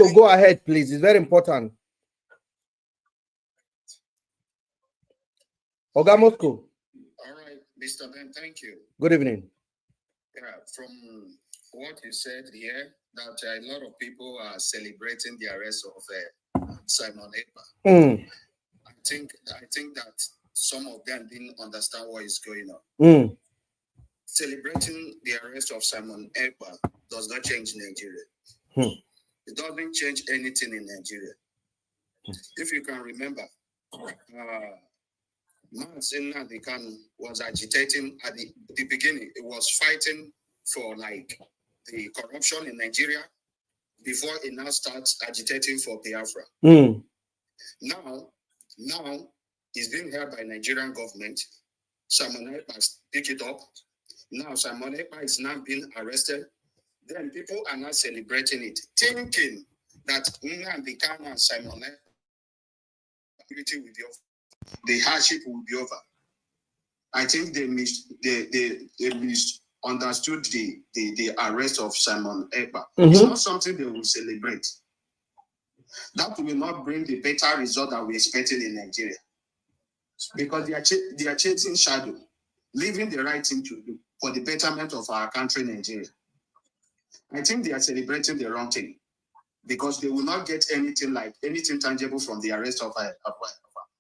Moscow, go ahead, please. It's very important. Oga Moscow. All right, Mr. Ben, thank you. Good evening. Yeah, from what you said here, that a lot of people are celebrating the arrest of Simon Ekpa. I think that some of them didn't understand what is going on. Celebrating the arrest of Simon Ekpa does not change Nigeria. It doesn't change anything in Nigeria. If you can remember, Mansin Nadikan was agitating at the beginning. It was fighting for like the corruption in Nigeria before it now starts agitating for Biafra. Now it's being held by Nigerian government. Simon Ekpa pick it up. Now Simon Ekpa is now being arrested. Then people are not celebrating it, thinking that Nnamdi Kanu and Simon Ekpa will be over. The hardship will be over. I think they misunderstood the arrest of Simon Ekpa. It's not something they will celebrate. That will not bring the better result that we're expecting in Nigeria. Because they are chasing shadow, leaving the right thing to do for the betterment of our country, Nigeria. I think they are celebrating the wrong thing because they will not get anything tangible from the arrest of Ekpa.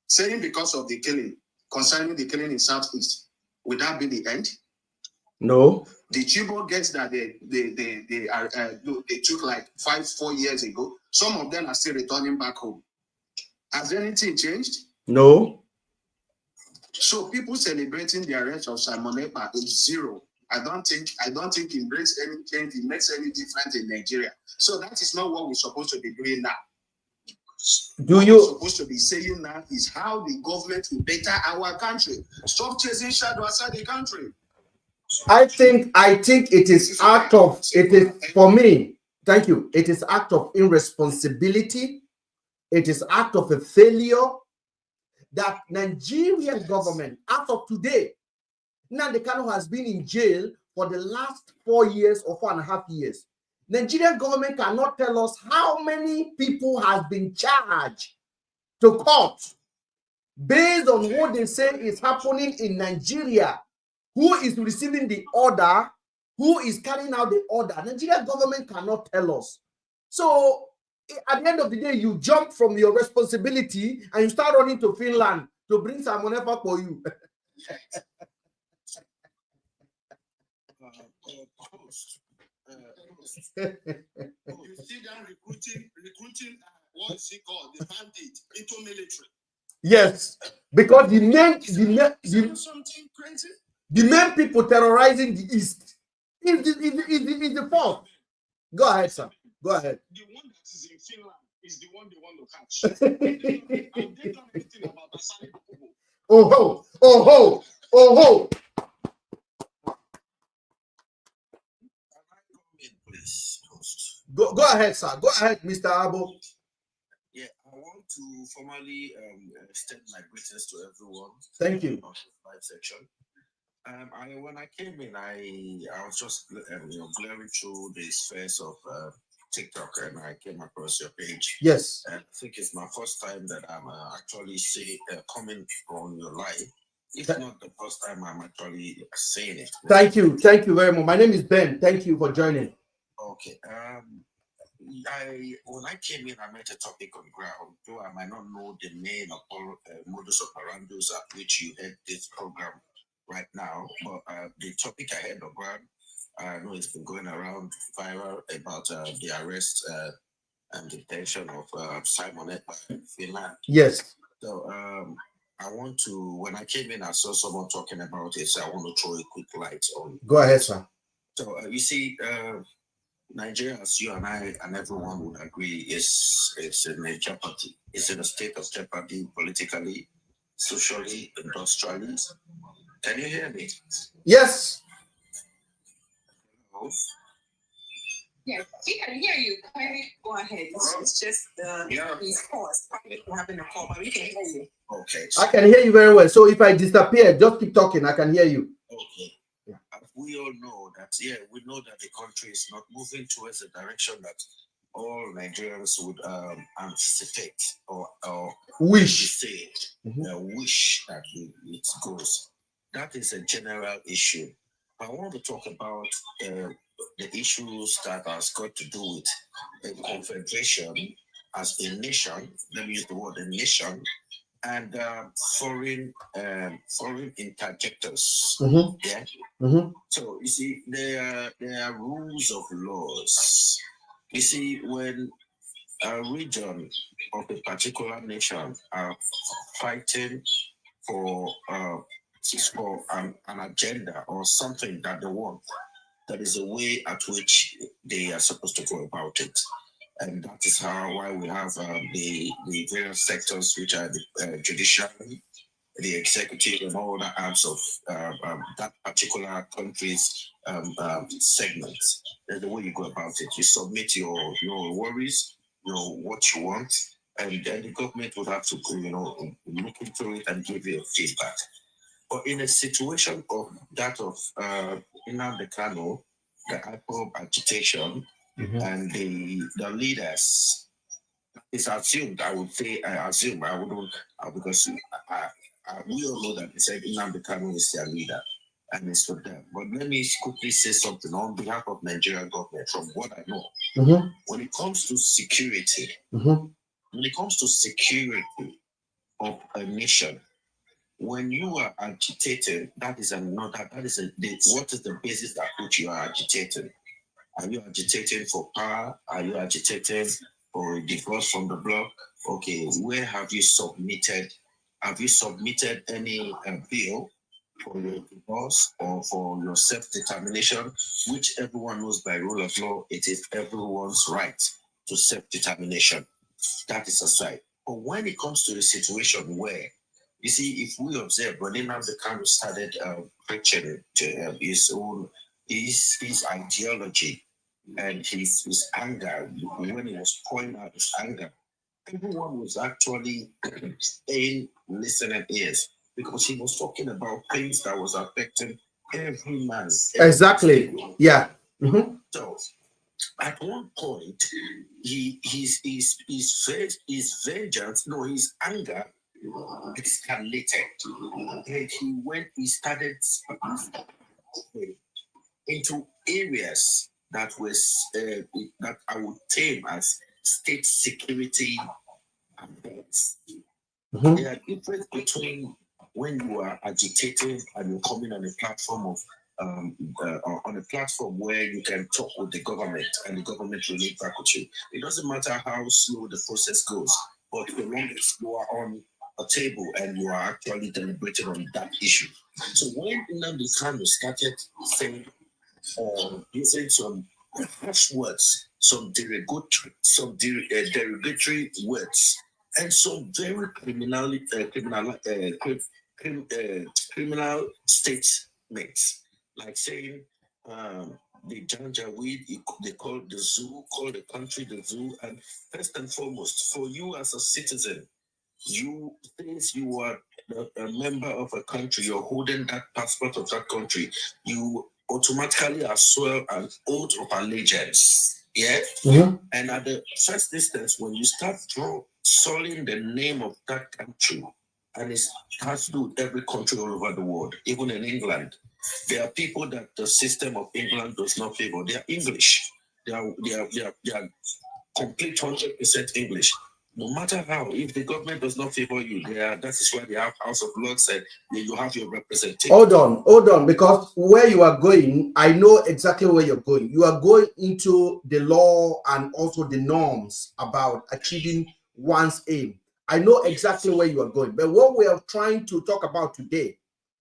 Saying because of the killing, concerning the killing in Southeast, would that be the end? No. The Chibok gets that they took like 4 years ago. Some of them are still returning back home. Has anything changed? No. So people celebrating the arrest of Simon Ekpa is zero. I don't think it brings any change. It makes any difference in Nigeria. So that is not what we're supposed to be doing now. What we're supposed to be saying now is how the government will better our country. Stop chasing shadow outside the country. I think it is for me. Thank you. It is act of irresponsibility. It is act of a failure that Nigerian government, as of today, Nnamdi Kanu has been in jail for the last 4 years or 4.5 years. Nigerian government cannot tell us how many people have been charged to court based on what they say is happening in Nigeria. Who is receiving the order? Who is carrying out the order? Nigerian government cannot tell us. So at the end of the day, you jump from your responsibility and you start running to Finland to bring Simon Ekpa for you. You see them recruiting what is it called, the bandit into military. Yes, because the main people terrorizing the East is the fault. Go ahead, sir. Go ahead. The one that is in Finland is the one they want to catch. And they don't know anything about Asali people. Oh. Go ahead, sir. Go ahead, Mr. Abo. Yeah, I want to formally extend my greetings to everyone. Thank you. Live section. When I came in, I was just glaring through the space of TikTok, and I came across your page. Yes. And I think it's my first time that I'm actually coming on your live. If not the first time I'm actually saying it. Thank you very much. My name is Ben. Thank you for joining. Okay. When I came in, I met a topic on ground, though I might not know the main modus operandi at which you had this program right now. But the topic I had on ground, I know it's been going around viral about the arrest and detention of Simon Ekpa in Finland. Yes. So I want to, when I came in, I saw someone talking about it, so I want to throw a quick light on. Go ahead, sir. So you see, Nigeria, as you and I and everyone would agree, is in a jeopardy. It's in a state of jeopardy politically, socially, industrially. Can you hear me? Yes. Hello? Yes, we can hear you. Go ahead. It's just he's paused. We're having a call, but we can hear you. Okay. I can hear you very well. So if I disappear, just keep talking. I can hear you. Okay. We all know that, we know that the country is not moving towards the direction that all Nigerians would anticipate or wish say, wish that it goes. That is a general issue. I want to talk about the issues that has got to do with a confederation as a nation. Let me use the word a nation, and foreign interjectors. Yeah. So you see, there are rules of laws. You see, when a region of a particular nation are fighting for an agenda or something that they want, there is a way at which they are supposed to go about it. And that is why we have the various sectors, which are the judiciary, the executive, and all the arms of that particular country's segment. That's the way you go about it. You submit your worries, what you want, and then the government would have to look into it and give you feedback. But in a situation of that of Nnamdi Kanu, the IPOB agitation, and the leaders, it's assumed, I would say, I wouldn't, because we all know that they said Nnamdi Kanu is their leader, and it's for them. But let me quickly say something on behalf of Nigerian government from what I know. When it comes to security, of a nation, when you are agitating, what is the basis that which you are agitating? Are you agitating for power? Are you agitating for a divorce from the bloc? Okay, where have you submitted? Have you submitted any bill for your divorce or for your self-determination, which everyone knows by rule of law, it is everyone's right to self-determination. That is aside. But when it comes to a situation where, you see, if we observe when Nnamdi Kanu started preaching to his ideology and his anger, when he was pouring out his anger, everyone was actually paying listening ears, because he was talking about things that was affecting every man. Exactly. Yeah. So at one point, his vengeance, his anger escalated, and he started into areas that was that I would term as state security affairs. There are difference between when you are agitating and you're coming on a platform of on a platform where you can talk with the government and the government will relate back with you. It doesn't matter how slow the process goes, but the longest you are on a table and you are actually deliberating on that issue. So when Nnamdi Kanu started saying, using some harsh words, some derogatory words, and some very criminal statements, like saying the Janjaweed, they call the zoo, call the country the zoo, and first and foremost, for you as a citizen, since you are a member of a country, you're holding that passport of that country, you automatically swear an oath of allegiance. Yeah. And at the first instance, when you start sullying the name of that country, and it has to do with every country all over the world, even in England, there are people that the system of England does not favor. They are English. They are complete 100% English. No matter how, if the government does not favor you, that is why they have House of Lords and you have your representative. Hold on, because where you are going, I know exactly where you're going. You are going into the law and also the norms about achieving one's aim. I know exactly where you are going. But what we are trying to talk about today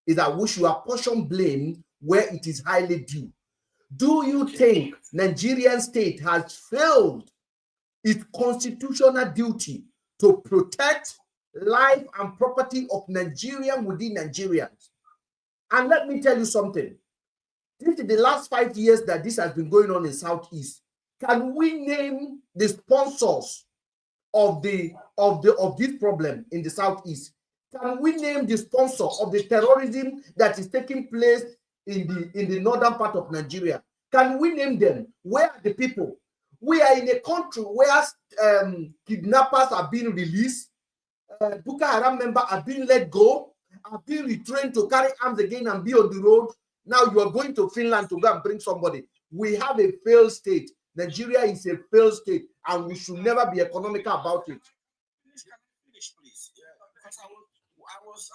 is that we should apportion blame where it is highly due. Do you think Nigerian state has failed its constitutional duty to protect life and property of Nigerians within Nigerians? And let me tell you something. This is the last 5 years that this has been going on in Southeast. Can we name the sponsors of this problem in the Southeast? Can we name the sponsor of the terrorism that is taking place in the northern part of Nigeria? Can we name them? Where are the people? We are in a country where kidnappers are being released, Boko Haram members are being let go, are being retrained to carry arms again and be on the road. Now you are going to Finland to go and bring somebody. We have a failed state. Nigeria is a failed state, and we should never be economical about it. Finish, please. Yeah, because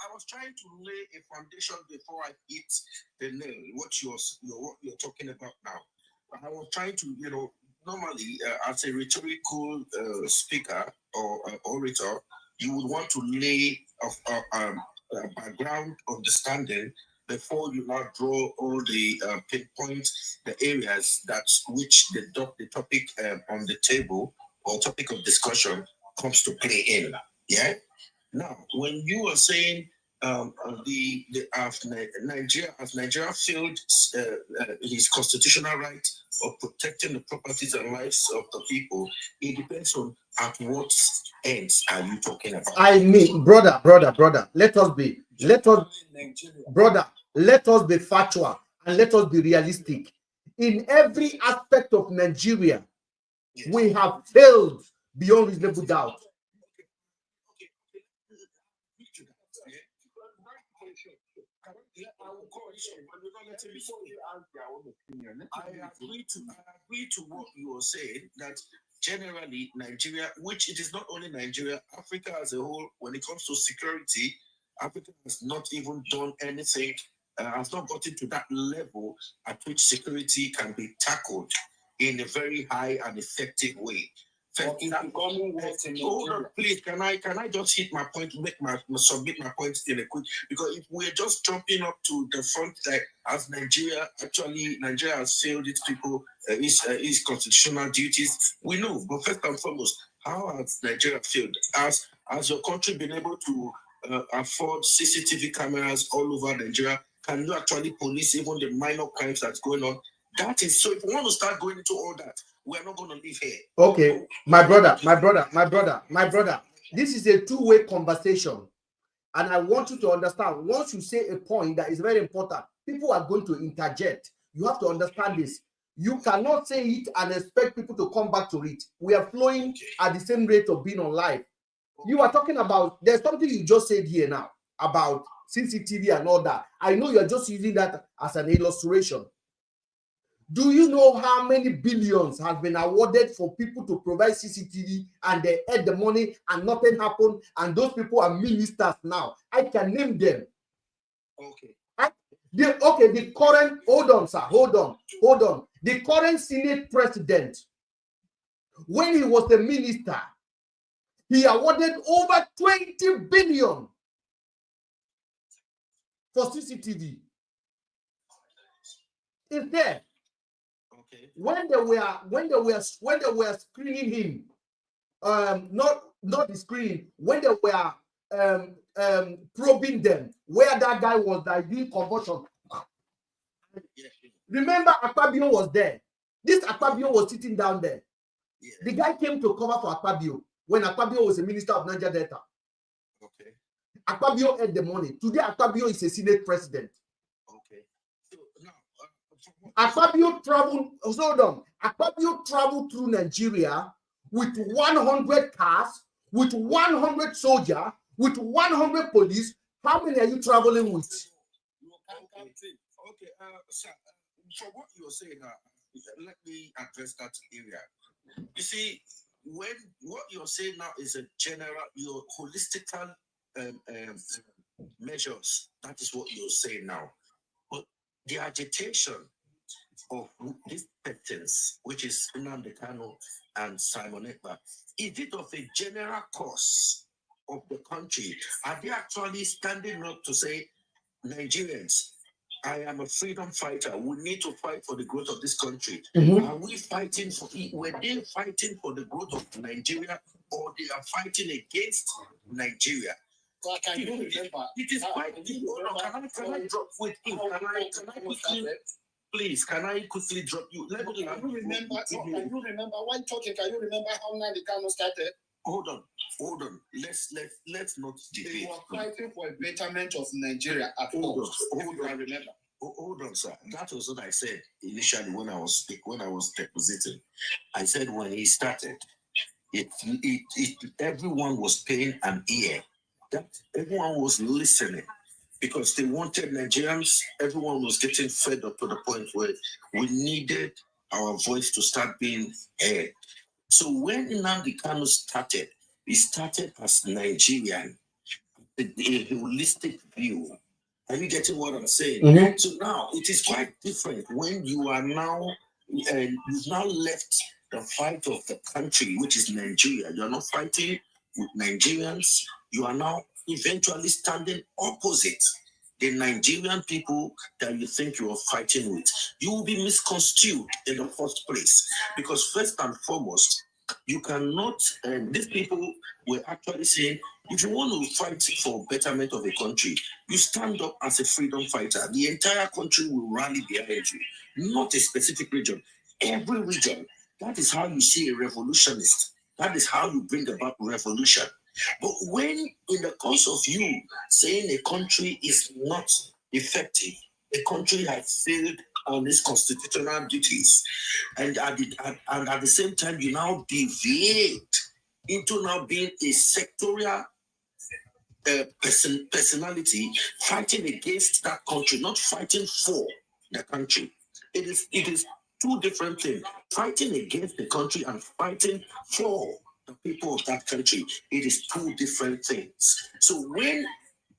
I was trying to lay a foundation before I hit the nail. What you're talking about now. I was trying to, normally as a rhetorical speaker or orator, you would want to lay a background understanding before you now draw all the pinpoint the areas that which the topic on the table or topic of discussion comes to play in. Yeah. Now, when you are saying Nigeria failed his constitutional right of protecting the properties and lives of the people, it depends on at what ends are you talking about. I mean, brother, let us be factual and let us be realistic. In every aspect of Nigeria, yes, we have failed beyond reasonable doubt. I agree to what you are saying, that generally Nigeria, which it is not only Nigeria, Africa as a whole, when it comes to security, Africa has not even done anything, has not gotten to that level at which security can be tackled in a very high and effective way. Hold on, please. Can I just hit my point, submit my point in a quick? Because if we're just jumping up to the front, like as Nigeria has failed its people, its constitutional duties. We know, but first and foremost, how has Nigeria failed? Has your country been able to afford CCTV cameras all over Nigeria? Can you actually police even the minor crimes that's going on? That is so. If we want to start going into all that, we're not going to live here. Okay, my brother. This is a two-way conversation, and I want you to understand. Once you say a point that is very important, people are going to interject. You have to understand this. You cannot say it and expect people to come back to it. We are flowing at the same rate of being on live. You are talking about, there's something you just said here now about CCTV and all that. I know you're just using that as an illustration. Do you know how many billions has been awarded for people to provide CCTV and they had the money and nothing happened, and those people are ministers now? I can name them. Okay. The current, hold on. The current Senate president, when he was the minister, he awarded over 20 billion for CCTV. It's there. Okay. When they were screening him, not the screening, when they were probing them, where that guy was doing conversion. Yeah. Remember, Akpabio was there. This Akpabio was sitting down there. Yeah. The guy came to cover for Akpabio when Akpabio was a minister of Niger Delta. Okay. Akpabio had the money. Today, Akpabio is a Senate president. Okay. So now, Akpabio traveled. Hold on. Akpabio traveled through Nigeria with 100 cars, with 100 soldiers, with 100 police. How many are you traveling with? Okay, sir, for what you're saying, let me address that area. You see, when what you're saying now is a general, your holistical measures. That is what you're saying now. But the agitation of these persons, which is Nnamdi Kanu and Simon Ekpa, is it of a general cause of the country? Are they actually standing up to say, Nigerians, I am a freedom fighter. We need to fight for the growth of this country. Mm-hmm. Are we fighting for it? Were they fighting for the growth of Nigeria, or they are fighting against Nigeria? Can you remember? It is quite. Can I drop with you? Can I quickly? Please, can I quickly drop you? Can you remember while talking? Can you remember how Nnamdi Kanu started? Hold on. Let's not debate. They were fighting for a betterment of Nigeria at Hold all. on. I remember. Hold on, sir. That was what I said initially when I was depositing. I said when he started, everyone was paying an ear. That everyone was listening because they wanted Nigerians. Everyone was getting fed up to the point where we needed our voice to start being heard. So when Nnamdi Kanu started, he started as Nigerian, a holistic view. Are you getting what I'm saying? Mm-hmm. So now it is quite different when you are now, you've now left the fight of the country, which is Nigeria. You are not fighting with Nigerians. You are now eventually standing opposite the Nigerian people that you think you are fighting with. You will be misconstrued in the first place because first and foremost, you cannot, these people were actually saying, if you want to fight for betterment of a country, you stand up as a freedom fighter. The entire country will rally behind you, not a specific region. Every region. That is how you see a revolutionist. That is how you bring about revolution. But when in the course of you saying a country is not effective, a country has failed on its constitutional duties, and at the same time you now deviate into now being a sectorial personality fighting against that country, not fighting for the country. It is two different things. Fighting against the country and fighting for the people of that country. It is two different things. So when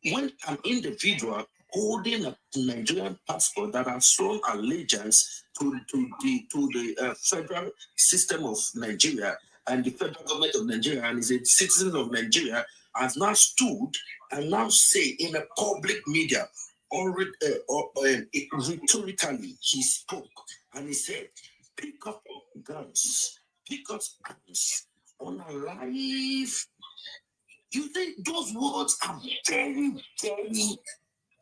an individual holding a Nigerian passport that has shown allegiance to the federal system of Nigeria and the federal government of Nigeria and is a citizen of Nigeria, has now stood and now say in a public media, rhetorically, he spoke and he said, pick up guns on a live. You think those words are very, very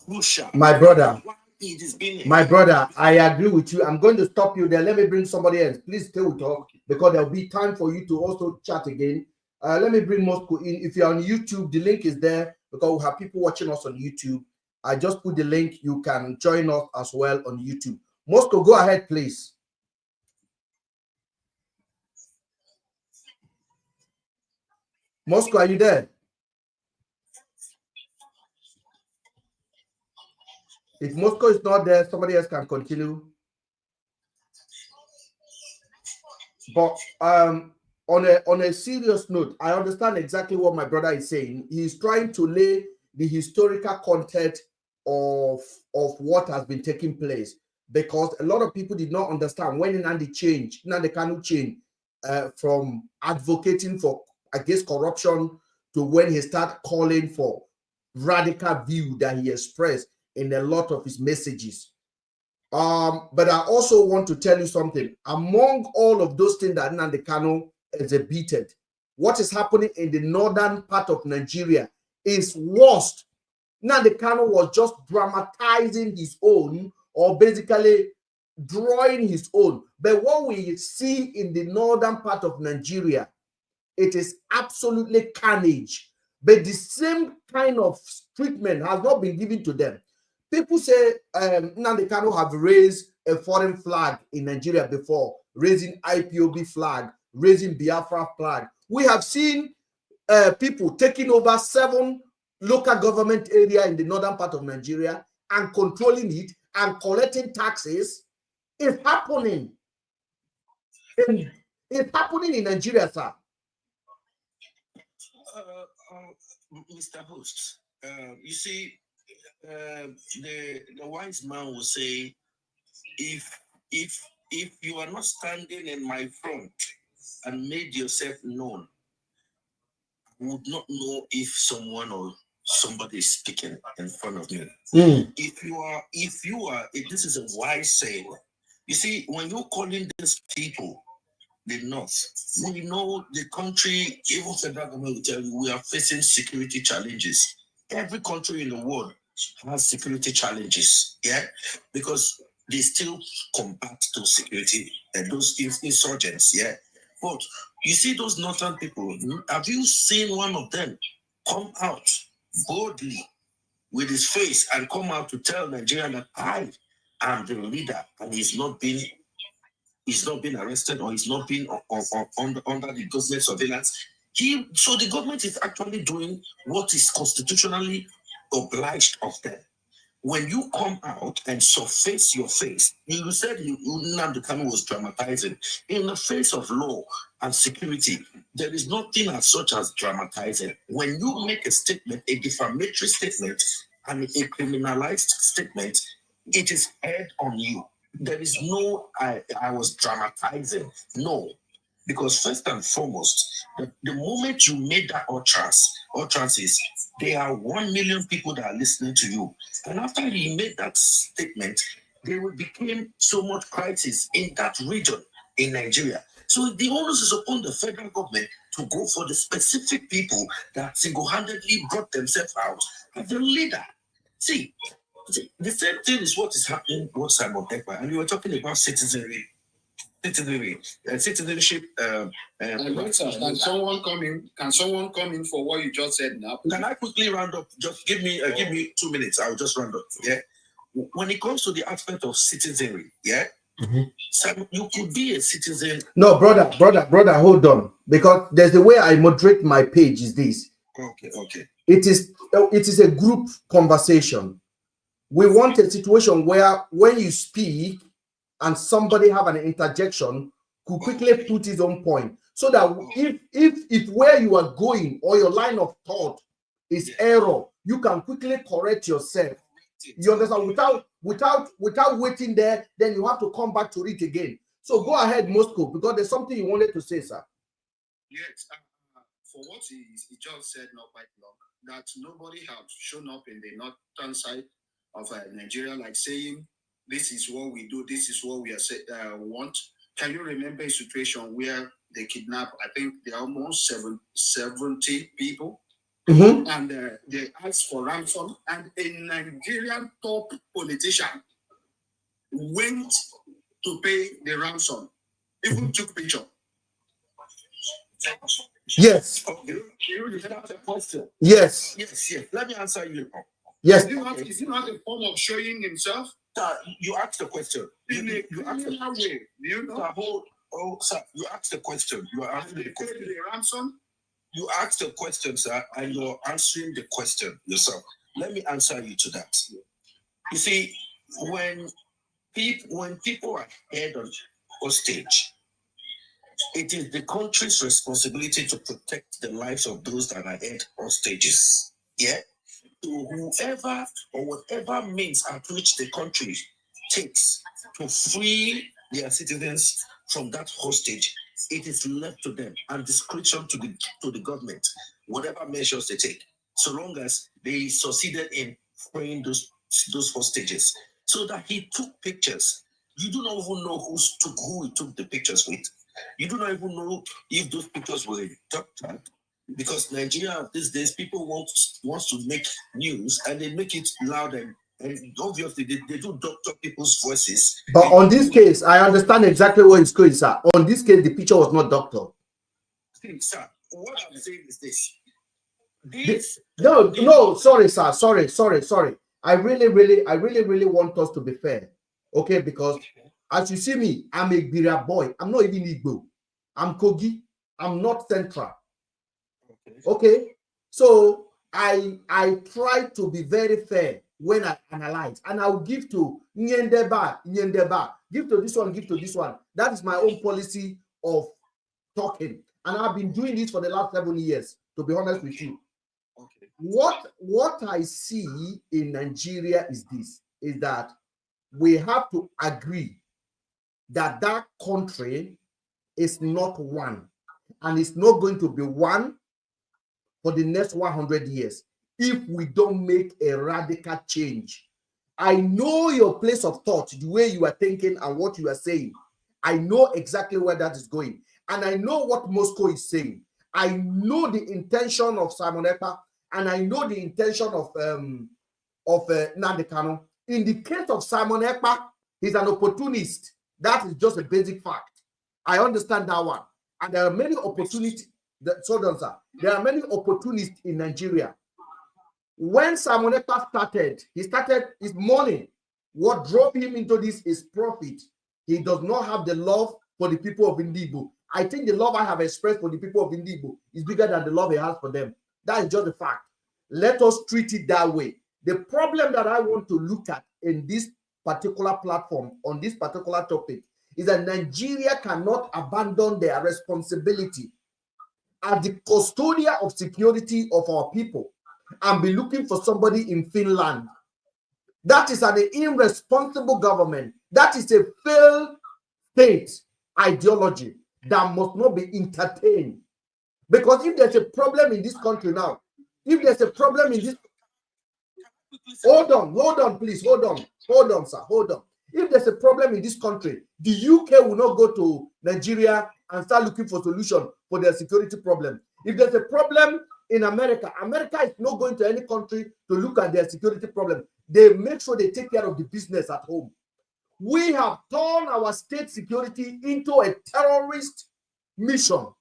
crucial? My brother, It is being my brother, I agree with you. I'm going to stop you there. Let me bring somebody else. Please still talk because there'll be time for you to also chat again. Let me bring Moscow in. If you're on YouTube, the link is there because we have people watching us on YouTube. I just put the link. You can join us as well on YouTube. Moscow, go ahead, please. Moscow, are you there? If Moscow is not there, somebody else can continue. But on a serious note, I understand exactly what my brother is saying. He's trying to lay the historical context of what has been taking place because a lot of people did not understand when Nnamdi Kanu changed from advocating for against corruption to when he started calling for radical view that he expressed in a lot of his messages. But I also want to tell you something. Among all of those things that Nnamdi Kanu exhibited, what is happening in the northern part of Nigeria is worst. Nnamdi Kanu was just dramatizing his own or basically drawing his own. But what we see in the northern part of Nigeria, it is absolutely carnage. But the same kind of treatment has not been given to them. People say Nnamdi Kanu have raised a foreign flag in Nigeria before, raising IPOB flag, raising Biafra flag. We have seen people taking over 7 local government area in the northern part of Nigeria and controlling it and collecting taxes. It's happening. It's happening in Nigeria, sir. Mr. Host, you see, the wise man will say, if you are not standing in my front and made yourself known, I would not know if someone or somebody is speaking in front of me. If you are, this is a wise saying. You see, when you're calling these people the North, we know the country, even federal government will tell you, we are facing security challenges. Every country in the world has security challenges, yeah, because they still combat those security and those insurgents, yeah. But you see those northern people, have you seen one of them come out boldly with his face and come out to tell Nigeria that I'm the leader, and he's not been arrested, or he's not been under the government surveillance. So the government is actually doing what is constitutionally obliged of them. When you come out and surface your face, you said Nnamdi Kanu was dramatizing. In the face of law and security, there is nothing as such as dramatizing. When you make a statement, a defamatory statement, and a criminalized statement, it is aired on you. There is no, I was dramatizing. No. Because first and foremost, the moment you made that utterances, there are 1 million people that are listening to you. And after he made that statement, there became so much crisis in that region in Nigeria. So the onus is upon the federal government to go for the specific people that single-handedly brought themselves out as the leader. See, the same thing is what is happening with Simon Ekpa. And you were talking about citizenship. Can someone come in? Can someone come in for what you just said now? Can I quickly round up? Just give me 2 minutes. I'll just round up. Yeah. When it comes to the aspect of citizenry, yeah, so you could be a citizen. No, brother, hold on, because there's the way I moderate my page is this. Okay. It is a group conversation. We want a situation where when you speak and somebody have an interjection, could quickly put his own point, so that if where you are going or your line of thought is error, you can quickly correct yourself. You understand? Without waiting there, then you have to come back to it again. So go ahead, Moscow, because there's something you wanted to say, sir. Yes, for what he just said not quite long, that nobody has shown up in the northern side of Nigeria, like saying, this is what we do, this is what we want. Can you remember a situation where they kidnapped, I think there are almost 70 people, and they asked for ransom, and a Nigerian top politician went to pay the ransom, even took picture. Yes. Okay. You have a question. Yes. Let me answer you. Yes. Is it not a form of showing himself? You asked the question. You asked the way. Do you know? Sir, you asked the question. You are answering the question. The ransom? You asked the question, sir, and you're answering the question yourself. Let me answer you to that. You see, when people are held on hostage, it is the country's responsibility to protect the lives of those that are held hostages. Yeah? To whoever or whatever means at which the country takes to free their citizens from that hostage, it is left to them and discretion to the government, whatever measures they take, so long as they succeeded in freeing those hostages. So that he took pictures. You do not even know who he took the pictures with. You do not even know if those pictures were doctored. Because Nigeria these days, people want to make news, and they make it loud, and obviously they do doctor people's voices. But on this case, I understand exactly where it's going, sir. On this case, the picture was not doctored. Sir, what I'm saying is this. No, sorry, sir. Sorry. I really want us to be fair. Okay, because as you see me, I'm a Bira boy. I'm not even Igbo. I'm Kogi. I'm not Central. Okay, so I try to be very fair when I analyze, and I'll give to Nyendeba, give to this one, give to this one. That is my own policy of talking, and I've been doing this for the last 7 years, to be honest with you. Okay. What I see in Nigeria is that we have to agree that that country is not one, and it's not going to be one for the next 100 years if we don't make a radical change. I know your place of thought, the way you are thinking and what you are saying. I know exactly where that is going. And I know what Moscow is saying. I know the intention of Simon Ekpa, and I know the intention of Nnamdi Kanu. In the case of Simon Ekpa, he's an opportunist. That is just a basic fact. I understand that one. And there are many opportunities. There are many opportunists in Nigeria. When Simon Ekpa started, he started his morning What drove him into this is profit. He does not have the love for the people of Indibo. I think the love I have expressed for the people of Indibo is bigger than the love he has for them. That is just the fact. Let us treat it that way. The problem that I want to look at in this particular platform, on this particular topic, is that Nigeria cannot abandon their responsibility as the custodian of security of our people and be looking for somebody in Finland. That is an irresponsible government. That is a failed state ideology that must not be entertained. Because if there's a problem in this country now, if there's a problem in this... Hold on, please. Hold on, sir. Hold on. If there's a problem in this country, the UK will not go to Nigeria and start looking for solution for their security problem. If there's a problem in America, America is not going to any country to look at their security problem. They make sure they take care of the business at home. We have turned our state security into a terrorist mission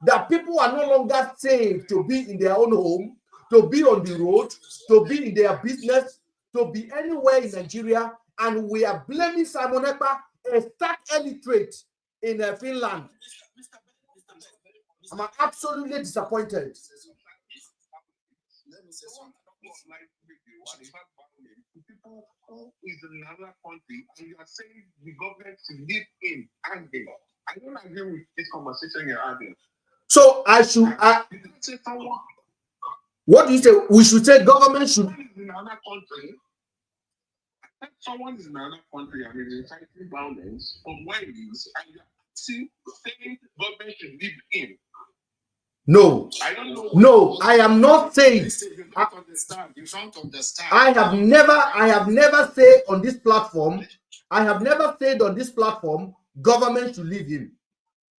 that people are no longer safe to be in their own home, to be on the road, to be in their business, to be anywhere in Nigeria. And we are blaming Simon Ekpa, a stark illiterate in Finland. I'm absolutely disappointed. Let me say something. People who is in another country and you are saying the government should live in Angola. I don't agree with this conversation you're having. So I should. What do you say? We should say government should. Someone is in another country. Someone is in another country and is inciting violence from where it is, and you are saying government should live in. No, I don't know. No, I am not saying. You don't understand. You don't understand. I have never said on this platform. I have never said on this platform government should leave him.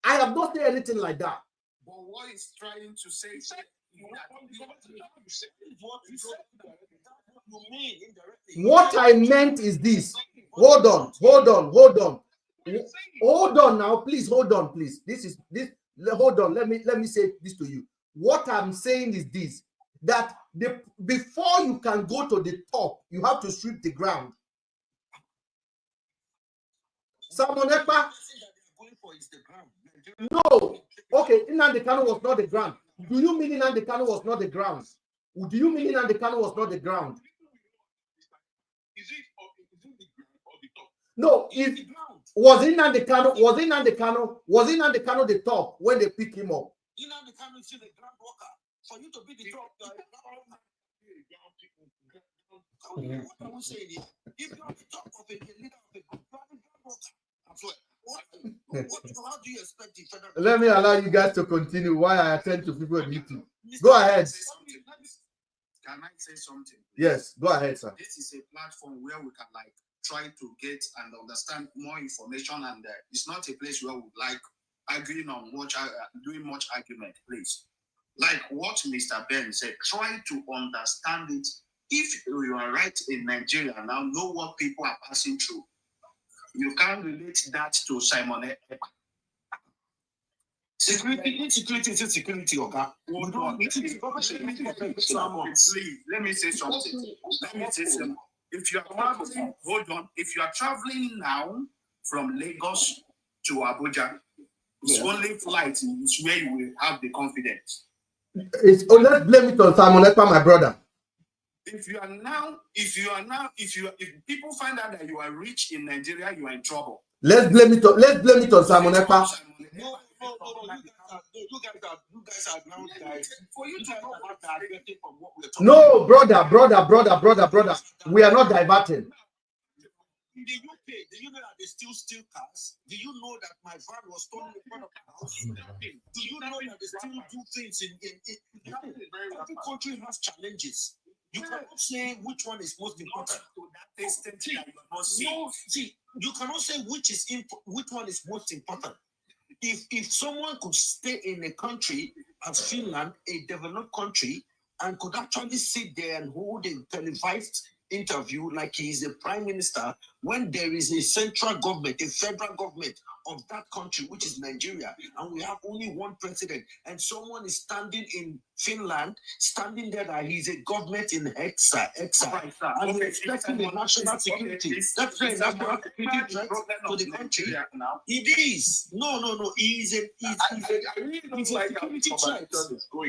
I have not said anything like that. But what he's trying to say is that what I meant is this. Hold on now, please. Hold on, please. Hold on. Let me say this to you. What I'm saying is this: that before you can go to the top, you have to sweep the ground. Simon Ekpa. No. Okay, Nnamdi Kanu was not the ground. Do you mean Nnamdi Kanu was not the ground? Do you mean Nnamdi Kanu was not the ground? Is it the ground or the top? No, was Nnamdi Kanu the top when they pick him up? Nnamdi Kanu is still the ground worker. For you to be the top, what are we saying here? If you're the top of a leader of a group, you're the ground worker. How do you expect the federal? Let me allow you guys to continue while I attend to people on YouTube. Go ahead. Can I say something? Yes, go ahead, sir. This is a platform where we can try to get and understand more information, and it's not a place where we arguing on doing much argument, please. Like what Mr. Ben said, try to understand it. If you are right in Nigeria now, know what people are passing through. You can't relate that to Simon Ekpa. Security is security, okay? Please, let me say something. If you are traveling, hold on. If you are traveling now from Lagos to Abuja, it's only flight is where you will have the confidence. Let's blame it on Simon Ekpa, my brother. If people find out that you are rich in Nigeria, you are in trouble. Let's blame it on Simon Ekpa. No, you guys are now guys. For you to know what they are getting from what we're talking No, brother. We are not diverting. In the UK, do you know that they still steal cars? Do you know that my van was stolen in front of the house? Do you know that they still do things in every country has challenges? You cannot say which one is most important. You cannot say which one is most important. If someone could stay in a country as Finland, a developed country, and could actually sit there and hold a televised interview like he is a prime minister when there is a central government, a federal government of that country, which is Nigeria, and we have only one president, and someone is standing in Finland, standing there that he's a government in exile, and we're expecting a national security. That's a national security threat to the country. It is. No. He is a security threat.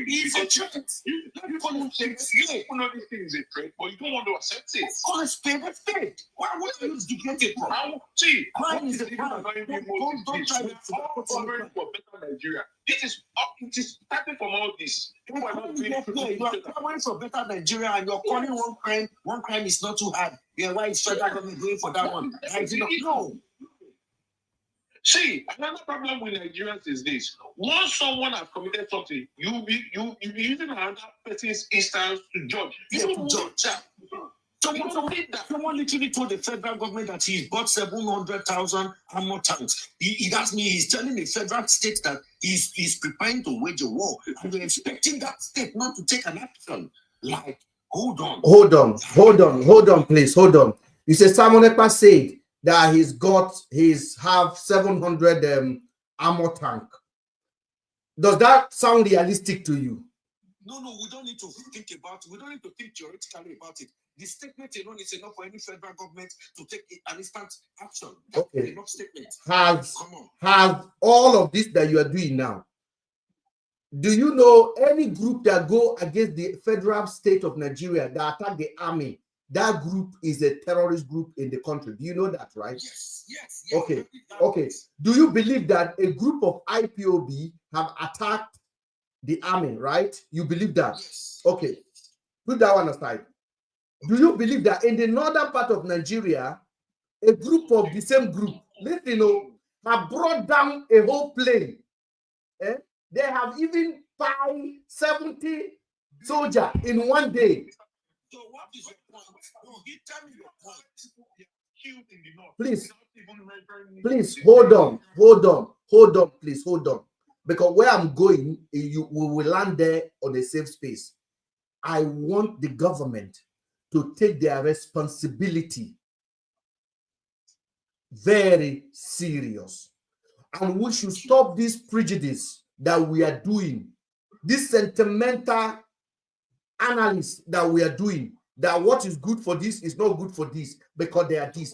He's a threat. You know this thing is a threat, but you don't want to accept it. Of course, pay. Why would you debate it? See, crime is a crime. Don't try to for better Nigeria. It is starting from all this. You are clamoring for better Nigeria, and you're calling one crime is not too hard. Yeah, why is federal government going for that one? No. See, another problem with Nigerians is this: once someone has committed something, you be using another person's instance to judge. Someone literally told the federal government that he bought 700,000 armor tanks. He's telling the federal state that he's preparing to wage a war, and we're expecting that state not to take an action. Like, hold on, please, hold on. You said Simon Ekpa said that he's have 700 armor tank. Does that sound realistic to you? No, we don't need to think theoretically about it. The statement alone is enough for any federal government to take an instant action. That's enough statement. Has all of this that you are doing now, do you know any group that go against the federal state of Nigeria that attack the army? That group is a terrorist group in the country. Do you know that, right? Yes. Okay. Do you believe that a group of IPOB have attacked the army, right? You believe that? Yes. Okay. Put that one aside. Do you believe that in the northern part of Nigeria, a group of the same group, have brought down a whole plane? They have even 70 soldiers in one day. So what is your point? No, you tell me your point. Please hold on. Please hold on. Because where I'm going, we will land there on a safe space. I want the government to take their responsibility very serious. And we should stop this prejudice that we are doing, this sentimental analysis that we are doing, that what is good for this is not good for this because they are this.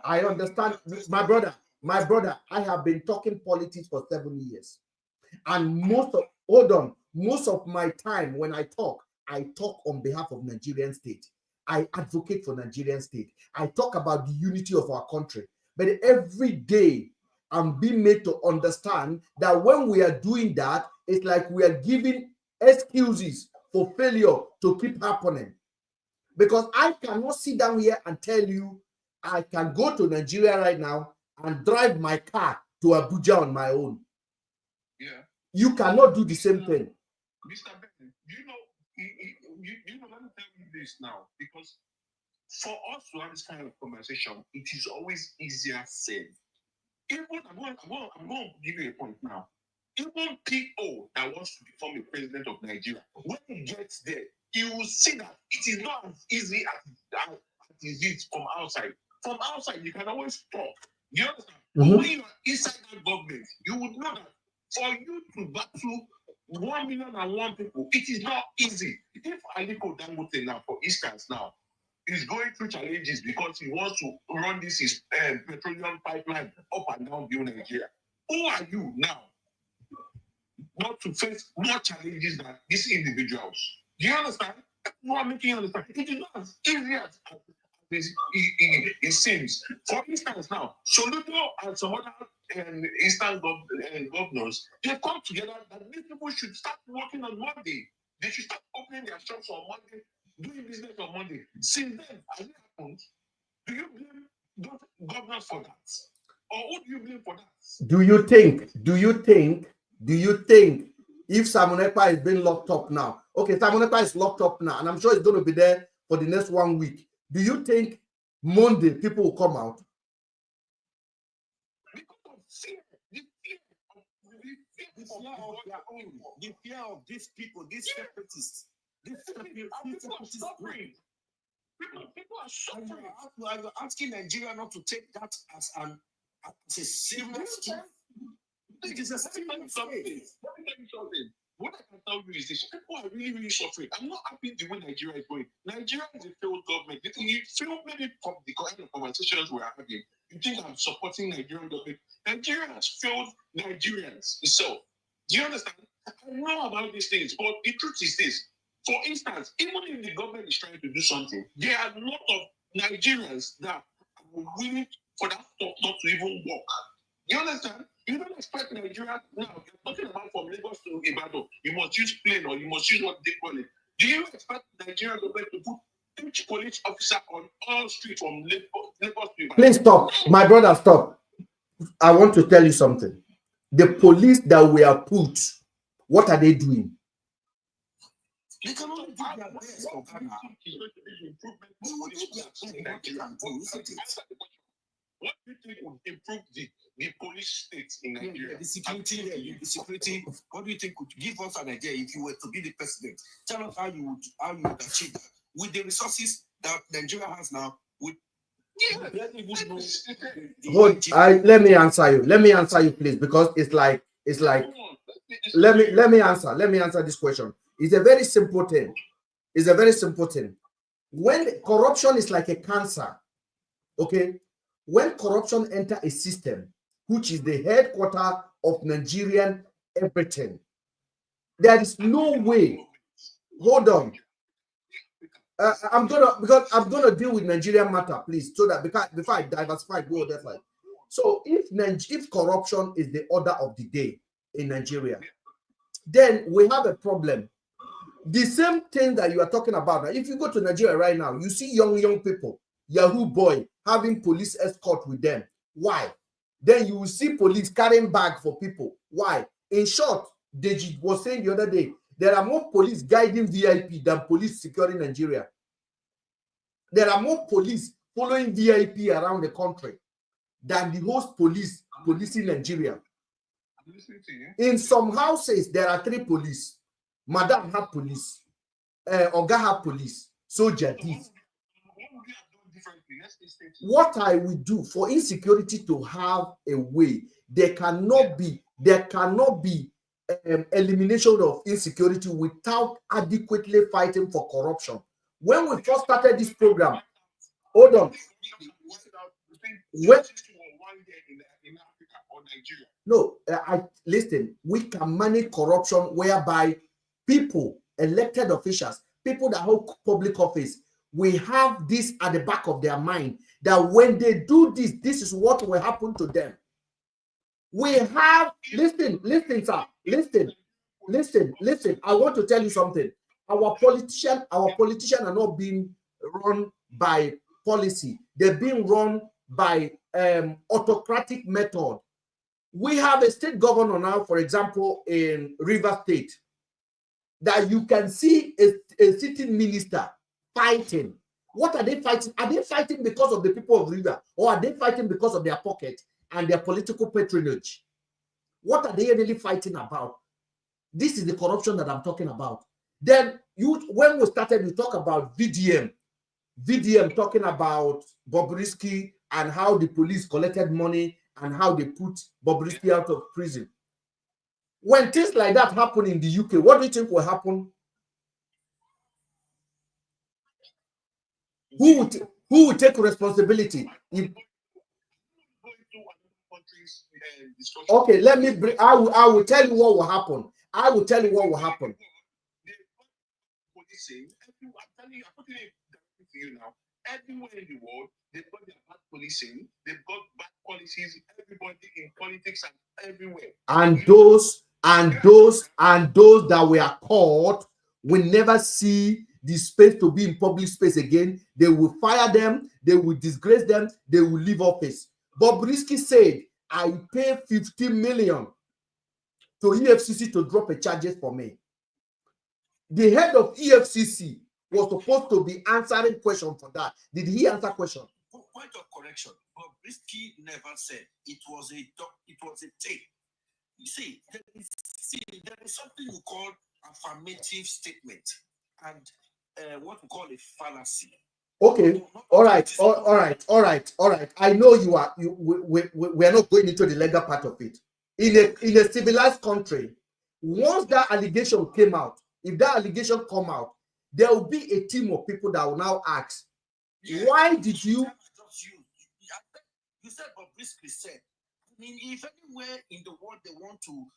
I understand, my brother, I have been talking politics for 7 years. And most of my time when I talk on behalf of Nigerian state. I advocate for Nigerian state. I talk about the unity of our country. But every day I'm being made to understand that when we are doing that, it's like we are giving excuses for failure to keep happening. Because I cannot sit down here and tell you I can go to Nigeria right now and drive my car to Abuja on my own. Yeah. You cannot do the same thing. Mr. Ben, let me tell you this now, because for us to have this kind of conversation, it is always easier said. I'm going to give you a point now. Even PO that wants to become a president of Nigeria, when he gets there, he will see that it is not as easy as it is from outside. From outside, you can always talk. You understand? But when you are inside that government, you would know that for you to battle 1,000,001 people, it is not easy. If Aliko Dangote now, for instance, now, is going through challenges because he wants to run this petroleum pipeline up and down Nigeria, who are you now not to face more challenges than these individuals? Do you understand? That's what I'm making you understand. It is not as easy as it seems. For instance, now, Soludo and some other Eastern governors, they've come together that these people should start working on Monday. They should start opening their shops on Monday, doing business on Monday. Since then, as it happened, do you blame those governors for that? Or who do you blame for that? Do you think if Simon Ekpa is being locked up now, okay, Simon Ekpa is locked up now, and I'm sure he's going to be there for the next 1 week. Do you think Monday people will come out? Because of fear. The fear of these people, these separatists. These separatists are suffering. People are suffering. You're asking Nigeria not to take that as a serious thing. It is a serious thing. What I can tell you is this: people are really, really suffering. I'm not happy the way Nigeria is going. Nigeria is a failed government. You feel maybe from the kind of conversations we are having, you think I'm supporting Nigerian government. Nigeria has failed Nigerians itself. Do you understand? I know about these things, but the truth is this. For instance, even if the government is trying to do something, there are a lot of Nigerians that are willing for that stuff not to even work. You understand? You don't expect Nigeria now. You're talking about from Lagos to Ibadan. You must use plane or you must use what they call it. Do you expect Nigerian government to put each police officer on all streets from Lagos to Ibadan? Please stop. My brother, stop. I want to tell you something. The police that we are put, what are they doing? They can only do their best. What do you think would improve the police state in Nigeria? The security. What do you think would give us an idea if you were to be the president? Tell us how you would achieve that with the resources that Nigeria has now. Let me answer you. Let me answer you, please, because it's like let me answer this question. It's a very simple thing. It's a very simple thing. When corruption is like a cancer, okay, when corruption enter a system, which is the headquarter of Nigerian everything, there is no way. Hold on. I'm gonna deal with Nigerian matter, please, so that before I diversify, go that side. So if corruption is the order of the day in Nigeria, then we have a problem. The same thing that you are talking about now. If you go to Nigeria right now, you see young people, Yahoo boy, having police escort with them. Why? Then you will see police carrying bag for people. Why? In short, Deji was saying the other day, there are more police guiding VIP than police securing Nigeria. There are more police following VIP around the country than the host police policing Nigeria. In some houses, there are 3 police. Madam have police. Oga have police. Soldier this. What I will do for insecurity to have a way, there cannot be elimination of insecurity without adequately fighting for corruption. When we first started this program, hold on. Listen, we can manage corruption whereby people, elected officials, people that hold public office, we have this at the back of their mind that when they do this, this is what will happen to them. We have, listen, sir, listen. I want to tell you something. Our politicians are not being run by policy. They're being run by autocratic method. We have a state governor now, for example, in River State, that you can see a sitting minister fighting. What are they fighting? Are they fighting because of the people of River, or are they fighting because of their pocket and their political patronage? What are they really fighting about? This is the corruption that I'm talking about. Then when we started, we talk about VDM talking about Bobrisky and how the police collected money and how they put Bobrisky out of prison. When things like that happen in the UK, what do you think will happen? Who will take responsibility? Okay, let me bring. I will tell you what will happen. I will tell you what will happen. Everywhere in the world, they've got their bad policing, they've got bad policies, everybody in politics and everywhere. And those that were caught will never see the space to be in public space again. They will fire them, they will disgrace them, they will leave office. Bobrisky said, I pay 50 million to EFCC to drop a charges for me. The head of EFCC was supposed to be answering question for that. Did he answer question? Point of correction. Bobrisky never said it was a tape. You see, there is something we call affirmative statement and what we call a fallacy. Okay. All right. All right. I know you are. We are not going into the legal part of it. In a civilized country, once that allegation came out, if that allegation come out, there will be a team of people that will now ask, why did you? You said Bobrisky said. I mean, if anywhere in the world they want to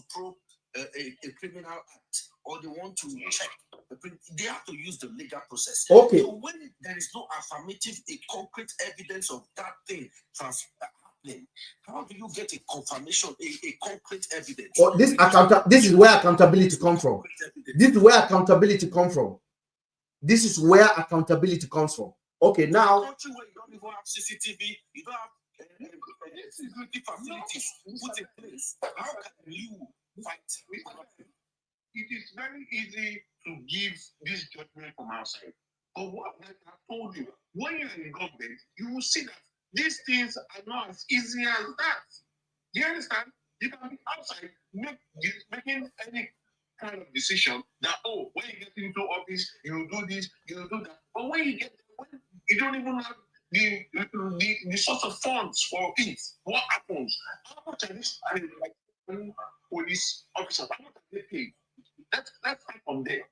probe a criminal act, or they want to check, they have to use the legal process. Okay. So when there is no affirmative, a concrete evidence of that thing happening, how do you get a confirmation, a concrete evidence? Oh, this is where accountability comes from. This is where accountability comes from. This is where accountability comes from. Okay, now. In a country where you don't even have CCTV, you don't have security facilities put in place. How can you fight? It is very easy to give this judgment from outside. But what I told you, when you're in government, you will see that these things are not as easy as that. Do you understand? You can be outside making any kind of decision that, oh, when you get into office, you do this, you do that. But when you get there, when you don't even have the source of funds for it, what happens? How much are these police officers? How much are they paid? Let's start from there.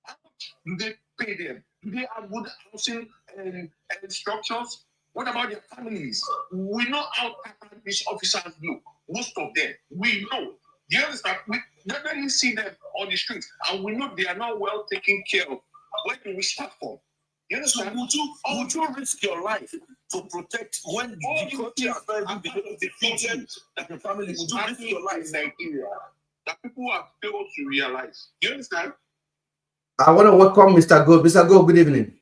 How much do they pay them? Do they have good housing and structures? What about their families? We know how these officers look. Most of them, we know. Do you understand? We definitely see them on the streets, and we know they are not well taken care of. Where do we start from? You understand? So would you risk your life to protect when the country has not even been able to feed you, that the family, would you risk your life? In Nigeria, that people have failed to realize. You understand? I want to welcome Mr. Gold. Mr. Gold, good evening.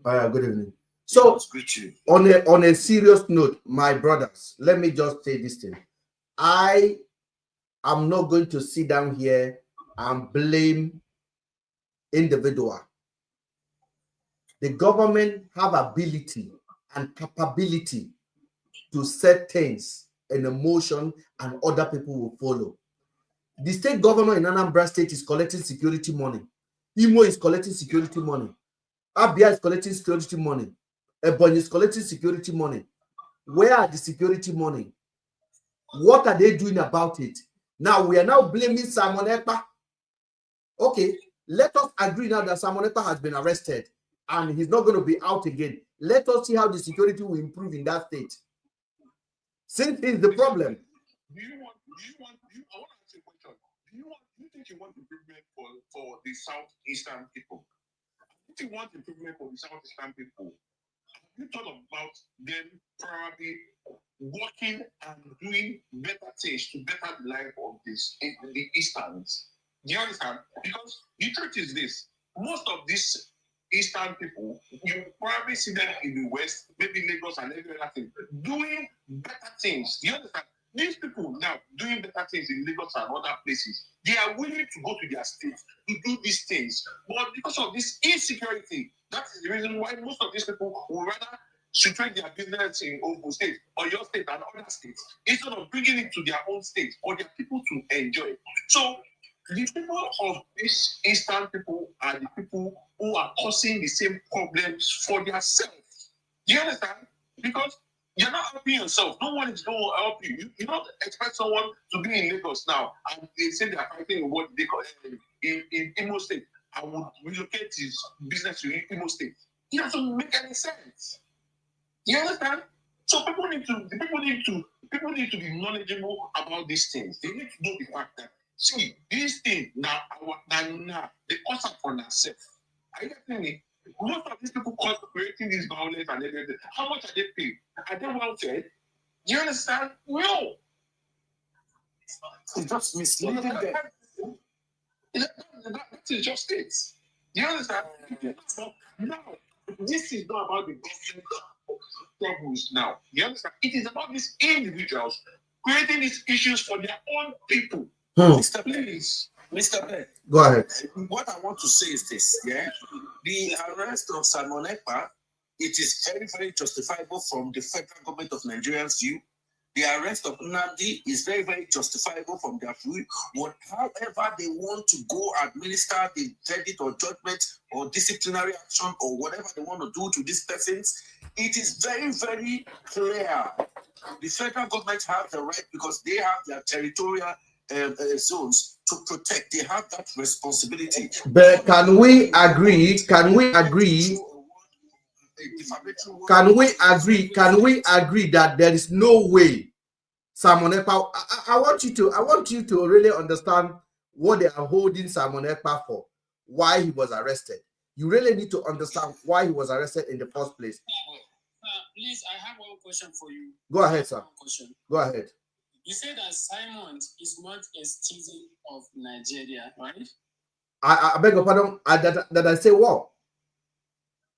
Good evening. So, on a serious note, my brothers, let me just say this thing. I am not going to sit down here and blame individual. The government have ability and capability to set things in motion, and other people will follow. The state governor in Anambra State is collecting security money. Imo is collecting security money. Abia is collecting security money. Ebonyi is collecting security money. Where are the security money? What are they doing about it? Now we are now blaming Simon Ekpa. Okay, let us agree now that Simon Ekpa has been arrested and he's not going to be out again. Let us see how the security will improve in that state. Since it's the problem. I want to ask you a question. Do you think you want improvement for the Southeastern people? If you want improvement for the Southeastern people, have you thought about them probably working and doing better things to better the life of the Easterns? Do you understand? Because the truth is this: most of these Eastern people, you probably see them in the West, maybe Lagos and every other thing, doing better things. Do you understand? These people now doing better things in Lagos and other places, they are willing to go to their states to do these things. But because of this insecurity, that is the reason why most of these people will rather situate their business in Ogun State or your state and other states instead of bringing it to their own state or their people to enjoy. So the people of these Eastern people are the people who are causing the same problems for themselves. Do you understand? Because you're not helping yourself. No one is going to help you. You don't expect someone to be in Lagos now and they say they are fighting in what they call in Imo State and would relocate his business to Imo State. It doesn't make any sense. You understand? So people need to be knowledgeable about these things. They need to know the fact that, see, these things now they cause up for themselves. Are you getting me? Most of these people creating this violence and everything. How much are they paid? Are they well fed? Do you understand? No. It's just misleading them. That is just it. Do you understand? Now, this is not about the government troubles now. You understand? It is about these individuals creating these issues for their own people. Mr. Please. Mr. Ben, go ahead. What I want to say is this, yeah? The arrest of Simon Ekpa, it is very, very justifiable from the federal government of Nigeria's view. The arrest of Nnamdi is very, very justifiable from their view. However they want to go administer the verdict or judgment or disciplinary action or whatever they want to do to these persons, it is very, very clear. The federal government have the right because they have their territorial zones to protect. They have that responsibility. But can we agree? Can we agree? Can we agree? Can we agree that there is no way Simon Ekpa? I want you to really understand what they are holding Simon Ekpa for, why he was arrested. You really need to understand why he was arrested in the first place. Please, I have one question for you. Go ahead, sir. Go ahead. You said that Simon is not a citizen of Nigeria, right? I beg your pardon. Did I say what?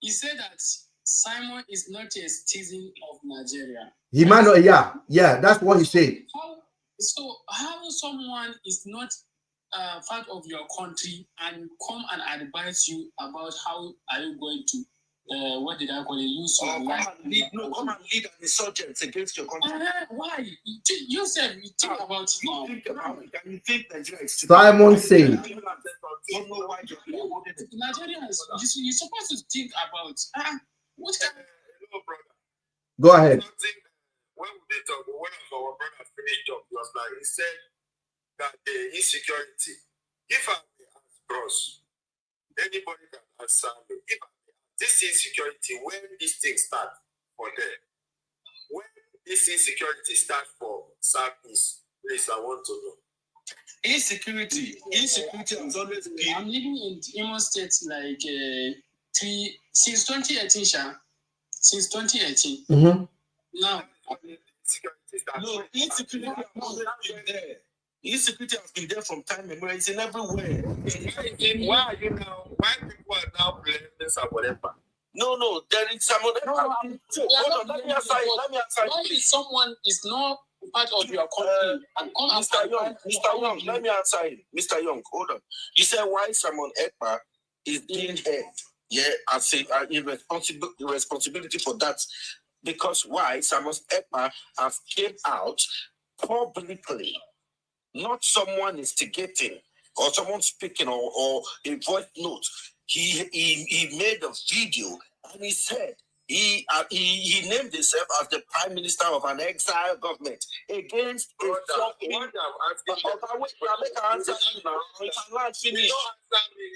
You said that Simon is not a citizen of Nigeria. He might not. Yeah, that's what he said. How someone is not part of your country and come and advise you about how are you going to what did I call it? Use your life. Come and lead an insurgents against your country. Why? You said you think about it now. Can you think Nigeria is Simon said. Nigerians, you're supposed to think about what kind Hello, brother. Go ahead. When they talk, one of our brothers finished up was like he said that the insecurity. If I may ask bros, anybody can answer me. If this insecurity, when this thing start for them, when this insecurity start for Southeast, please, I want to know. Insecurity has always been. I'm living in Imo State like since 2018, Sha. Since 2018. Mm-hmm. Now, insecurity has always been there. Insecurity has been there from time immemorial. It's in everywhere. Why are you now? Why people are now blaming someone? No, there is someone. Let me answer. Why is someone is not part of your country and come Mr. Young, let me answer him. Mr. Young, hold on. You said why Simon Ekpa is being held? Yeah, I say irresponsibility for that. Because why Simon Ekpa has came out publicly, not someone instigating or someone speaking or a voice note. He made a video and he said he named himself as the prime minister of an exile government against a shocking. You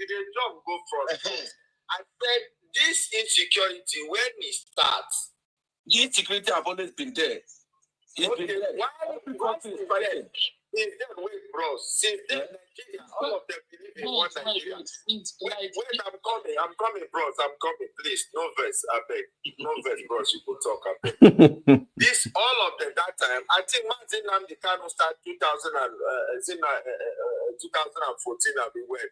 didn't jump go from. I said this insecurity when it starts. The insecurity have always been there. Why is that way, bro? Since then, Nigeria, all of them believe in one Nigeria. Wait, I'm coming, bros. I'm coming, please. No verse, I beg. No verse, bros. You could talk, I beg. This, all of them, that time, I think Mazin Nnamdi Kanu started 2014, I'll be well.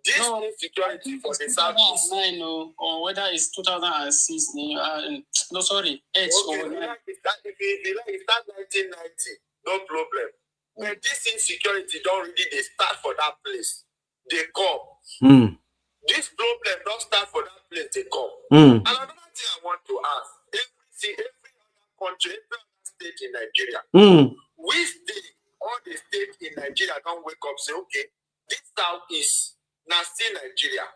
This insecurity for the Southeast. Or whether it's 2006, no, sorry. Okay, if you like, it start 1990, no problem. When this insecurity don't really they start for that place, they come. This problem don't start for that place, they come. And another thing I want to ask, every other country, every other state in Nigeria, which state, all the states in Nigeria don't wake up say, okay, this Southeast, now still Nigeria,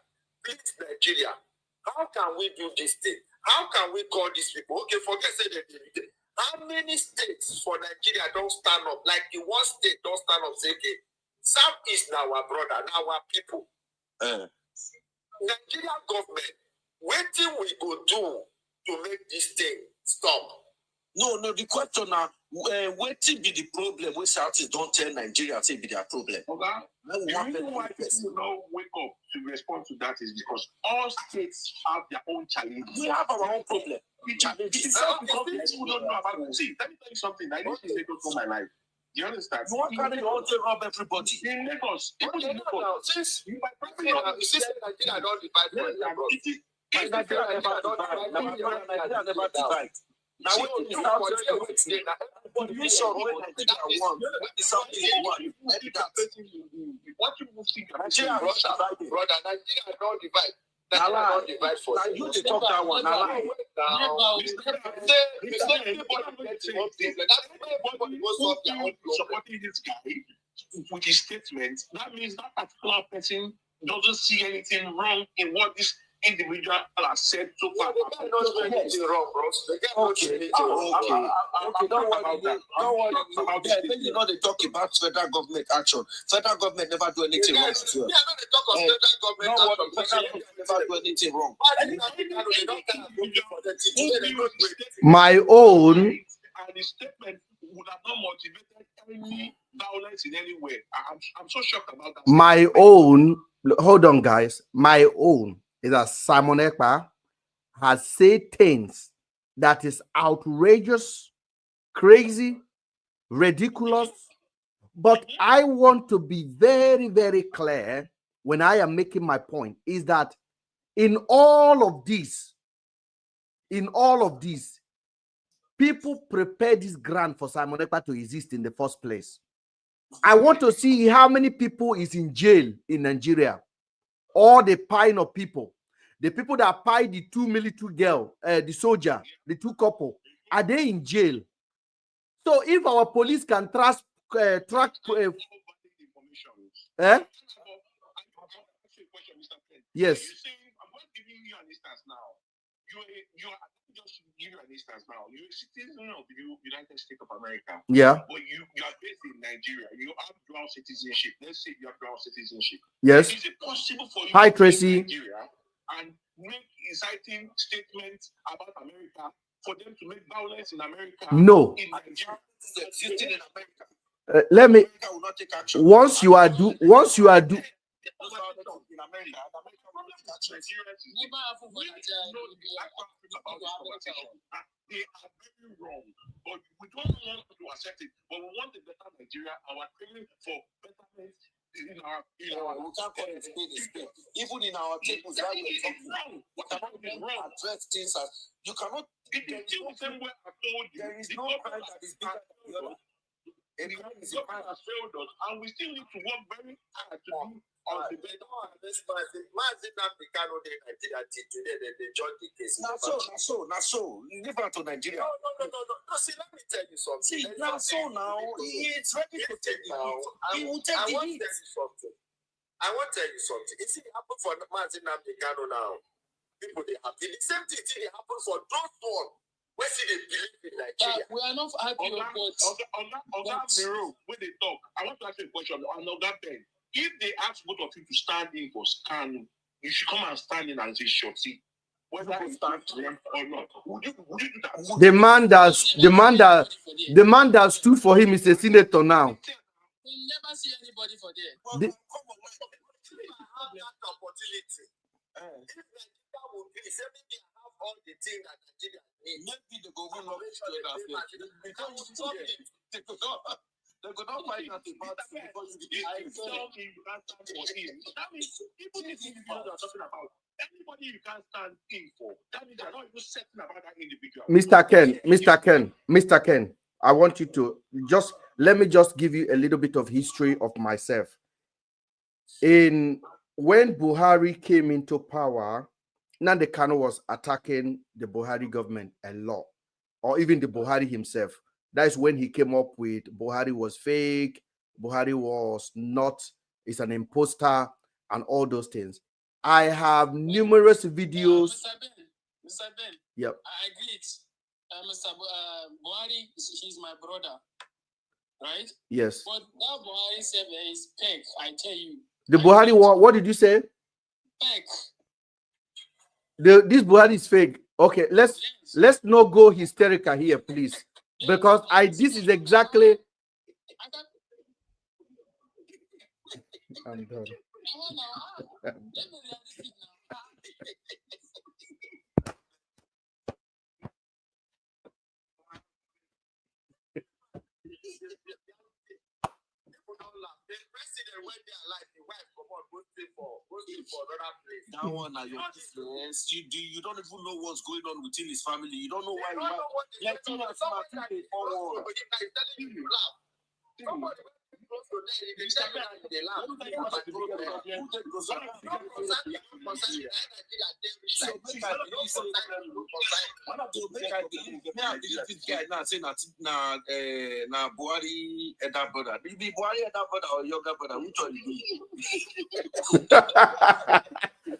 please Nigeria, how can we do this thing? How can we call these people? Okay, forget say they. How many states for Nigeria don't stand up? Like the one state don't stand up, say, okay, South is now our brother, now our people. Nigeria government, what thing we go do to make this thing stop? No, the question now, what be the problem when Southeast don't tell Nigeria say be their problem? Okay. The reason why people don't wake up to respond to that is because all states have their own challenges. We have our own problem. Challenges. People don't know about it. See, let me tell you something. I used to Lagos all my life. Do you understand? Why can't you also rob everybody? In Lagos, even in Lagos, since you might Nigeria don't divide never divide. Now what is the nation when Nigeria won? The Southeast won. What you think? Nigeria don't divide. Now you dey talk that one. Supporting this guy with his statement, that means that particular person doesn't see anything wrong in what this individual has said so far. They don't see anything wrong, bro. Okay. Don't worry. You know they talk about federal government action. Federal government never do anything wrong. Federal government Never do anything wrong. My own. And the statement would have not motivated any violence in any way. I'm so shocked about that. My own, hold on, guys. My own is that Simon Ekpa has said things that is outrageous, crazy, ridiculous. But I want to be very, very clear when I am making my point is that in all of this, people prepare this grant for Simon Ekpa to exist in the first place. I want to see how many people is in jail in Nigeria. All the pine of people. The people that pied the 2 military girl, the soldier, the 2 couple, are they in jail? So if our police can track yes. I'm not giving you an instance now. You are just give you an instance now. You're a citizen of the United States of America. Yeah. But you are based in Nigeria. You have dual citizenship. Let's say you have dual citizenship. Yes. Is it possible for you Hi, to Tracy. Nigeria and make inciting statements about America for them to make violence in America? No. In Nigeria. Existing in America. Let me. America will not take action. Once you are do. They are very wrong, but we don't want to accept it. But we want a better Nigeria. Our training for betterment in our we can't call it spade. Even in our tables, that we cannot address things as you cannot. It is still the same way I told you. There is no crime that is bigger than the other. The government has failed us, and we still need to work very hard to be on the better. They judge the case. Now so. Leave out to Nigeria. No. See, let me tell you something. See, now it's ready to take the heat. He will take the heat. I want to tell you something. You see, it happened for Mazin Namdekano now. People, they happy. The same thing happened for those one. Where see they believe in Nigeria? We are not happy On that mirror, when they talk, I want to ask you a question. On that pen, if they ask both of you to stand in for scanning, you should come and stand in and say shorty. Whether you stand or not, would you do that? The man that stood for him is a senator now. We'll never see anybody for there. Come on, if I have that opportunity, if Nigeria will be, say maybe I have all the things that Nigeria needs. Maybe the government they could not find out about it because I tell me you can't stand for him. That means people need to know what they're talking about. Anybody you can't stand in for, that means you're not even certain about that individual. Mr. Ken, I want you to let me give you a little bit of history of myself. When Buhari came into power, Nnamdi Kanu was attacking the Buhari government a lot, or even the Buhari himself. That's when he came up with Buhari was fake, Buhari was not, it's an imposter, and all those things. I have numerous videos. Mr. Ben. Yep. I agree. Mr. Buhari, he's my brother, right? Yes. But that Buhari said is fake, I tell you. The Buhari, what did you say? Fake. This Buhari is fake. Okay, let's not go hysterical here, please. Because this is exactly. I'm done. The president went there alive, the wife come on, go stay for another place. That one are your business. You don't even know what's going on within his family. You don't know why. You don't know what is going on. Somebody that is telling you to laugh. Somebody This guy now saying that na Buhari elder brother. Be Buhari elder brother or younger brother? Which one you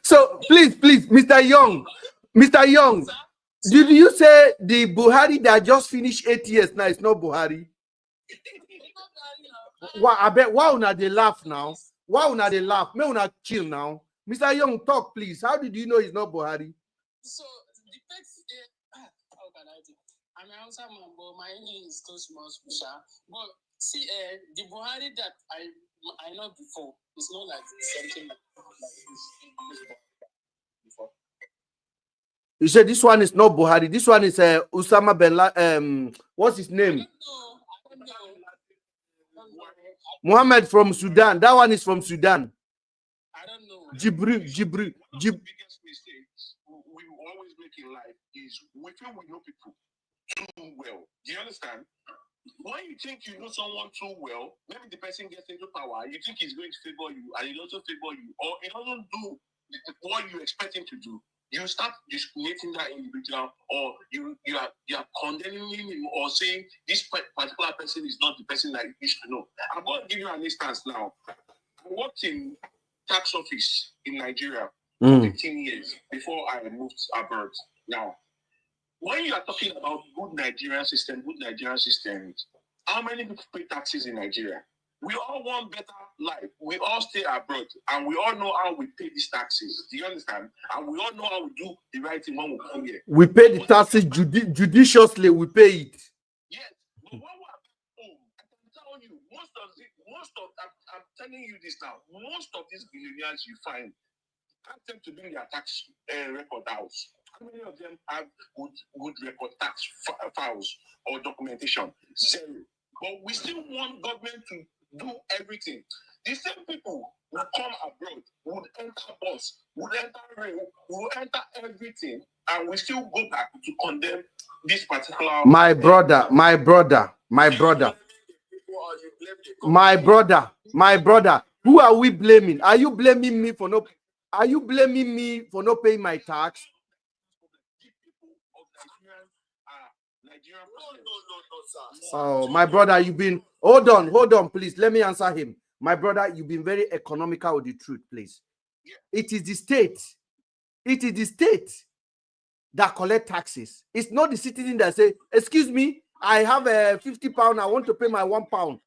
So please, Mr. Young, did you say the Buhari that just finished 8 years now is not Buhari? Why? I bet. Why una they laugh now? Why una they laugh? May una chill now. Mr. Young, talk please. How did you know he's not Buhari? So the text, how can I do? I'm an answer man, but my English is too small, but see, the Buhari that I know before is not like something like this before. You said this one is not Buhari. This one is Osama bin Laden. What's his name? I don't know. Mohammed from Sudan. That one is from Sudan. I don't know. Jibril. The biggest mistakes we always make in life is we feel we know people too well. Do you understand? When you think you know someone too well, maybe the person gets into power, you think he's going to favor you, and he doesn't favor you, or he doesn't do what you expect him to do. You start discriminating that individual, or you are condemning him, or saying this particular person is not the person that you used to know. I'm going to give you an instance now. I worked in tax office in Nigeria for 15 years before I moved abroad. Now, when you are talking about good Nigerian systems, how many people pay taxes in Nigeria? We all want better life. We all stay abroad, and we all know how we pay these taxes. Do you understand? And we all know how we do the right thing when we come here. We pay the taxes judiciously. We pay it. Yes, but when we are back home, I can tell you, I'm telling you this now, most of these billionaires you find, ask them to bring their tax record out. How many of them have good record tax files or documentation? Zero. But we still want government to do everything. The same people will come abroad, would enter bus, would enter rail, would enter everything, and we still go back to condemn this particular. My brother. Who are we blaming? Are you blaming me for no? Are you blaming me for not paying my tax? No, Oh, my brother, you've been hold on, please. Let me answer him. My brother, you've been very economical with the truth, please. It is the state. It is the state that collect taxes. It's not the citizen that say, excuse me, I have a 50 pound, I want to pay my 1 pound.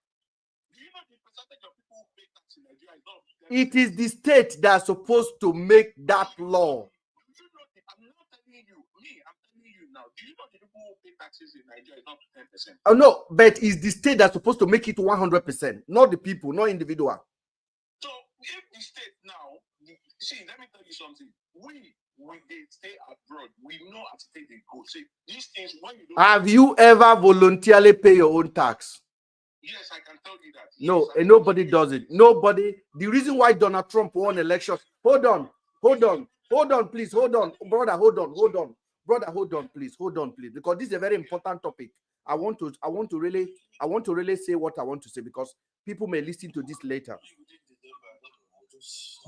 It is the state that's supposed to make that law. I'm not telling you, I'm telling you now. Do you know the people who pay taxes in Nigeria is not 10%? Oh no, but it's the state that's supposed to make it 100%, not the people, not individual. So if the state now, see, let me tell you something. When they stay abroad, we know how to take the go. See, these things when you don't. Have you ever voluntarily pay your own tax? Yes, I can tell you that. No, yes, and nobody does it. Nobody. The reason why Donald Trump won election. Hold on, please. Hold on, brother. Brother, hold on, please. Because this is a very important topic. I want to really say what I want to say because people may listen to this later.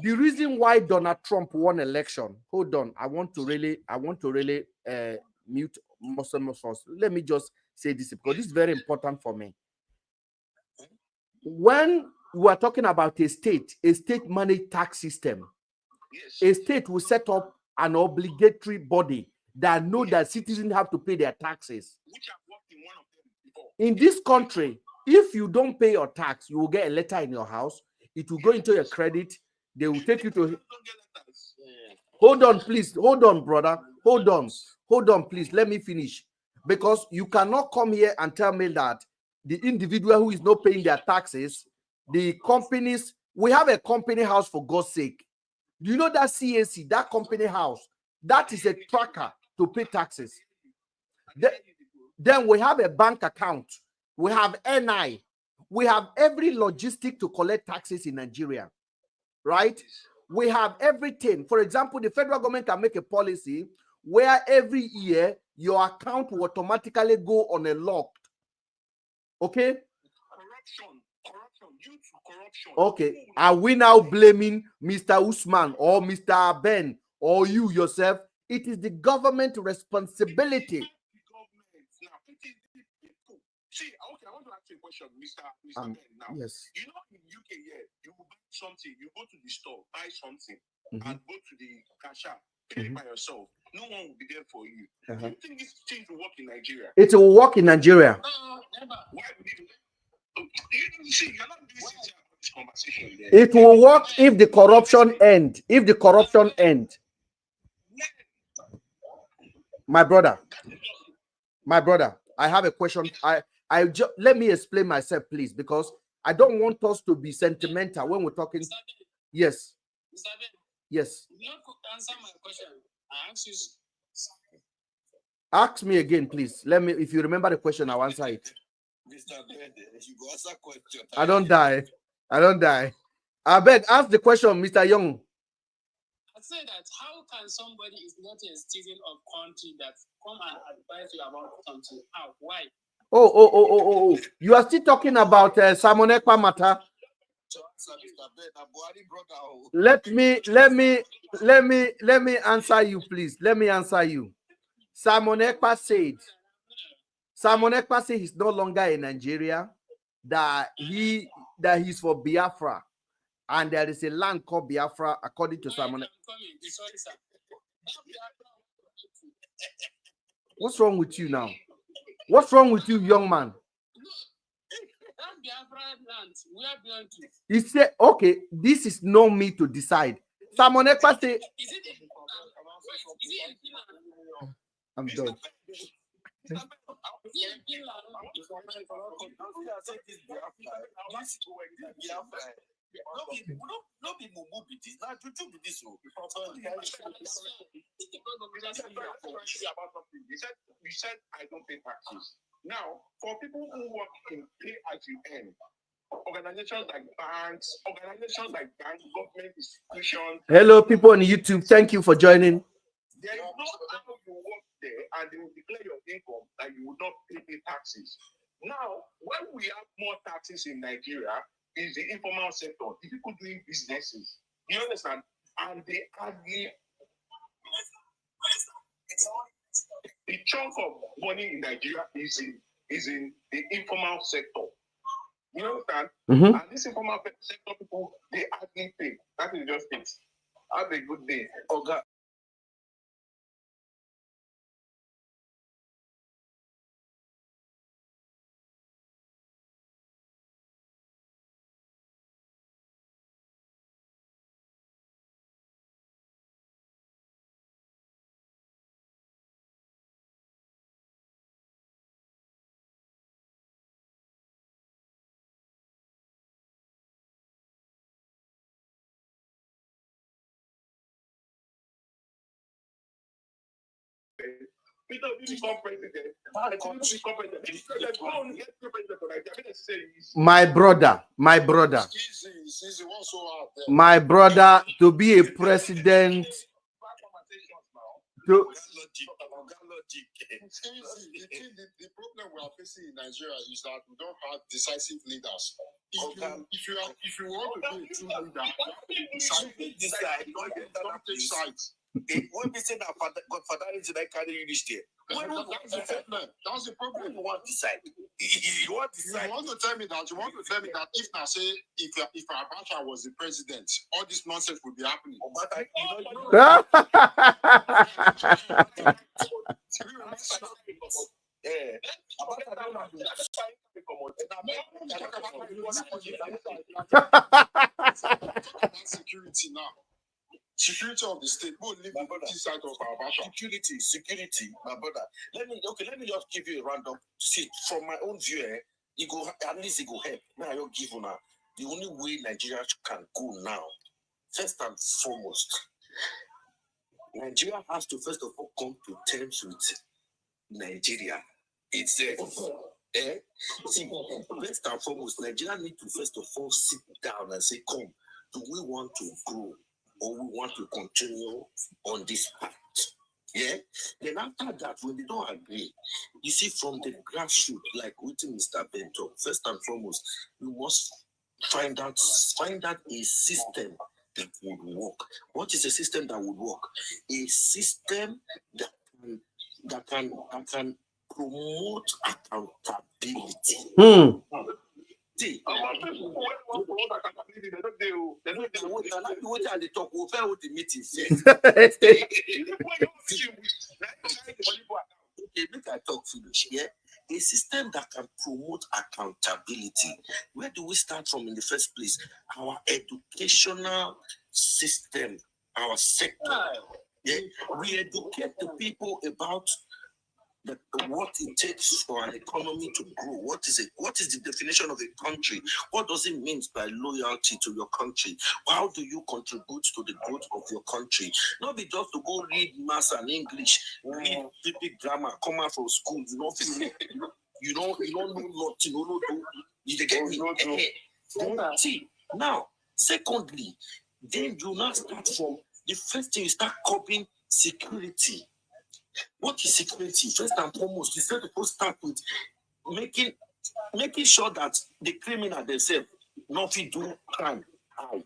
The reason why Donald Trump won election. Hold on. I want to really mute Muslim first. Let me just say this because this is very important for me. When we are talking about a state managed tax system, a state will set up an obligatory body that know that citizens have to pay their taxes. Which I've worked in one of them before. In this country, if you don't pay your tax, you will get a letter in your house. It will go into your credit. They will take you to. Hold on, please. Hold on, brother. Hold on, please. Let me finish. Because you cannot come here and tell me that the individual who is not paying their taxes, the companies, we have a company house for God's sake. Do you know that CAC, that company house, that is a tracker to pay taxes. Then we have a bank account. We have NI. We have every logistic to collect taxes in Nigeria, right? We have everything. For example, the federal government can make a policy where every year your account will automatically go on a lock. Okay? Corruption. You corruption. Okay, are we now blaming Mr. Usman or Mr. Ben or you yourself? It is the government responsibility. The government now. It is the people. See, okay, I want to ask you a question, Mr. Ben. Now, Yes. you know, in UK here, you buy something, you go to the store, buy something, Mhm. and go to the cashier, pay it by yourself. No one will be there for you. Do you think this thing will work in Nigeria? It will work in Nigeria. Never. Why would it? You see, you're not being sincere about this conversation. There. It will work if the corruption end. If the corruption end. My brother, I have a question. Let me explain myself, please, because I don't want us to be sentimental when we're talking. Yes. Yes. You could answer my question. I asked you. Ask me again, please. Let me. If you remember the question, I'll answer it. Mr. Ben, you go answer question. I don't die. I beg, ask the question, Mr. Young. I say that how can somebody is not a citizen of country that come and advise you about something? How? Why? Oh. You are still talking about Simon Ekpa matter. Let me answer you, please. Let me answer you. Simon Ekpa said he's no longer in Nigeria, that he's for Biafra, and there is a land called Biafra according to Simon. What's wrong with you now? What's wrong with you, young man? He said, okay, this is not me to decide. Simon Ekpa said, I'm done. No be mumu be this. Now juju be this. You said I don't pay taxes. Now, for people who work in pay as you earn, organizations like banks, government institutions. Hello, people on YouTube. Thank you for joining. There is no how you work there and they will declare your income that you will not pay taxes. Now, when we have more taxes in Nigeria, is the informal sector, the people doing businesses. You understand? And they hardly. The chunk of money in Nigeria is in the informal sector. You understand? Mm-hmm. And this informal sector people, they hardly pay. That is just it. Have a good day. Oga. My brother, to be a president, The problem we are facing in Nigeria is that we don't have decisive leaders. If you want to be a true leader, don't take sides. When we say that Godfather is like carrying this there. That's the problem. You want to decide. You want to tell me that if I say if Abacha was the president, all this nonsense would be happening. Security now. Security of the state. We'll leave this side of our battle. Security, my brother. Let me just give you a random. See, from my own view, at least it go help. Now you're giving now. The only way Nigeria can go now, first and foremost, Nigeria has to first of all come to terms with Nigeria itself. See, first and foremost, Nigeria need to first of all sit down and say, come, do we want to grow? Or we want to continue on this path. Yeah? Then after that, when they don't agree, you see from the grassroots, like with Mr. Bento, first and foremost, you must find out a system that would work. What is a system that would work? A system that can promote accountability. See, a system that can promote accountability. Where do we start from in the first place? Our educational system, our sector. Yeah? We educate the people about what it takes for an economy to grow. What is the definition of a country? What does it mean by loyalty to your country? How do you contribute to the growth of your country? Not be just to go read maths and English, read big grammar, come out from school, you don't know nothing, you get me. See, now, secondly, then you now start from the first thing you start copying security. What is security? First and foremost, you said to start with making sure that the criminal themselves nothing do crime hide.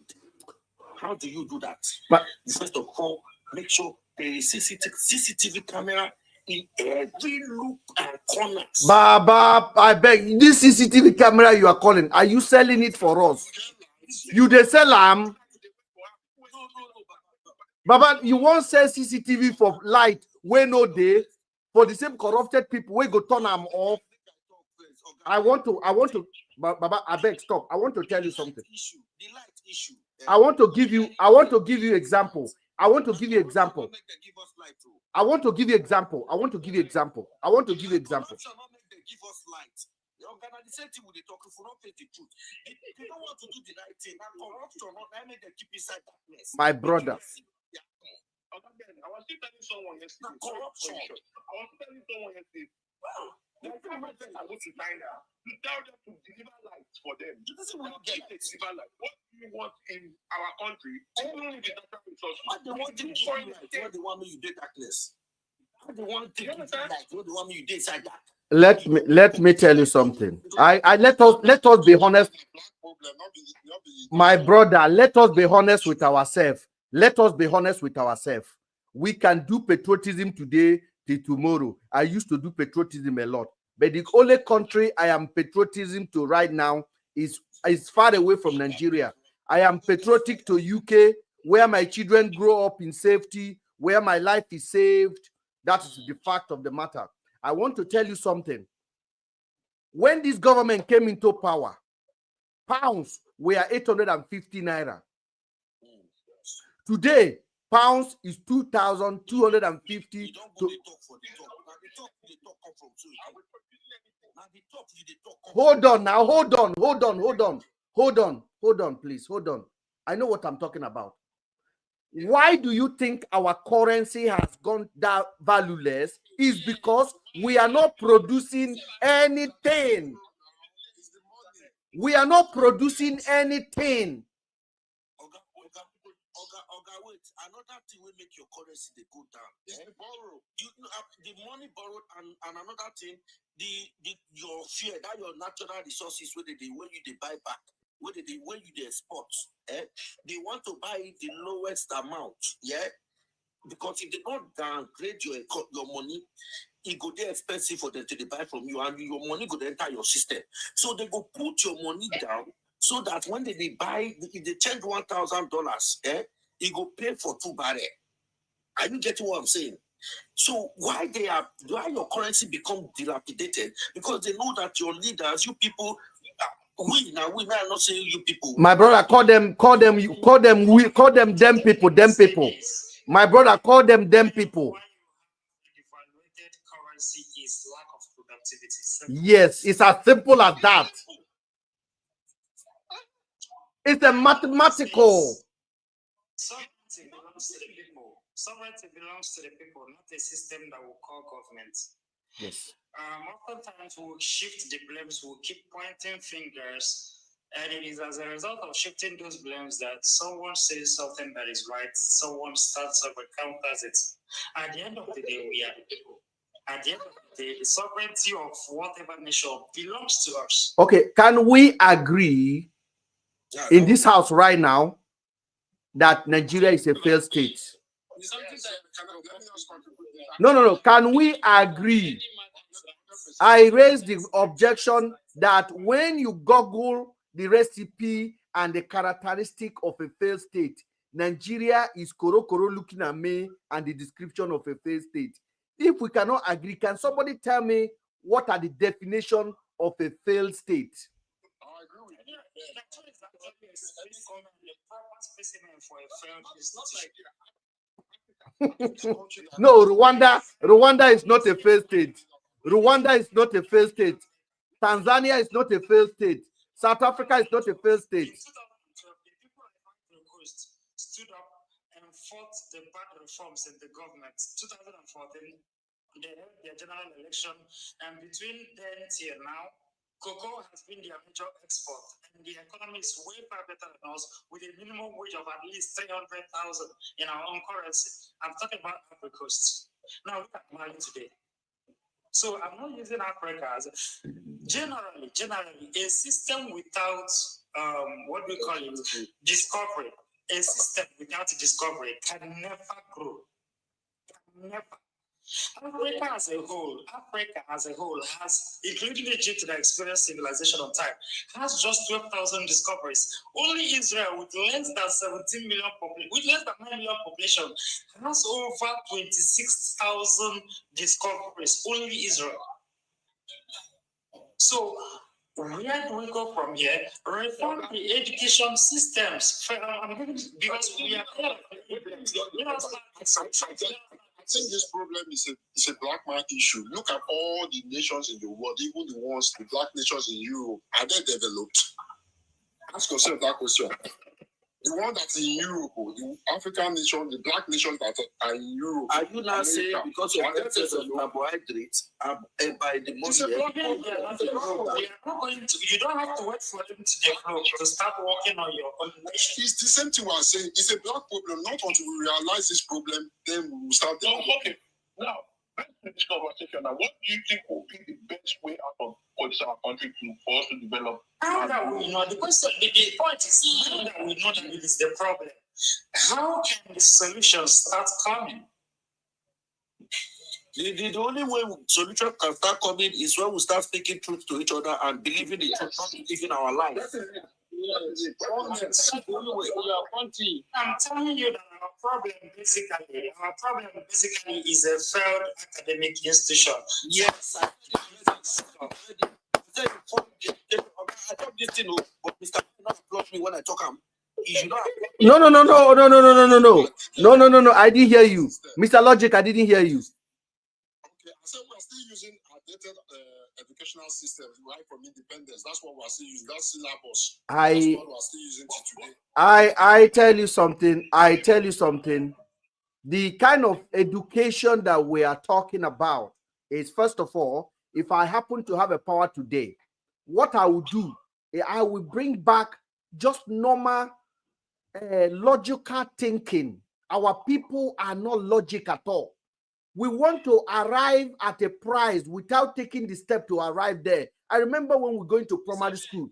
How do you do that? But first of all, make sure there is CCTV camera in every loop and corner. Baba, I beg, this CCTV camera you are calling, are you selling it for us? You they sell them? Baba, you won't sell CCTV for light when no day for the same corrupted people. We go turn them off. I want to, Baba, I beg, stop. I want to tell you something. I want to give you example. I want to give you example. I want to give you example. I want to give you example. I want to give you example. The same thing with the talk if we don't face the truth. They don't want to do the right thing. Corruption, not make them keep inside darkness. My brother. I was still telling someone yesterday. Corruption. I was telling someone yesterday. The government I want to find out. You tell them to deliver lights for them. This is what you get. Deliver light. What do you want in our country? Only the natural resources. What they want to give you light? What they want me you do darkness? What they want to give you light? What they want me you do inside dark? Let me tell you something. I let us be honest. My brother, let us be honest with ourselves. Let us be honest with ourselves. We can do patriotism today till tomorrow. I used to do patriotism a lot, but the only country I am patriotism to right now is far away from Nigeria. I am patriotic to UK, where my children grow up in safety, where my life is saved. That is the fact of the matter. I want to tell you something. When this government came into power, pounds were 850 naira. Today, pounds is 2,250. Hold on now, hold on, please, hold on. I know what I'm talking about. Why do you think our currency has gone down valueless? Is because we are not producing anything. We are not producing anything. Wait, another thing will make your currency they go down. Borrow. The money borrowed and another thing, your fear that your natural resources when you buy back, when you export, they want to buy the lowest amount, yeah. Because if they don't downgrade your money, it go there expensive for them to buy from you, and your money go enter your system. So they go put your money down so that when they buy, if they change $1,000, it go pay for 2 barrels. Are you getting what I'm saying? So why your currency become dilapidated? Because they know that your leaders, you people, we are not saying you people. My brother, call them people. My brother, call them people. Currency is lack of productivity. Yes, it's as simple as that. It's a mathematical. Sovereignty belongs to the people. Sovereignty belongs to the people, not a system that will call government. Yes. Oftentimes we'll shift the blames, we'll keep pointing fingers, and it is as a result of shifting those blames that someone says something that is right, someone starts up and counters it. At the end of the day, we are the people. At the end of the day, the sovereignty of whatever nation belongs to us. Okay, can we agree in this house right now that Nigeria is a failed state? No. Can we agree? I raised the objection that when you Google the recipe and the characteristic of a failed state, Nigeria is koro looking at me and the description of a failed state. If we cannot agree, can somebody tell me what are the definition of a failed state? No, Rwanda is not a failed state. Rwanda is not a failed state. Tanzania is not a failed state. South Africa is not a failed state. Stood up and fought the bad reforms in the government. 2014, they held their general election, and between then till now, cocoa has been their major export, and the economy is way far better than us, with a minimum wage of at least 300,000 in our own currency. I'm talking about Africa Coast. Now look at Mali today. So I'm not using Africa as generally a system without what we call it discovery. A system without discovery can never grow. Never. Africa as a whole has, including Egypt that experienced civilization on time, has just 12,000 discoveries. Only Israel, with less than 17 million population, with less than 9 million population, has over 26,000 discoveries. Only Israel. So where do we go from here? Reform the education systems. Because we are I think this problem is a black man issue. Look at all the nations in the world, even the ones, the black nations in Europe, are they developed? Ask yourself that question. The one that's in Europe, the African nations, the black nations that are in Europe. Are you not saying because of the excess of carbohydrates by the money? You don't have to wait for them to develop to start working on your own nation. It's the same thing we're saying. It's a black problem. Not until we realize this problem, then we will start developing. Okay. Now, let's finish this conversation. Now, what do you think will be the best way out of for our country for us to develop? Now that we know the question, the point is now that we know that it is the problem, how can the solution start coming? The only way solution can start coming is when we start speaking truth to each other and believing the truth, not living our life. I'm telling you that our problem basically is a failed academic institution. Yes, I don't this thing, but Mr. not applaud me when I talk. No. I didn't hear you, Mr. Logic. I didn't hear you. Okay, I said we're still using outdated educational systems right from independence. That's what we're still using. That syllabus. That's what we're still using today. I tell you something. The kind of education that we are talking about is, first of all, if I happen to have a power today, what I will do, I will bring back just normal logical thinking. Our people are not logic at all. We want to arrive at a prize without taking the step to arrive there. I remember when we were going to primary school.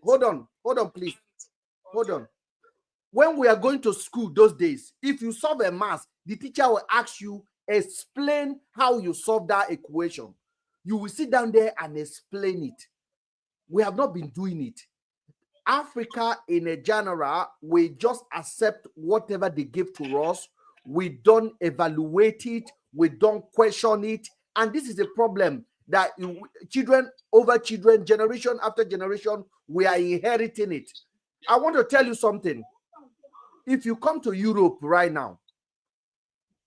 Hold on, please. Hold on. When we are going to school those days, if you solve a math, the teacher will ask you, explain how you solve that equation. You will sit down there and explain it. We have not been doing it. Africa, in a general, we just accept whatever they give to us. We don't evaluate it. We don't question it. And this is a problem that children over children, generation after generation, we are inheriting it. I want to tell you something. If you come to Europe right now,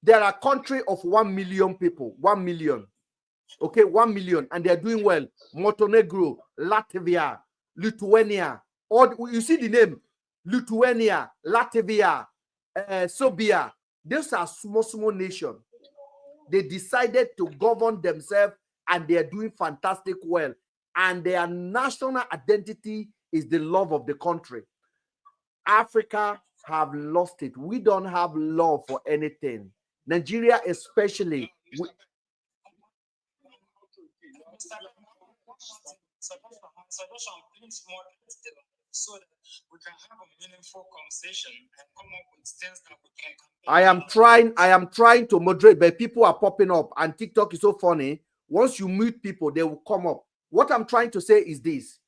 there are countries of 1 million people, 1 million. Okay, 1 million, and they're doing well. Montenegro, Latvia, Lithuania. Or you see the name, Lithuania, Latvia, Serbia. These are small nations. They decided to govern themselves, and they are doing fantastic well. And their national identity is the love of the country. Africa have lost it. We don't have love for anything. Nigeria especially. Suggestion, please moderate the line so that we can have a meaningful conversation and come up with things that we can. I am trying to moderate, but people are popping up, and TikTok is so funny. Once you mute people, they will come up. What I'm trying to say is this: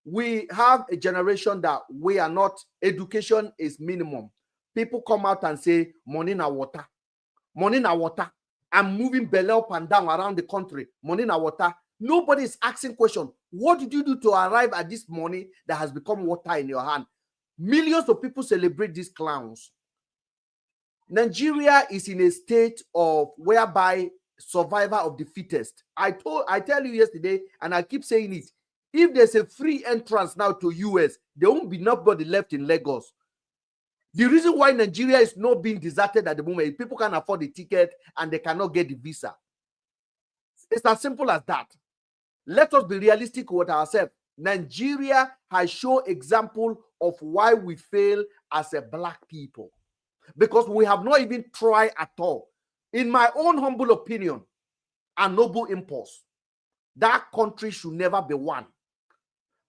we have a generation that we are not. Education is minimum. People come out and say, "Money na water, money na water." I'm moving belly up and down around the country. Money na water. Nobody is asking question. What did you do to arrive at this money that has become water in your hand? Millions of people celebrate these clowns. Nigeria is in a state of whereby survival of the fittest. I tell you yesterday, and I keep saying it. If there's a free entrance now to US, there won't be nobody left in Lagos. The reason why Nigeria is not being deserted at the moment is people can't afford the ticket and they cannot get the visa. It's as simple as that. Let us be realistic with ourselves. Nigeria has shown example of why we fail as a black people, because we have not even tried at all. In my own humble opinion and noble impulse, that country should never be one.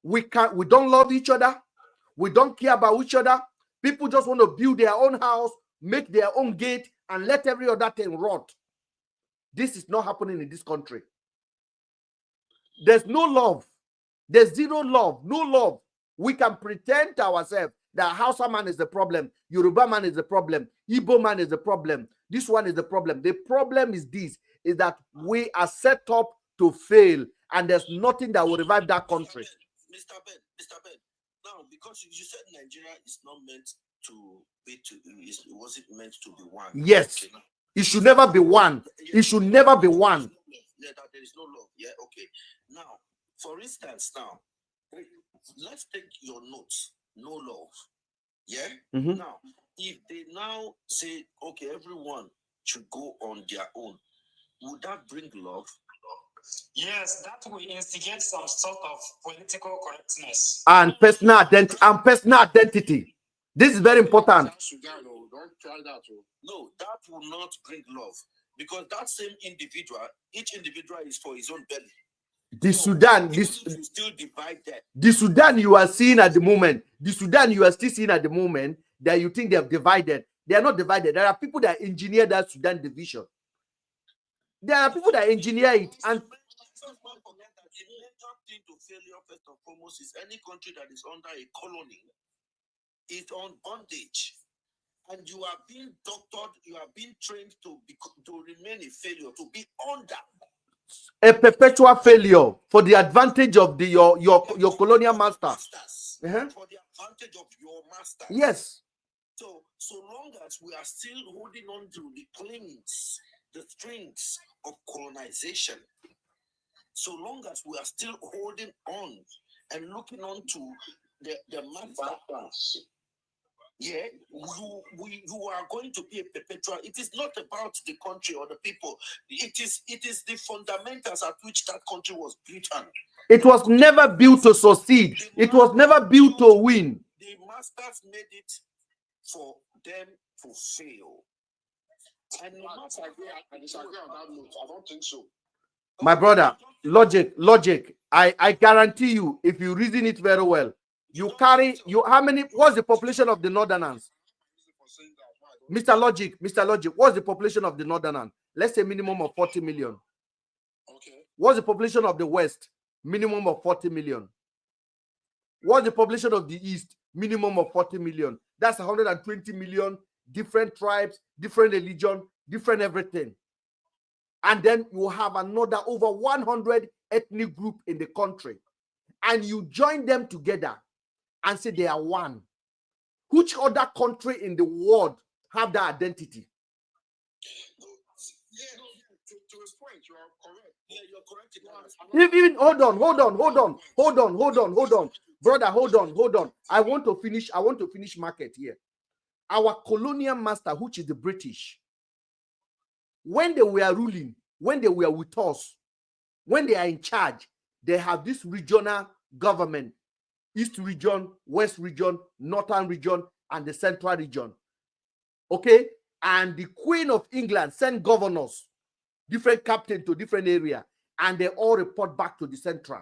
We don't love each other. We don't care about each other. People just want to build their own house, make their own gate, and let every other thing rot. This is not happening in this country. There's no love. There's zero love. No love. We can pretend to ourselves that Hausa man is the problem, Yoruba man is the problem, Igbo man is the problem, this one is the problem. The problem is this, is that we are set up to fail, and there's nothing that will revive that country. Mr. Ben, now, because you said Nigeria is not meant to be was it meant to be one? Yes. Okay, it should never be one. It should never be one. Yeah, that there is no love. Yeah, okay. Now, for instance, now, let's take your notes. No love. Yeah? Mm-hmm. Now, if they now say, okay, everyone should go on their own, would that bring love? Yes, that will instigate some sort of political correctness and personal identity. This is very important. Don't try that. No, that will not bring love, because that same individual, each individual is for his own belly. The Sudan, still divided. The Sudan you are seeing at the moment, the Sudan you are still seeing at the moment, that you think they have divided. They are not divided. There are people that engineer that Sudan division. There are people that engineer it, and forget that the major thing to failure, first and foremost, is any country that is under a colony is on bondage, and you are being doctored, you are being trained to remain a failure, to be under a perpetual failure for the advantage of your colonial masters. For the advantage of your masters. Yes. So long as we are still holding on to the claims, the strings of colonization, so long as we are still holding on and looking on to the masters, yeah, you are going to be a perpetual. It is not about the country or the people. It is the fundamentals at which that country was built on. It was never built to succeed. It was never built to win. The masters made it for them to fail. And I disagree on that note. I don't think so. My brother, logic. I guarantee you, if you reason it very well, how many, what's the population of the Northerners? Mr. Logic, what's the population of the Northerners? Let's say minimum of 40 million. Okay. What's the population of the West? Minimum of 40 million. What's the population of the East? Minimum of 40 million. That's 120 million, different tribes, different religion, different everything. And then you have another over 100 ethnic group in the country. And you join them together and say they are one. Which other country in the world have that identity? To his point, you are correct. Yeah, you're correct. Even hold on. Brother, hold on. I want to finish market here. Our colonial master, which is the British, when they were ruling, when they were with us, when they are in charge, they have this regional government: East region, West region, Northern region, and the Central region. Okay? And the Queen of England sent governors, different captains to different area. and they all report back to the central.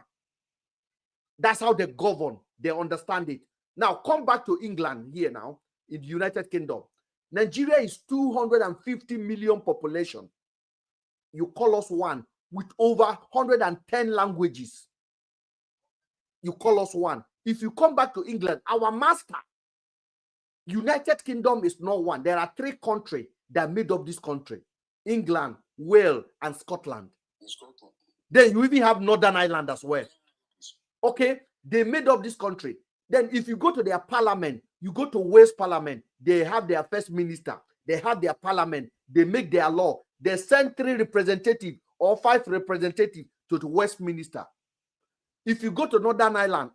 That's how they govern. They understand it. Now, come back to England here now, in the United Kingdom. Nigeria is 250 million population. You call us one with over 110 languages. You call us one. If you come back to England, our master, United Kingdom is not one. There are 3 countries that made up this country: England, Wales, and Scotland. Then you even have Northern Ireland as well. Okay, they made up this country. Then if you go to their parliament, you go to Wales parliament, they have their first minister, they have their parliament, they make their law, they send 3 representatives or 5 representatives to the Westminster. If you go to Northern Ireland,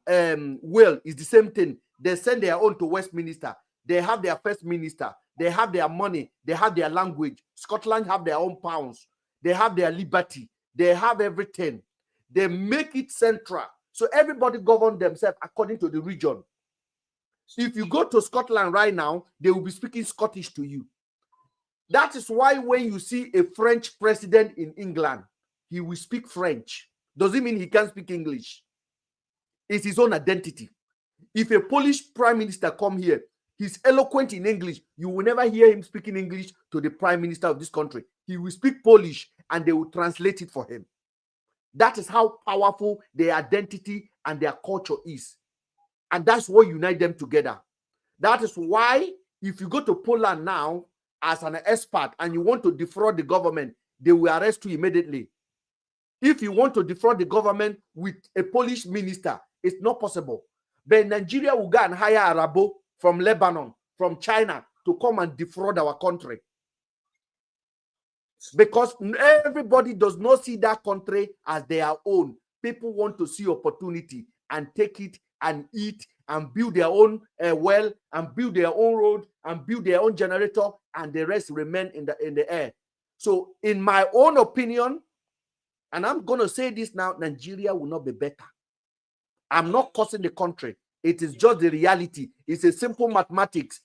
Wales is the same thing. They send their own to Westminster. They have their first minister. They have their money. They have their language. Scotland have their own pounds. They have their liberty. They have everything. They make it central. So everybody govern themselves according to the region. If you go to Scotland right now, they will be speaking Scottish to you. That is why when you see a French president in England, he will speak French. Does it mean he can't speak English? It's his own identity. If a Polish prime minister come here, he's eloquent in English. You will never hear him speaking English to the prime minister of this country. He will speak Polish and they will translate it for him. That is how powerful their identity and their culture is. And that's what unites them together. That is why if you go to Poland now as an expert and you want to defraud the government, they will arrest you immediately. If you want to defraud the government with a Polish minister, it's not possible. But Nigeria will go and hire a Arabo from Lebanon, from China, to come and defraud our country. Because everybody does not see that country as their own. People want to see opportunity and take it and eat and build their own well and build their own road and build their own generator, and the rest remain in the air. So in my own opinion, and I'm going to say this now, Nigeria will not be better. I'm not cursing the country. It is just the reality. It's a simple mathematics.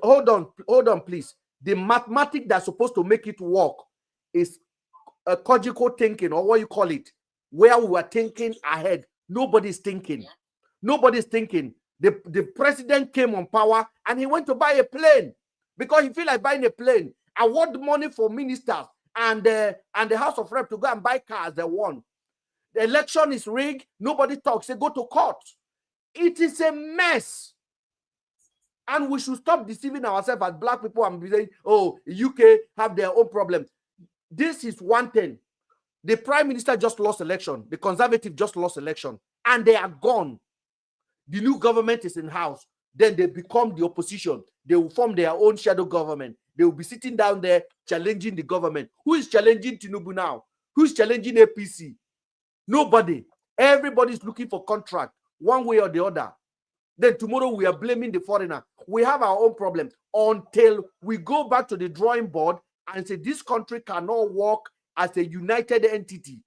Hold on, please. The mathematics that's supposed to make it work is a logical thinking, or what you call it, where we are thinking ahead. Nobody's thinking. Nobody's thinking. The president came on power and he went to buy a plane because he feel like buying a plane. Award money for ministers and the House of Rep to go and buy cars they won. The election is rigged. Nobody talks. They go to court. It is a mess. And we should stop deceiving ourselves as black people and be saying, oh, UK have their own problem. This is one thing. The prime minister just lost election. The conservative just lost election. And they are gone. The new government is in house. Then they become the opposition. They will form their own shadow government. They will be sitting down there challenging the government. Who is challenging Tinubu now? Who is challenging APC? Nobody. Everybody is looking for contract one way or the other. Then tomorrow we are blaming the foreigner. We have our own problem until we go back to the drawing board and say this country cannot work as a united entity.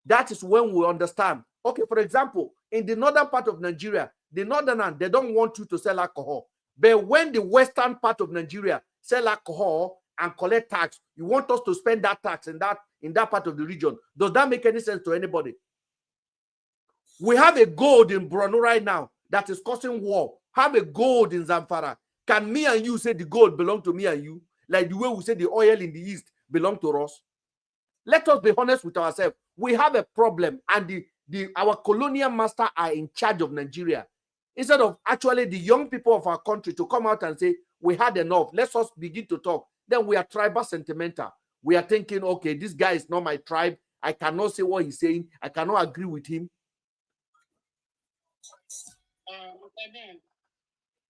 That is when we understand. Okay, for example, in the northern part of Nigeria, the northerners, they don't want you to sell alcohol. But when the western part of Nigeria sell alcohol and collect tax, you want us to spend that tax in that part of the region. Does that make any sense to anybody? We have a gold in Borno right now that is causing war. Have a gold in Zamfara. Can me and you say the gold belong to me and you? Like the way we say the oil in the east belong to us? Let us be honest with ourselves. We have a problem, and our colonial masters are in charge of Nigeria. Instead of actually the young people of our country to come out and say, we had enough, let us begin to talk. Then we are tribal sentimental. We are thinking, okay, this guy is not my tribe. I cannot say what he's saying. I cannot agree with him.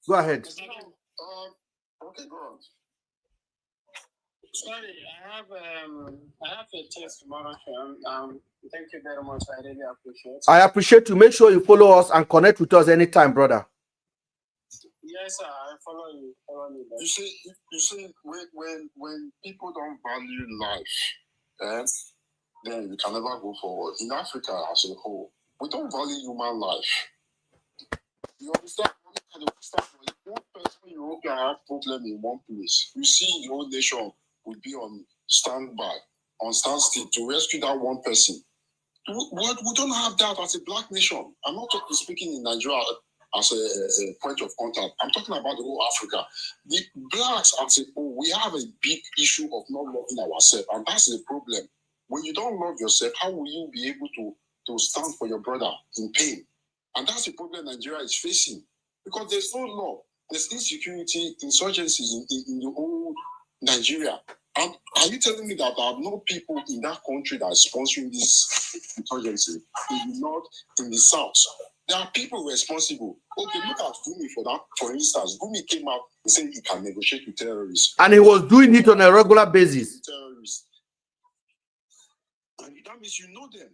Go ahead. Okay, go on. Sorry, I have a test tomorrow. Thank you very much. I really appreciate it. I appreciate you. Make sure you follow us and connect with us anytime, brother. Yes, sir. I follow you. You see, when people don't value life, then you can never go forward. In Africa as a whole, we don't value human life. You understand? One person in Europe have problem in one place. You see, your whole nation will be on standby. on standstill to rescue that one person. We don't have that as a black nation. I'm not speaking in Nigeria as a point of contact. I'm talking about the whole Africa. The blacks as a whole, we have a big issue of not loving ourselves, and that's the problem. When you don't love yourself, how will you be able to stand for your brother in pain? And that's the problem Nigeria is facing, because there's no law, there's insecurity, insurgencies in the whole Nigeria. And are you telling me that there are no people in that country that are sponsoring this insurgency in the north, in the south? There are people responsible. Okay, look at Gumi for that. For instance, Gumi came out and said he can negotiate with terrorists. And he was doing it on a regular basis. Terrorists. And that means you know them.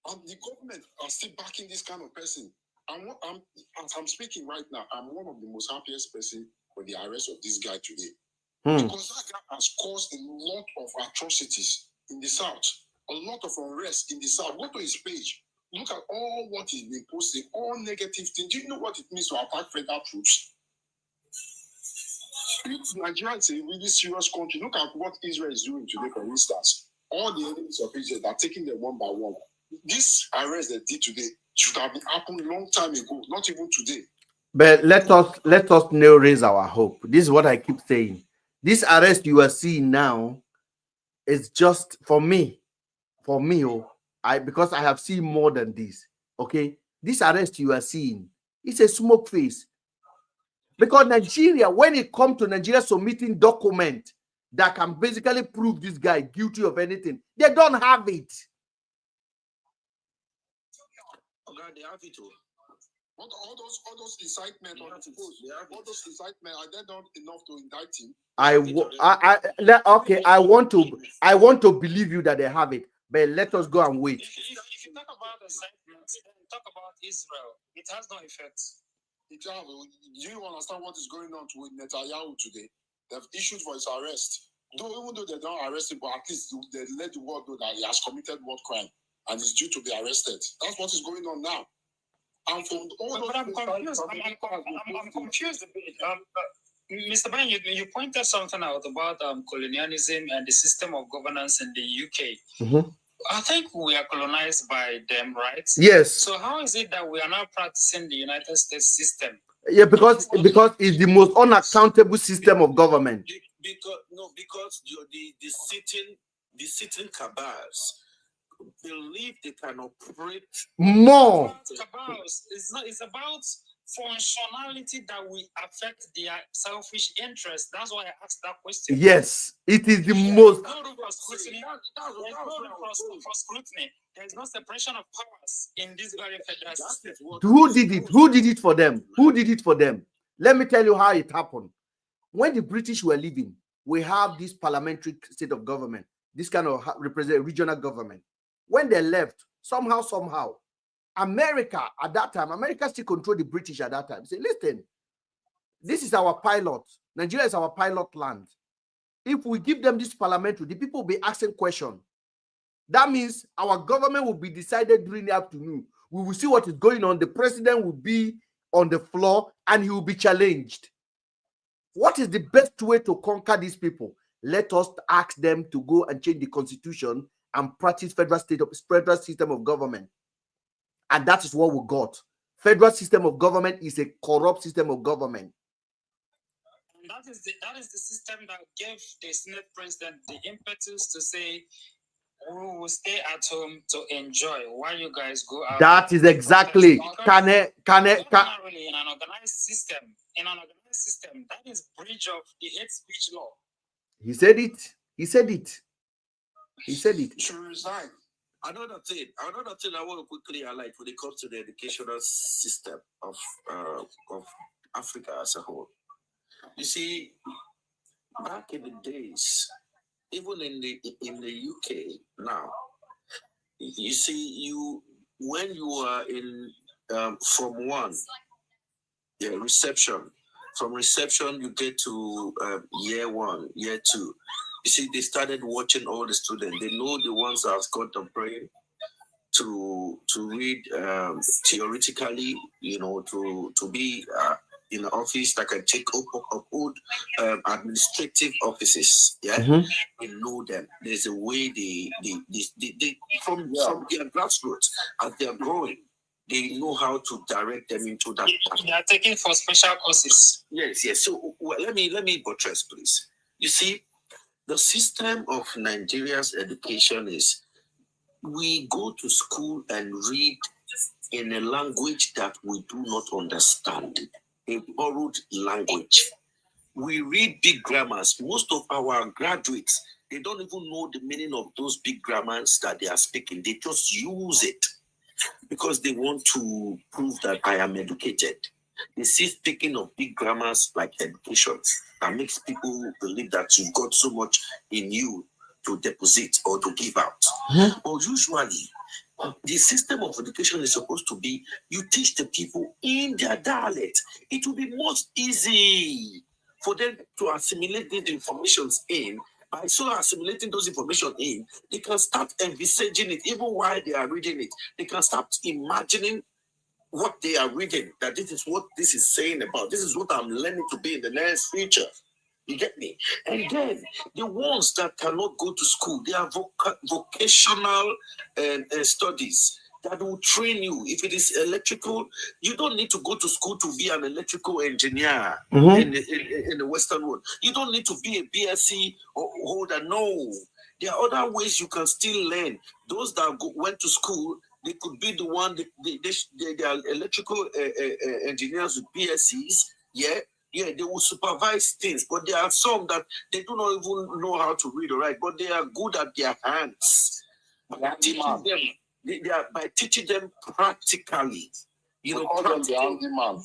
And the government are still backing this kind of person. As I'm speaking right now, I'm one of the most happiest person for the arrest of this guy today. Because that guy has caused a lot of atrocities in the south, a lot of unrest in the south. Go to his page. Look at all what he's been posting, all negative things. Do you know what it means to attack federal troops? Nigeria is a really serious country. Look at what Israel is doing today, for instance. All the enemies of Israel are taking them one by one. This arrest they did today should have happened a long time ago, not even today. But let us now raise our hope. This is what I keep saying. This arrest you are seeing now is just for me, because I have seen more than this. Okay, this arrest you are seeing is a smoke face. Because Nigeria, when it comes to Nigeria submitting document that can basically prove this guy guilty of anything, they don't have it. Okay, they have it all. All those incitement on the post, all those incitement, are they not enough to indict him? I want to believe you that they have it, but let us go and wait. If you talk about incitement, then talk about Israel. It has no effect. Do you understand what is going on with Netanyahu today? They've issued for his arrest. Even though they don't arrest him, but at least they let the world know that he has committed war crime and is due to be arrested. That's what is going on now. And from all but I'm confused. I'm confused a bit. Mr. Ban, you pointed something out about colonialism and the system of governance in the UK. I think we are colonized by them, right? Yes. So how is it that we are now practicing the United States system? Yeah, because it's the most unaccountable system of government. Because the sitting cabals believe they can operate more. It's about functionality that will affect their selfish interest. That's why I asked that question. Yes, it is the most. There's no room for scrutiny. There's no separation of powers in this very federal system. Who did it? Who did it for them? Who did it for them? Let me tell you how it happened. When the British were leaving, we have this parliamentary state of government, this kind of represent regional government. When they left, somehow, America at that time, America still controlled the British at that time. Say, listen, this is our pilot. Nigeria is our pilot land. If we give them this parliamentary, the people will be asking questions. That means our government will be decided during the afternoon. We will see what is going on. The president will be on the floor and he will be challenged. What is the best way to conquer these people? Let us ask them to go and change the constitution and practice federal system of government. And that is what we got. Federal system of government is a corrupt system of government. And that is the system that gave the Senate president the impetus to say, we will stay at home to enjoy while you guys go out. That is exactly. Not really in an organized system. In an organized system, that is breach of the hate speech law. He said it. He said it. Should resign. Another thing I want to quickly highlight when it comes to the educational system of Africa as a whole. You see, back in the days, even in the UK now, you see, when you are in from reception you get to year 1, year 2. You see, they started watching all the students. They know the ones that have got the brain to read theoretically, to be in the office that can take uphold administrative offices. Yeah, we know them. There's a way they from their grassroots as they are growing, they know how to direct them into that. They are taking for special courses. Yes. So let me buttress, please. You see, the system of Nigeria's education is we go to school and read in a language that we do not understand, a borrowed language. We read big grammars. Most of our graduates, they don't even know the meaning of those big grammars that they are speaking. They just use it because they want to prove that I am educated. They see speaking of big grammars like education that makes people believe that you've got so much in you to deposit or to give out. But usually, the system of education is supposed to be you teach the people in their dialect. It will be most easy for them to assimilate these informations in. By so assimilating those information in, they can start envisaging it even while they are reading it. They can start imagining what they are reading, that this is what this is saying about. This is what I'm learning to be in the next future. You get me? And then the ones that cannot go to school, they are vocational studies that will train you. If it is electrical, you don't need to go to school to be an electrical engineer in the Western world. You don't need to be a BSc holder. No. There are other ways you can still learn. Those that went to school, they could be the one, they are electrical engineers with BScs, yeah, they will supervise things, but there are some that they do not even know how to read or write, but they are good at their hands. By teaching them practically, they call them the handyman.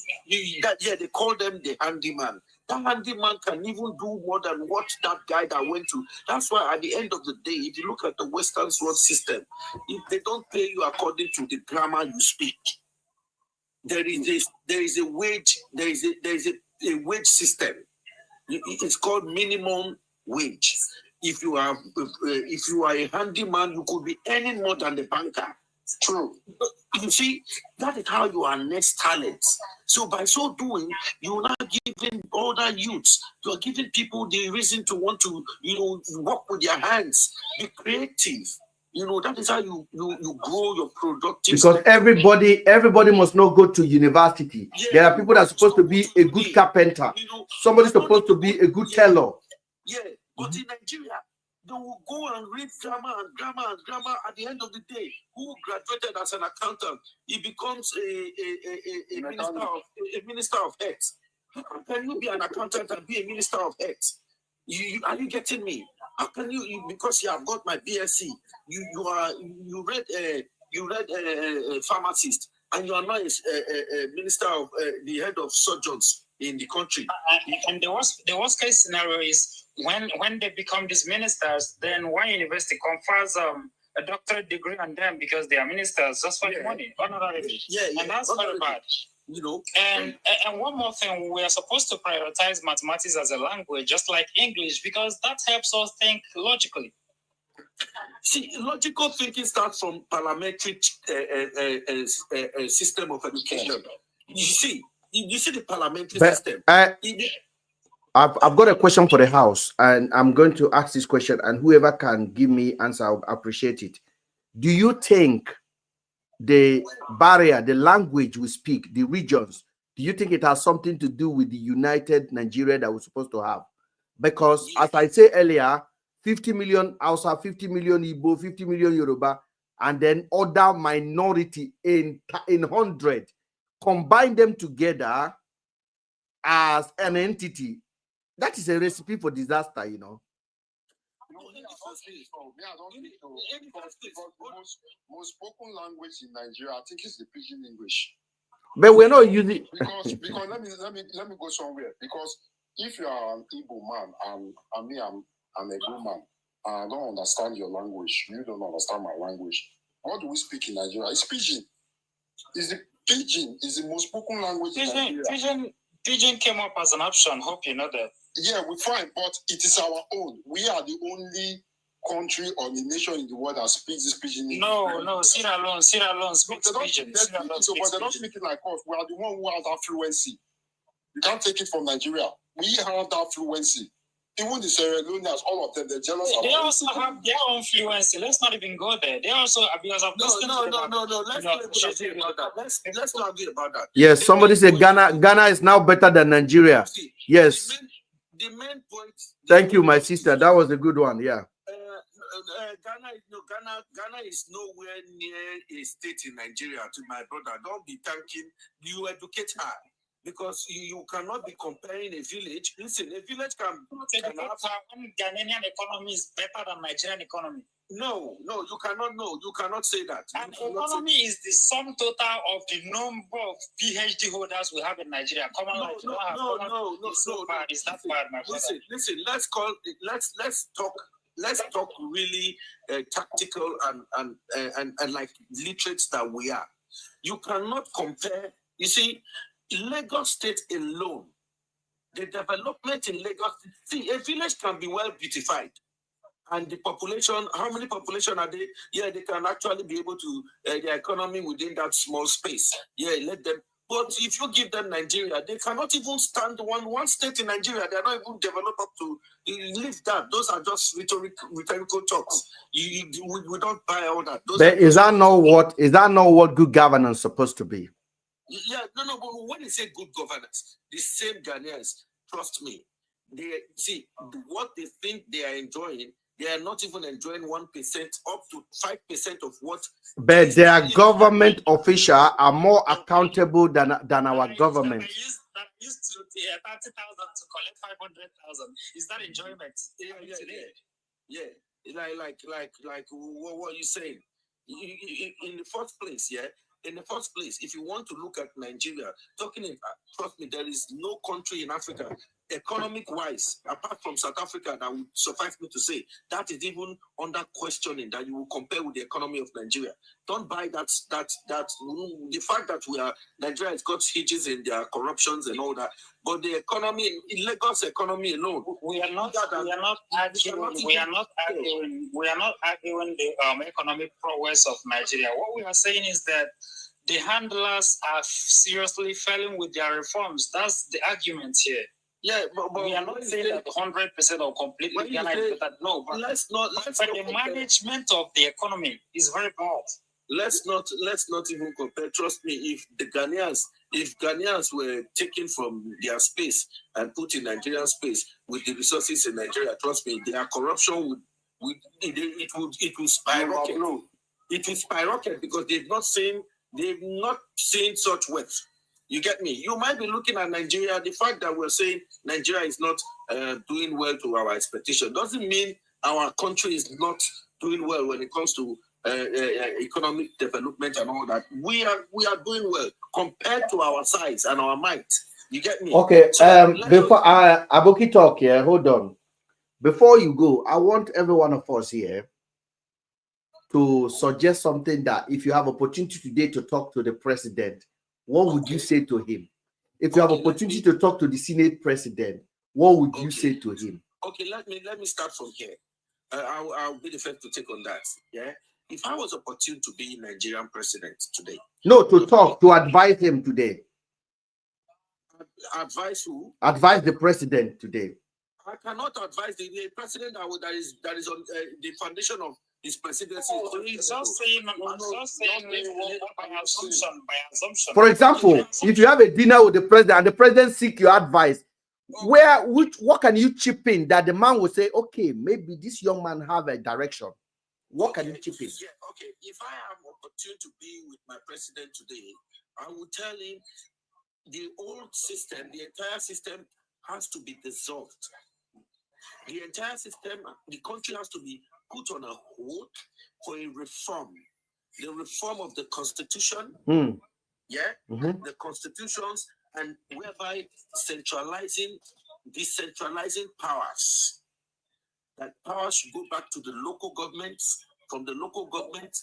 They call them the handyman. That handyman can even do more than what that guy that went to. That's why at the end of the day, if you look at the Western world system, if they don't pay you according to the grammar you speak, there is a wage system. It's called minimum wage. If you are a handyman, you could be earning more than the banker. True. You see, that is how you harness talents. So by so doing, you're not giving other youths, you're giving people the reason to want to, work with their hands, be creative. That is how you grow your productive. Because everybody must not go to university. Yeah, there are people that are supposed to be a good carpenter. Somebody's supposed to be a good tailor. Yeah, but in Nigeria, they will go and read grammar. At the end of the day, who graduated as an accountant, he becomes a minister of health. How can you be an accountant and be a minister of health? Are you getting me? How can you because you have got my BSc, you read pharmacist, and you are now a minister of the head of surgeons in the country. And the worst case scenario is when they become these ministers, then one university confers a doctorate degree on them because they are ministers just for the money, honorary. And that's very bad. And one more thing, we are supposed to prioritize mathematics as a language, just like English, because that helps us think logically. See, logical thinking starts from parliamentary system of education. You see the parliamentary system. I've got a question for the House, and I'm going to ask this question, and whoever can give me answer, I'll appreciate it. Do you think the barrier, the language we speak, the regions, do you think it has something to do with the united Nigeria that we're supposed to have? Because as I said earlier, 50 million Hausa, 50 million Igbo, 50 million Yoruba, and then other minority in 100, combine them together as an entity. That is a recipe for disaster, Most spoken language in Nigeria, I think, is the Pidgin English. But we're not using because let me go somewhere. Because if you are an Igbo man and me, I'm a good man, and I don't understand your language, you don't understand my language. What do we speak in Nigeria? It's Pidgin. Pidgin is the most spoken language in Nigeria. Pidgin came up as an option. Hope you know that. Yeah, we're fine, but it is our own. We are the only country or the nation in the world that speaks this Pidgin. No, Sierra Leone speaks Pidgin. But they don't speak it like us. We are the one who has that fluency. You can't take it from Nigeria. We have that fluency. Even the Sierra Leoneans, all of them, they're jealous They about also have their own fluency. Let's not even go there. They also, because of No. Let's not argue about that. Yes, somebody said Ghana is now better than Nigeria. See, Yes. The main point. Thank you, my sister. That was a good one. Yeah. Ghana is nowhere near a state in Nigeria. To my brother, don't be thanking. You educate her because you cannot be comparing a village. Listen, a village can have Ghanaian economy is better than Nigerian economy. No, you cannot. No, you cannot say that. And economy is the sum total of the number of PhD holders we have in Nigeria. No. It's that bad, my brother. Listen. Let's talk really tactical and like literates that we are. You cannot compare. You see, Lagos State alone, the development in Lagos. See, a village can be well beautified. And the population, how many population are they? Yeah, they can actually be able to, their economy within that small space. Yeah, let them. But if you give them Nigeria, they cannot even stand one state in Nigeria. They are not even developed up to leave that. Those are just rhetorical talks. We don't buy all that. But is that not what good governance is supposed to be? Yeah, no. But when you say good governance, the same Ghanaians, trust me, they see what they think they are enjoying. They are not even enjoying 1% up to 5% of what. But their government officials are more accountable than our government. That used to 30,000 to collect 500,000. Is that enjoyment? Yeah. Like what are you saying? In the first place, yeah. In the first place, if you want to look at Nigeria, trust me, there is no country in Africa, economic-wise, apart from South Africa, that would suffice me to say that is even under questioning that you will compare with the economy of Nigeria. Don't buy that. The fact that Nigeria has got hitches in their corruptions and all that, but the economy, in Lagos economy alone, we are not arguing the economic prowess of Nigeria. What we are saying is that the handlers are seriously failing with their reforms. That's the argument here. Yeah, but we are not saying that 100% or completely Ghana is better. No, but the management of the economy is very bad. Let's not even compare. Trust me, if Ghanaians were taken from their space and put in Nigerian space with the resources in Nigeria, trust me, their corruption would skyrocket. It will skyrocket because they've not seen such wealth. You get me? You might be looking at Nigeria. The fact that we're saying Nigeria is not doing well to our expectation doesn't mean our country is not doing well when it comes to economic development and all that. We are doing well compared to our size and our might. You get me? Okay. So before Aboki talk here, hold on. Before you go, I want every one of us here to suggest something that if you have opportunity today to talk to the president, what would you say to him? If you have opportunity to talk to the Senate president, what would you say to him? Okay, let me start from here. I'll be the first to take on that. Yeah. If I was opportune to be Nigerian president today. No, to advise him today. Advise who? Advise the president today. I cannot advise the president that is on the foundation of his presidency. He's just saying by assumption. For example, if you have a dinner with the president and the president seek your advice, what can you chip in that the man will say, okay, maybe this young man have a direction? What can you chip in? Yeah, okay. If I am opportune to be with my president today, I will tell him the old system, the entire system has to be dissolved. The entire system, the country has to be put on a hold for a reform. The reform of the constitution, the constitutions, and whereby decentralizing powers. That power should go back to the local governments. From the local government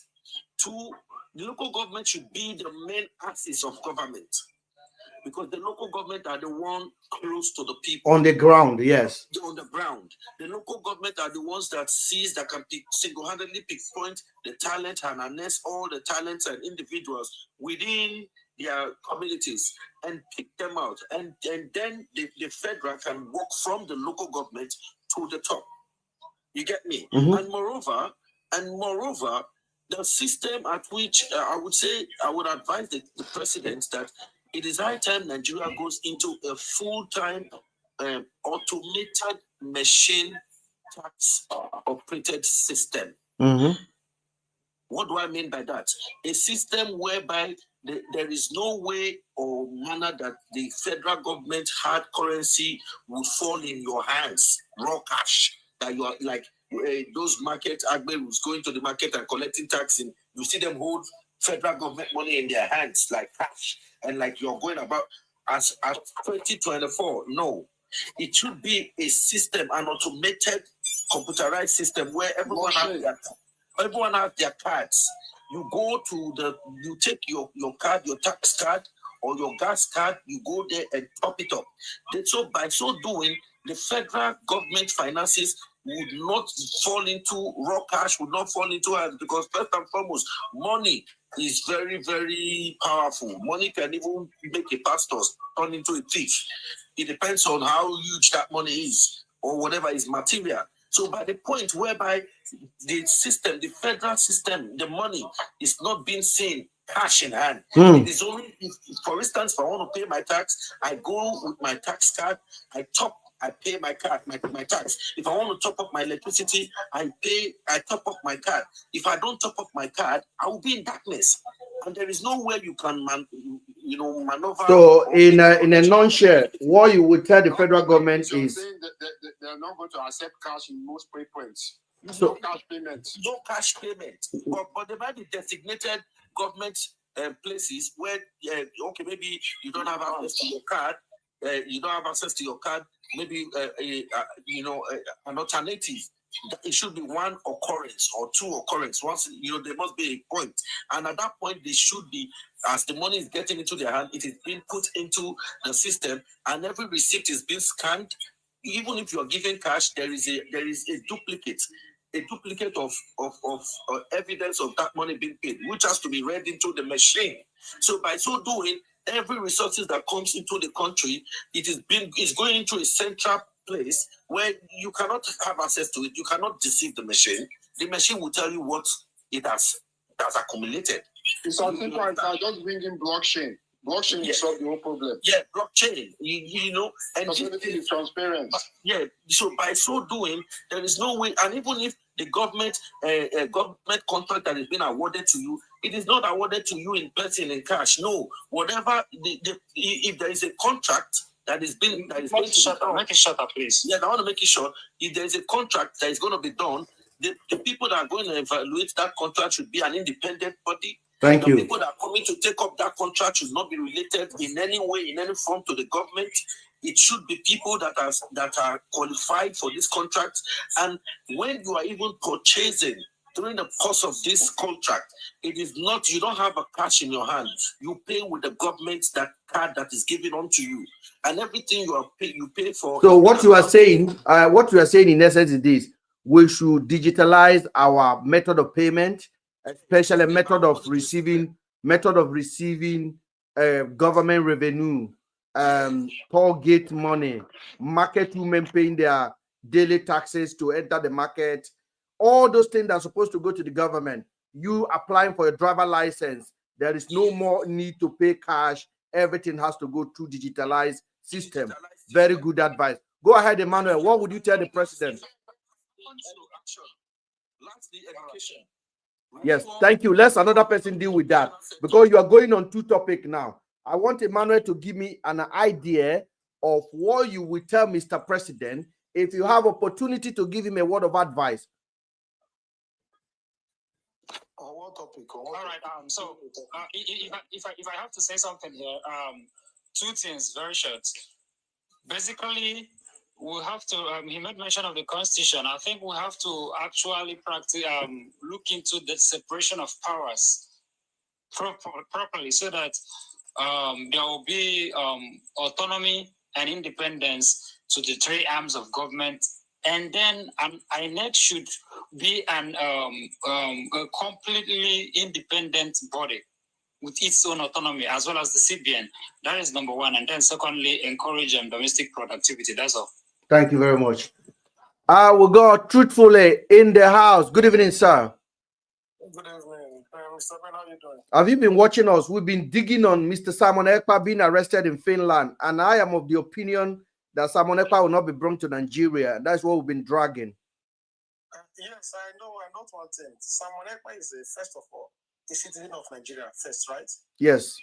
to the local government should be the main axis of government. Because the local government are the one close to the people. On the ground, yes. On the ground. The local government are the ones that can single-handedly pinpoint the talent and harness all the talents and individuals within their communities and pick them out, and then the federal can work from the local government to the top. You get me? And moreover, the system at which I would advise the president that it is high time Nigeria goes into a full-time automated machine tax operated system. What do I mean by that? A system whereby there is no way or manner that the federal government hard currency will fall in your hands, raw cash, that you are like those market agberos going to the market and collecting tax. You see them hold federal government money in their hands like cash, and like you're going about as 2024. No, it should be a system, an automated, computerized system where everyone has their cards. You go to you take your card, your tax card or your gas card, you go there and top it up. So by so doing, the federal government finances would not fall into raw cash, would not fall into hands, because first and foremost, money is very, very powerful. Money can even make a pastor turn into a thief. It depends on how huge that money is or whatever is material. So by the point whereby the system, the federal system, the money is not being seen cash in hand. It is only, for instance, if I want to pay my tax, I go with my tax card, I pay my card, my tax. If I want to top up my electricity, I top up my card. If I don't top up my card, I will be in darkness. And there is no way you can maneuver. So in a non-share, what you would tell the federal government is they're not going to accept cash in most preference. So, no cash payment. No cash payment. But there might be designated government places where okay, maybe you don't have access to your card. You don't have access to your card. Maybe an alternative. It should be one occurrence or two occurrences. Once there must be a point, and at that point, they should be, as the money is getting into their hand, it is being put into the system, and every receipt is being scanned. Even if you are giving cash, there is a duplicate. A duplicate of evidence of that money being paid, which has to be read into the machine. So by so doing, every resources that comes into the country, is going into a central place where you cannot have access to it. You cannot deceive the machine. The machine will tell you what it has accumulated. It's on simple as just bringing blockchain. Blockchain will solve the whole problem. Yeah, blockchain. And everything is transparent. Yeah. So by so doing, there is no way. And even if the government contract that is being awarded to you, it is not awarded to you in person in cash. No, whatever. If there is a contract that is being make it shorter, please. Yeah, I want to make it short. If there is a contract that is going to be done, the people that are going to evaluate that contract should be an independent body. Thank you. The people that are coming to take up that contract should not be related in any way, in any form to the government. It should be people that are qualified for this contract. And when you are even purchasing during the course of this contract, it is not, you don't have a cash in your hand. You pay with the government that card that is given onto you, and everything you pay for. So what you are saying in essence is this: we should digitalize our method of payment, especially method of receiving government revenue, toll gate money, market women paying their daily taxes to enter the market, all those things that are supposed to go to the government. You applying for a driver license, there is no more need to pay cash. Everything has to go through digitalized system. Very good advice. Go ahead, Emmanuel. What would you tell the president? Yes, thank you. Let's another person deal with that, because you are going on two topics now. I want Emmanuel to give me an idea of what you will tell Mr. President if you have opportunity to give him a word of advice. What topic? All right. So if I have to say something here, two things, very short. Basically, we have to. He made mention of the Constitution. I think we have to actually practice, look into the separation of powers properly, so that there will be autonomy and independence to the three arms of government. And then INEC should be a completely independent body. with its own autonomy, as well as the CBN. That is number one. And then secondly, encourage domestic productivity. That's all. Thank you very much. I will go truthfully in the house. Good evening, sir. Good evening. Mr. Ben, how are you doing? Have you been watching us? We've been digging on Mr. Simon Ekpa being arrested in Finland. And I am of the opinion that Simon Ekpa will not be brought to Nigeria. That's what we've been dragging. Yes, I know. I know one thing. Simon Ekpa is, first of all, a citizen of Nigeria first, right? Yes.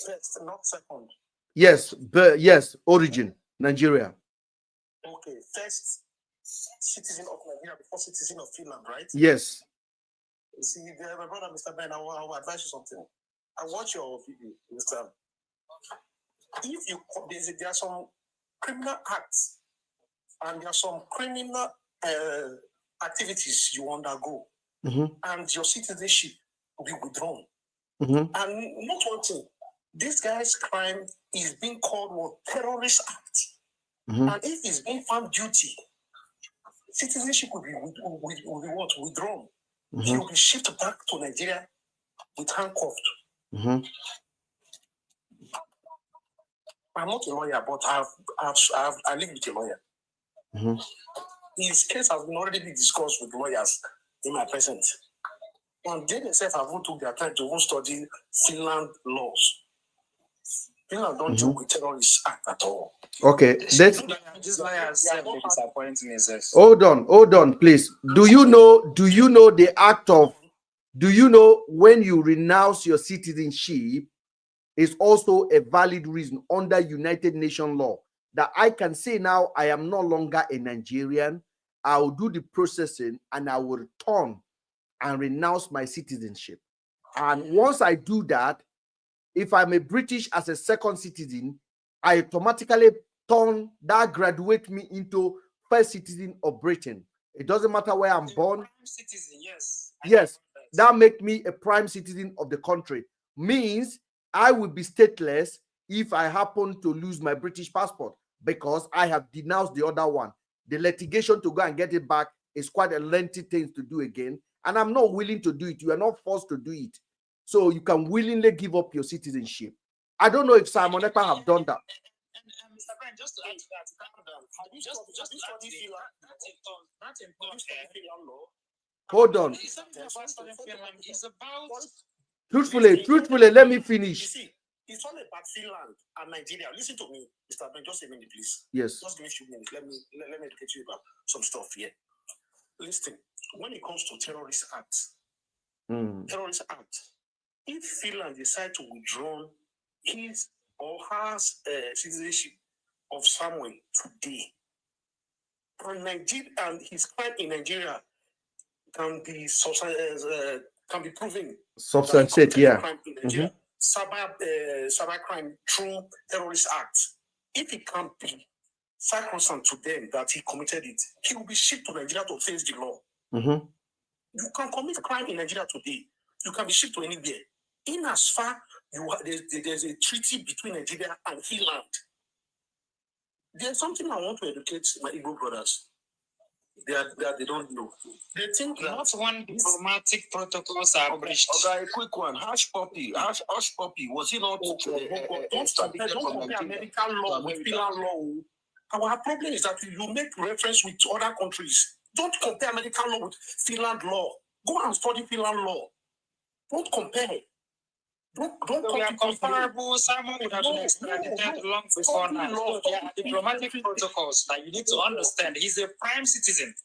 First, not second. Yes, but yes, origin, Nigeria. Okay, first citizen of Nigeria before citizen of Finland, right? Yes. You see, my brother, Mr. Ben, I will advise you something. I watch your video, Mr. If you, there are some criminal acts and there are some criminal activities you undergo, and your citizenship will be withdrawn. And not one thing, this guy's crime is being called what? Terrorist act. And if he's being found guilty, citizenship will be what? Withdrawn. He will be shipped back to Nigeria with handcuffed. I'm not a lawyer, but I live with a lawyer. His case has already been discussed with lawyers in my presence. And they themselves have even took their time to even study Finland laws. Finland don't joke with terrorist act at all. Okay. This lawyer said they disappoint me. Hold on, please. Do you know the act of, do you know when you renounce your citizenship is also a valid reason under United Nations law that I can say now I am no longer a Nigerian. I will do the processing and I will return and renounce my citizenship. And once I do that, if I'm a British as a second citizen, I automatically turn that, graduate me into first citizen of Britain. It doesn't matter where I'm born. Prime citizen, yes. Yes, that make me a prime citizen of the country. Means I will be stateless if I happen to lose my British passport because I have denounced the other one. The litigation to go and get it back is quite a lengthy thing to do again. And I'm not willing to do it. You are not forced to do it. So you can willingly give up your citizenship. I don't know if Simon Ekpa have done that. And Mr. Brian, just to add to that, just to add to that, Hold on. It's about Truthfully, let me finish. You see, it's all about Finland and Nigeria. Listen to me, Mr. Ben, just a minute, please. Yes. Just give me a few minutes. Let me educate you about some stuff here. Listen, when it comes to terrorist acts, if Finland decide to withdraw his or her citizenship of someone today, and Nigeria and his crime in Nigeria can be proven. Substantiate, yeah. Crime in Nigeria, cyber crime through terrorist acts. If it can be circumstantial to them that he committed it, he will be shipped to Nigeria to face the law. You can commit crime in Nigeria today. You can be shipped to anywhere. In as far there's a treaty between Nigeria and Finland. There's something I want to educate my Igbo brothers. They don't know. They think that not one diplomatic protocols are breached. Okay, a quick one. Hush puppy, was he not don't compare American law with Finland law. Our problem is that you make reference with other countries. Don't compare American law with Finland law. Go and study Finland law. Don't compare. Don't We are comparable. Simon would have been extradited long before now. So there are diplomatic protocols that you need to understand. He's a prime citizen.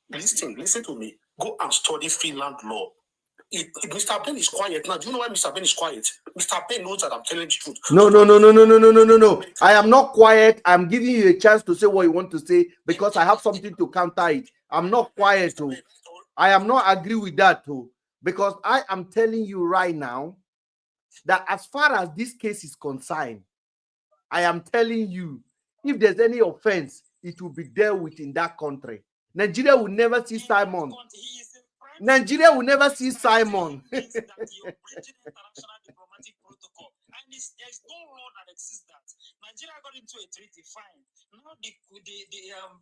Listen to me. Go and study Finland law. Mr. Ben is quiet now. Do you know why Mr. Ben is quiet? Mr. Ben knows that I'm telling the truth. No. I am not quiet. I'm giving you a chance to say what you want to say because I have something to counter it. I'm not quiet too. I am not agree with that too. Because I am telling you right now that as far as this case is concerned, I am telling you, if there's any offense, it will be dealt with in that country. Nigeria will never see Simon. Nigeria will never see Simon. There's no law that exists that Nigeria got into a treaty, fine. Now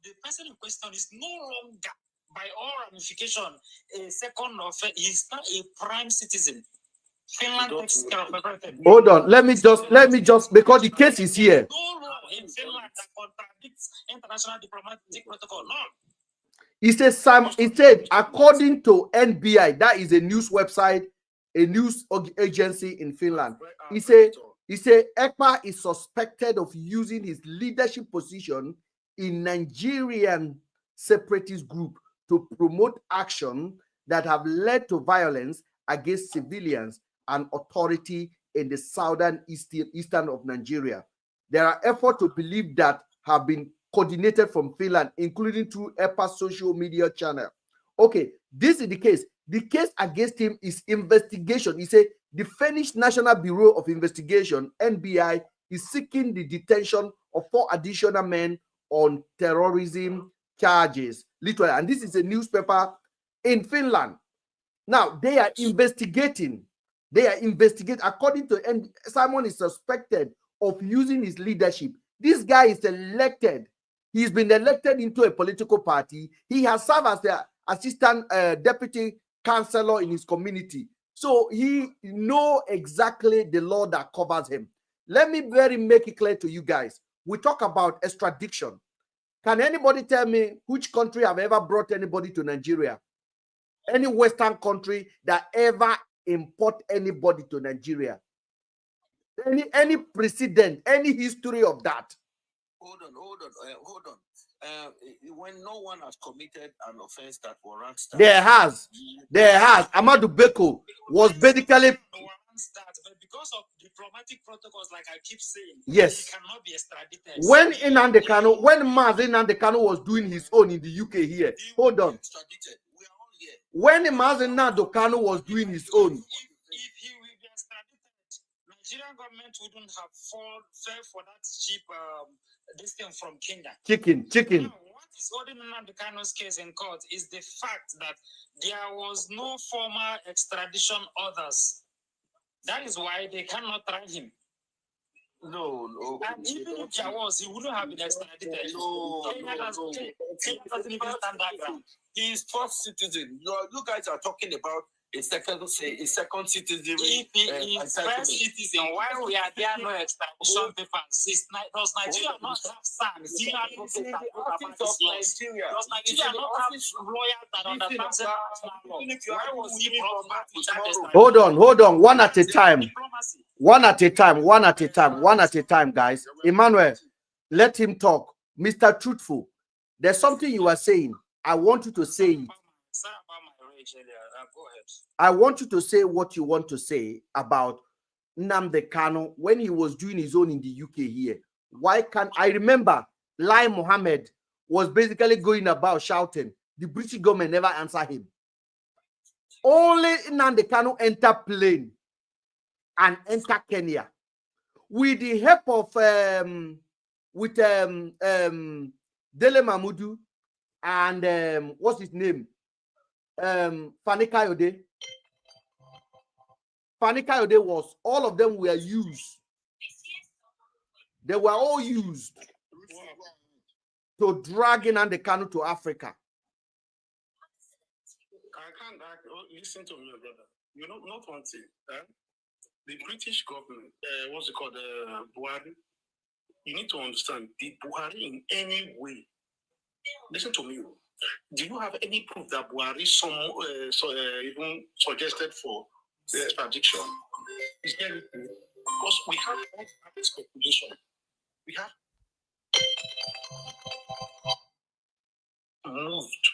the person in question is no longer, by all ramification, a second offense. He's not a prime citizen. Finland takes care of everything. Hold on. Let me just because the case is here. No law in Finland that contradicts international diplomatic protocol. No. He said, according to NBI, that is a news website, a news agency in Finland. He said Ekpa is suspected of using his leadership position in Nigerian separatist group to promote action that have led to violence against civilians and authority in the southern eastern of Nigeria. There are efforts to believe that have been coordinated from Finland, including through Ekpa's social media channel. Okay, this is the case. The case against him is investigation. He said the Finnish National Bureau of Investigation, NBI, is seeking the detention of 4 additional men on terrorism charges. Literally, and this is a newspaper in Finland. Now, they are investigating. According to Simon is suspected of using his leadership. This guy is elected. He's been elected into a political party. He has served as the assistant deputy councillor in his community. So he knows exactly the law that covers him. Let me make it clear to you guys. We talk about extradition. Can anybody tell me which country have ever brought anybody to Nigeria? Any Western country that ever import anybody to Nigeria? Any precedent, any history of that? Hold on. When no one has committed an offense that warrants that. There has. Amadou Beko was basically. But because of diplomatic protocols, like I keep saying, yes, he cannot be extradited. When Mazi Nnamdi Kanu was doing his own in the UK here, hold on. When Mazi Nnamdi Kanu was doing his own, if he will be extradited, Nigerian government wouldn't have fell for that cheap this thing from Kenya. Chicken. Now, what is holding Nnamdi Kanu's case in court is the fact that there was no formal extradition orders. That is why they cannot try him. No. And even if there was, he wouldn't have been extradited. Kenya doesn't even stand that ground. He is first citizen. You guys are talking about a second citizen. If he is first citizen, why we are there no extradition papers? Does Nigeria not have sand? Does Nigeria not have lawyers that understand why was he brought back to charge? Hold on. One at a time, guys. Emmanuel, let him talk. Mr. Truthful, there's something you are saying. I want you to say it. I want you to say what you want to say about Nnamdi Kanu when he was doing his own in the UK here. Why can't I remember Lai Mohammed was basically going about shouting. The British government never answered him. Only Nnamdi Kanu enter plane and enter Kenya with the help of Dele Mahmood and what's his name? Fani Kayode. Fani Kayode was, all of them were used. They were all used to drag in Nnamdi Kanu to Africa. Listen to me, brother. You know, not one thing. The British government, what's it called, Buhari. You need to understand the Buhari in any way. Listen to me. Do you have any proof that Buhari even suggested for the extradition? Is there anything? Because we have all speculation. We have moved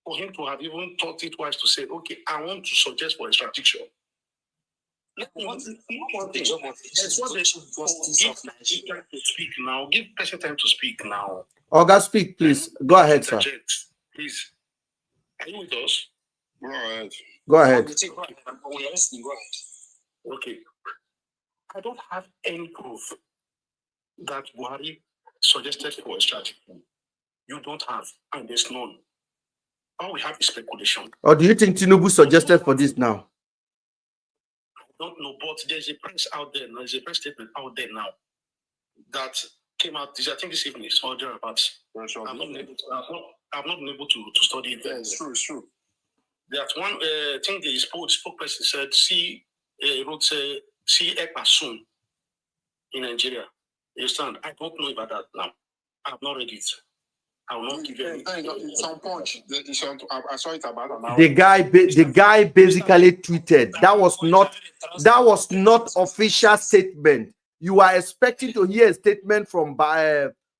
for him to have even thought it wise to say, okay, I want to suggest for extradition. That's what they speak now. Give person time to speak now. Oga, speak, please. Go ahead, sir. Please. Are you with us? Go ahead. Go ahead. Okay. I don't have any proof that Buhari suggested for extradition. You don't have, and there's none. All we have is speculation. Or do you think Tinubu suggested for this now? I don't know, but there's a press out there. There's a press statement out there now that came out. I think this evening, or thereabouts. I've not been able to study it. Yeah, it's true. That one thing the spokesperson said, see, wrote see Ekpa soon in Nigeria. You understand? I don't know about that now. I have not read it. I will not give you some punch. I saw it about an hour. The guy basically tweeted that was not official statement. You are expecting to hear a statement from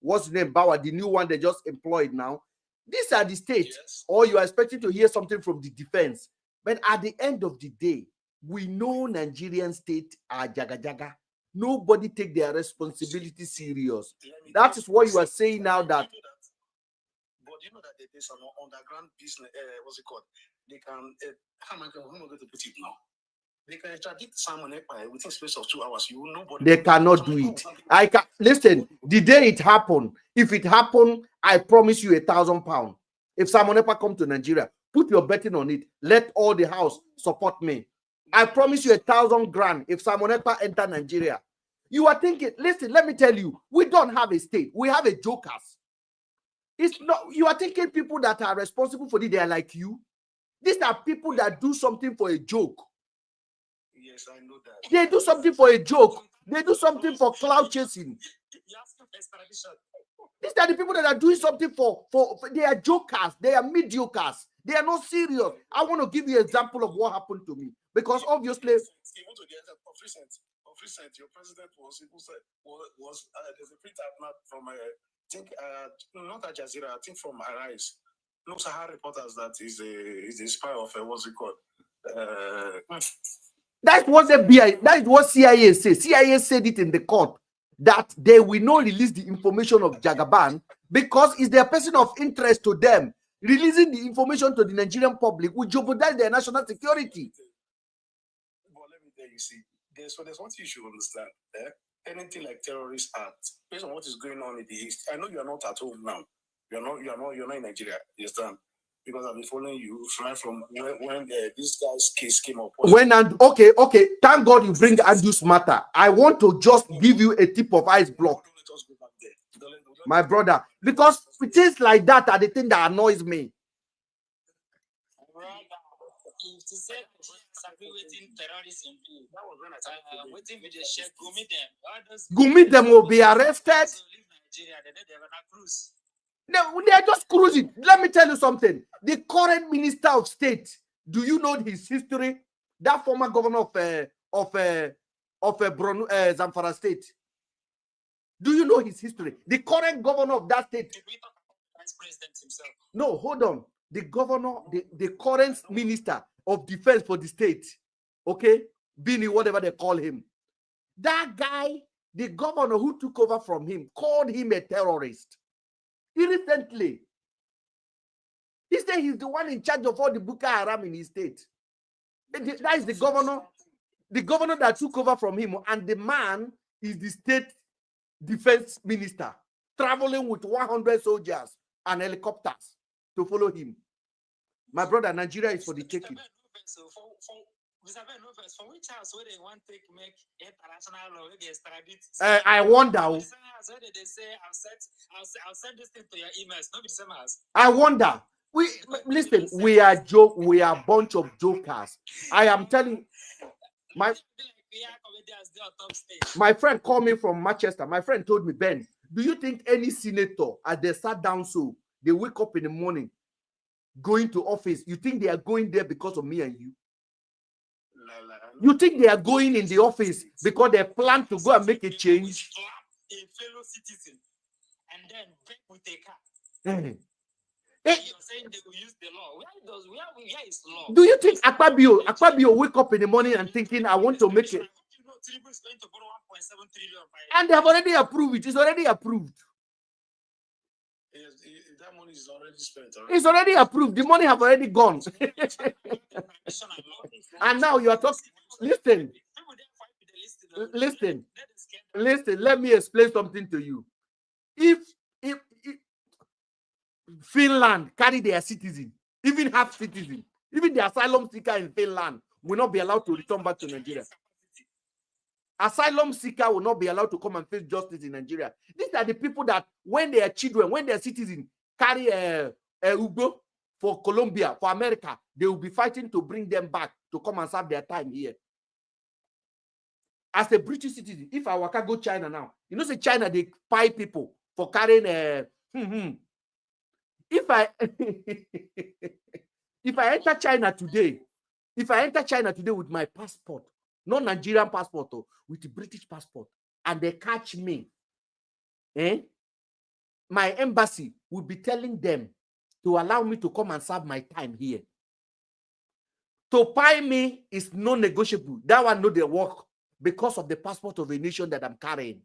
what's the name, Bauer, the new one they just employed now. These are the states, yes. Or you are expecting to hear something from the defense. But at the end of the day, we know Nigerian state are jaga jaga. Nobody take their responsibility serious. That is what you are saying now. That. But you know that there's some underground business. What's it called? They can. How am I going to put it now? They can extradite someone within space of 2 hours. You know, they cannot do it. I can listen. The day it happened, if it happened, I promise you £1,000. If someone ever come to Nigeria, put your betting on it. Let all the house support me. I promise you $1,000 if someone ever enter Nigeria. You are thinking. Listen, let me tell you. We don't have a state. We have a jokers. It's not. You are thinking people that are responsible for it. They are like you. These are people that do something for a joke. Yes, I know that. They do something for a joke. They do something for cloud chasing. These are the people that are doing something for they are jokers. They are mediocres. They are not serious. I want to give you an example of what happened to me. Because obviously, of recent, your president was there's a print out from not Al Jazeera, I think from Arise. No Sahara reporters that is a spy of what's it called? That's what that is what CIA says. CIA said it in the court that they will not release the information of Jagaban because it's their person of interest to them. Releasing the information to the Nigerian public will jeopardize their national security. But let me tell you, see, there's one thing you should understand. Anything like terrorist act, based on what is going on in the East. I know you are not at home now. You're not in Nigeria. You understand? Because I've been following you right from when this guy's case came up. Okay. Thank God you bring Andrew's matter. I want to just give you a tip of ice block, my brother, because things like that are the thing that annoys me. Gumi them will be arrested. They are just cruising. Let me tell you something. The current minister of state, do you know his history? That former governor of Zamfara state. Do you know his history? The current governor of that state. Vice President himself. No, hold on. The governor, the current minister of defense for the state, okay, Bini, whatever they call him. That guy, the governor who took over from him, called him a terrorist. Recently, he said he's the one in charge of all the Boko Haram in his state. That is the governor that took over from him, and the man is the state defense minister, traveling with 100 soldiers and helicopters to follow him. My brother, Nigeria is for the taking. From which house where they want to make international law, they extradite? I wonder. They say I'll send this thing to your emails. Not the same house. I wonder. Listen. We are a bunch of jokers. I am telling my friend called me from Manchester. My friend told me, Ben, do you think any senator, as they sat down so they wake up in the morning, going to office, you think they are going there because of me and you? You think they are going in the office because they plan to go and make a change? A fellow citizen, and then break with a car. You're saying they will use the law. Where is law? Do you think Akpabio wake up in the morning and thinking, I want to make it? And they have already approved it. It's already approved. That money is already spent. It's already approved. The money have already gone. And now you are talking. Listen. Let me explain something to you. If Finland carry their citizen, even half citizen, even the asylum seeker in Finland will not be allowed to return back to Nigeria. Asylum seeker will not be allowed to come and face justice in Nigeria. These are the people that, when they are children, when they are citizens, carry a Ugo for Colombia, for America, they will be fighting to bring them back to come and serve their time here. as a British citizen, if I can go China now, you know, say China, they pay people for carrying a. If I if I enter China today, with my passport, not Nigerian passport, with the British passport, and they catch me, my embassy will be telling them to allow me to come and serve my time here. To pay me is non-negotiable. That one no they work because of the passport of a nation that I'm carrying.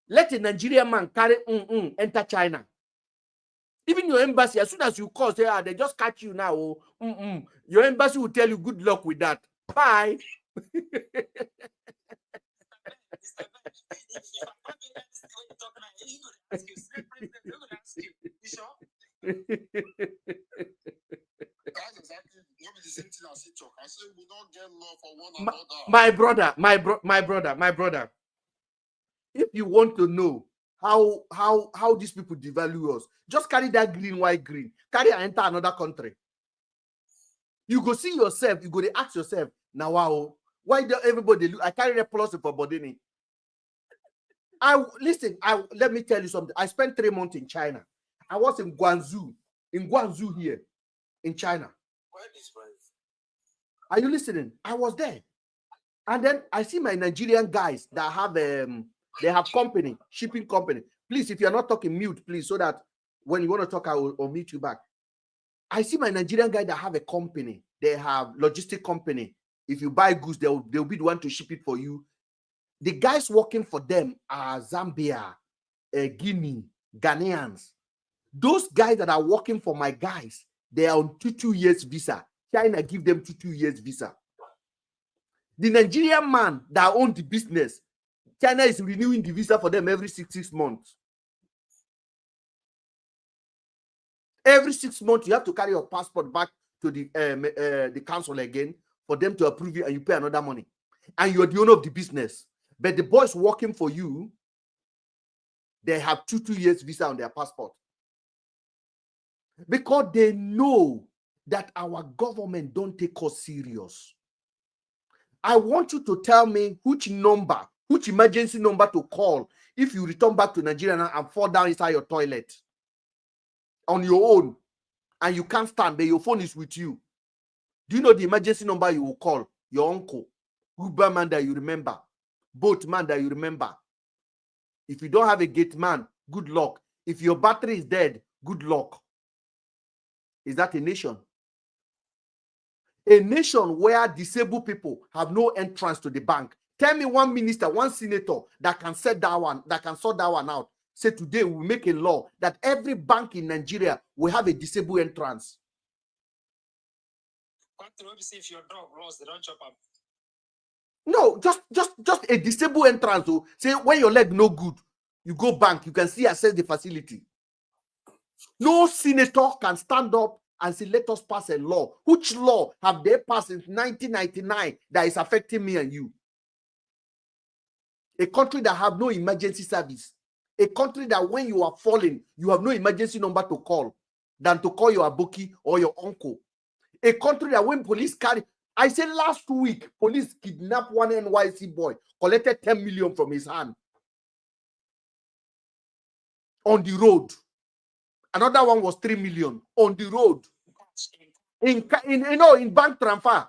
Let a Nigerian man carry enter China. Even your embassy, as soon as you call, say, they just catch you now. Your embassy will tell you good luck with that. Bye. My brother. If you want to know how these people devalue us, just carry that white, green. Carry and enter another country. You go see yourself. You go to ask yourself, now, wow, why do everybody look? I carry the plus for Bodini. Let me tell you something. I spent 3 months in China. I was in Guangzhou here in China. Are you listening? I was there. And then I see my Nigerian guys that have they have company, shipping company. Please, if you're not talking, mute, please, so that when you want to talk, I will meet you back. I see my Nigerian guy that have a company. They have logistic company. If you buy goods, they'll be the one to ship it for you. The guys working for them are Zambia, Guinea, Ghanaians. Those guys that are working for my guys, they are on 2 years visa. China give them 2 years visa. The Nigerian man that owns the business, China is renewing the visa for them every 6 months. Every 6 months, you have to carry your passport back to the council again for them to approve you, and you pay another money. And you're the owner of the business. But the boys working for you, they have 2 years visa on their passport. Because they know that our government don't take us serious. I want you to tell me which emergency number to call if you return back to Nigeria and fall down inside your toilet on your own and you can't stand, but your phone is with you. Do you know the emergency number you will call? Your uncle, Uber man that you remember, boat man that you remember. If you don't have a gate man, good luck. If your battery is dead, good luck. Is that a nation? A nation where disabled people have no entrance to the bank. Tell me one minister, one senator that can sort that one out. Say today we will make a law that every bank in Nigeria will have a disabled entrance. If your dog lost, they don't chop up. No, just a disabled entrance. So say when your leg no good, you go bank, you can see access the facility. No senator can stand up and say, let us pass a law. Which law have they passed since 1999 that is affecting me and you? A country that have no emergency service. A country that when you are falling, you have no emergency number to call than to call your aboki or your uncle. A country that when police carry, I said last week, police kidnapped one NYC boy, collected 10 million from his hand on the road. Another one was 3 million on the road in bank transfer.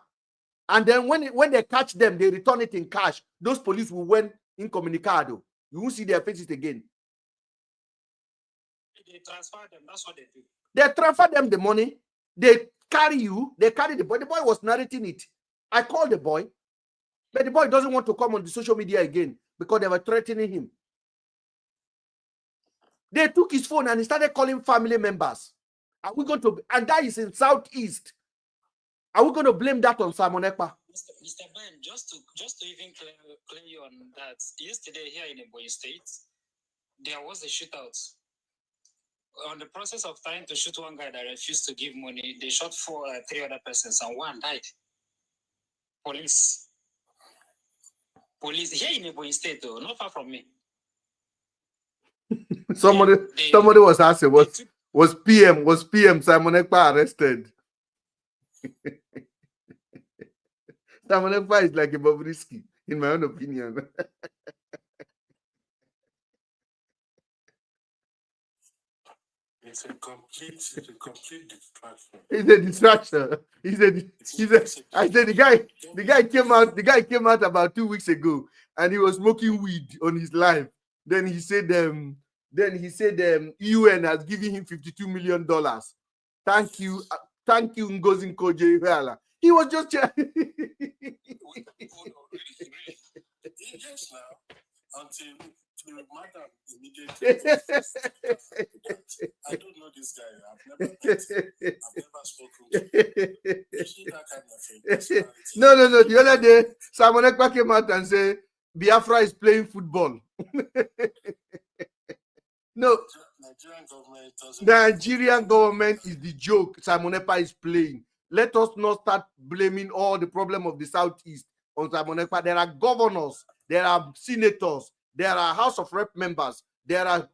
And then when they catch them, they return it in cash. Those police will win incommunicado. You won't see their faces again. They transfer them. That's what they do. They transfer them the money. They carry you. They carry the boy. The boy was narrating it. I called the boy, but the boy doesn't want to come on the social media again because they were threatening him. They took his phone and he started calling family members. Are we going to? And that is in Southeast. Are we going to blame that on Simon Ekpa? Mr. Ben, just to even clear you on that, yesterday here in Ebonyi State, there was a shootout. On the process of trying to shoot one guy that refused to give money, they shot 3 other persons and one died. Police here in Ebonyi State, though, not far from me. Somebody was asking, was PM Simon Ekpa arrested? Simon Ekpa is like a Bobrisky, in my own opinion. It's a complete distraction. It's a distraction. I said the guy came out about 2 weeks ago and he was smoking weed on his live. Then he said UN has given him $52 million. Thank you, Ngozi Nkoje-Iweala. He was just Yes, now. Until madam immediately. I don't know this guy. I've never met him. I've never spoken to him. You see that kind of thing. No. The other day, Simon Ekpa came out and said Biafra is playing football. No, Nigerian government is the joke Simon Ekpa is playing. Let us not start blaming all the problem of the Southeast on Simon Ekpa. There are governors, there are senators, there are House of Rep members, there are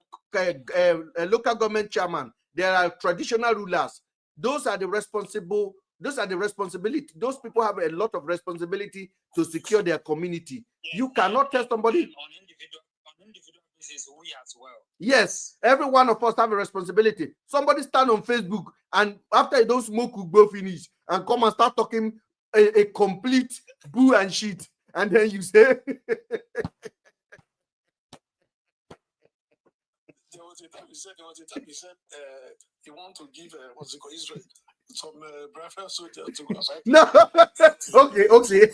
local government chairman, there are traditional rulers. Those are the responsibility. Those people have a lot of responsibility to secure their community. You cannot tell somebody on individual basis, we as well. Yes, every one of us have a responsibility. Somebody stand on Facebook and after you don't smoke, we go finish and come and start talking a complete boo and shit, and then you say there was a time he said he want to give what's it called, Israel some Biafran soldier to go fight. no. Okay.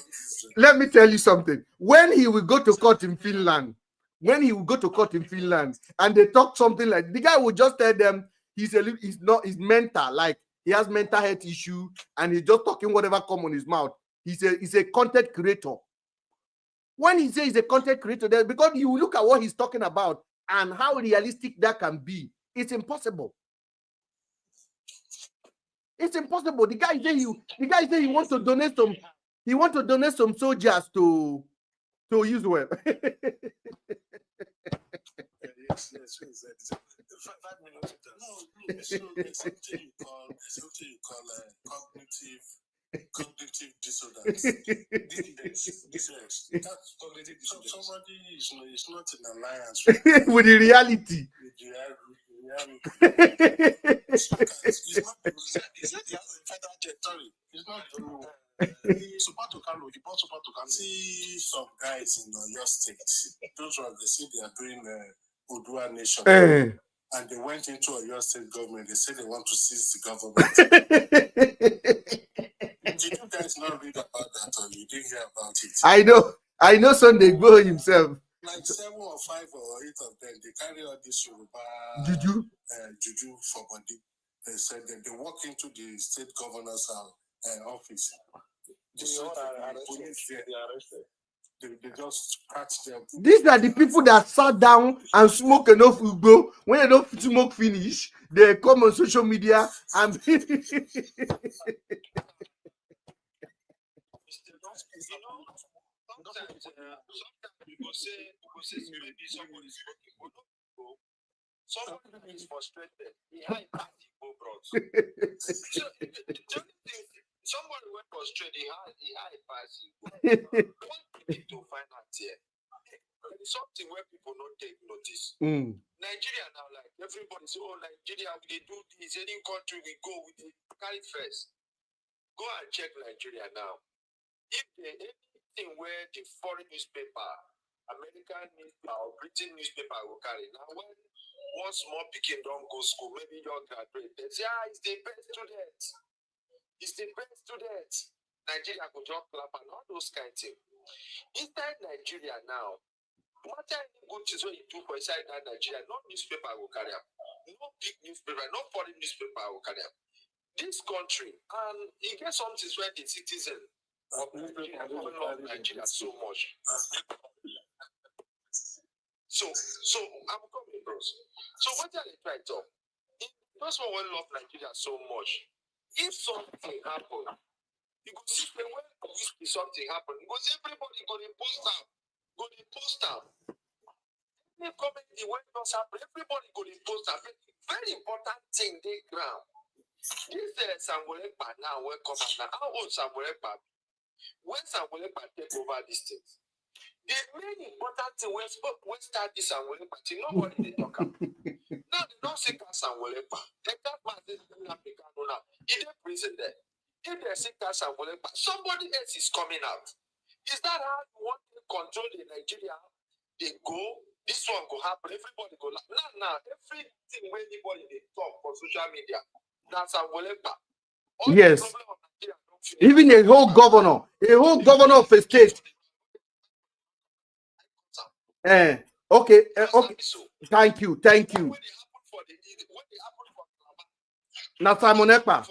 Let me tell you something. When he will go to court in Finland, and they talk something like, the guy will just tell them he's mental, like he has mental health issue, and he's just talking whatever come on his mouth. He's a content creator. When he says he's a content creator, because you look at what he's talking about and how realistic that can be, it's impossible. It's impossible. The guy said he wants to donate some. He wants to donate some soldiers to Israel. Yes. 5 minutes. No. There's something you call cognitive dissonance. That's cognitive dissonance. Somebody is not in alliance with the reality. He's not the federal territory. He's not the only one. He bought Supatukan. See some guys in your state. Those ones, they say they are doing Odua Nation. And they went into your state government. They said they want to seize the government. Did you guys not read about that, or you didn't hear about it? I know Sunday Igboho himself. Like 7 or 5 or 8 of them, they carry out this Yoruba juju for body. They said that they walk into the state governor's office. They just catch them. These are the people that sat down and smoke enough Ugbo. When they don't smoke finish, they come on social media and Sometimes you go say maybe somebody is working, but somebody is frustrated. He high party go bros. So somebody went frustrated. He high party. What need to find out here? It's something where people don't take notice. Nigeria now, like everybody say, oh, Nigeria, they do this. Any country we go, we carry first. Go and check Nigeria now. If there's anything where the foreign newspaper, American newspaper or British newspaper will carry, now when one small pikin don't go school, maybe young graduate, they say, it's the best student. It's the best student. Nigeria could just clap and all those kind of things. Inside Nigeria now, what kind of good things when you do for inside that Nigeria, no newspaper will carry up. No big newspaper, no foreign newspaper will carry up. This country, and it gets something where the citizen of Nigeria love Nigeria so much. So I'm coming, bros. So what are they trying to? Those one will love Nigeria so much. If something happen, you go see when something happen, because everybody go to post out. Any comment the way does happen, everybody go to post out. Very important thing they ground. This Samuel Ekpa now will come out now. How old Samuel Ekpa? When Sanwo-Oluwa take over these things, the main important thing when start this Sanwo-Oluwa thing, nobody they talk about. Now they don't say Sanwo-Oluwa. Take that man is in Africa now. He dey prison there. If they say Sanwo-Oluwa, somebody else is coming out. Is that how you want to control in Nigeria? They go, this one go happen, everybody go laugh. Now, everything where anybody they talk on social media, that's Sanwo-Oluwa. Yes. Even a whole governor of a state. Okay. Thank you. Now Simon Ekpa.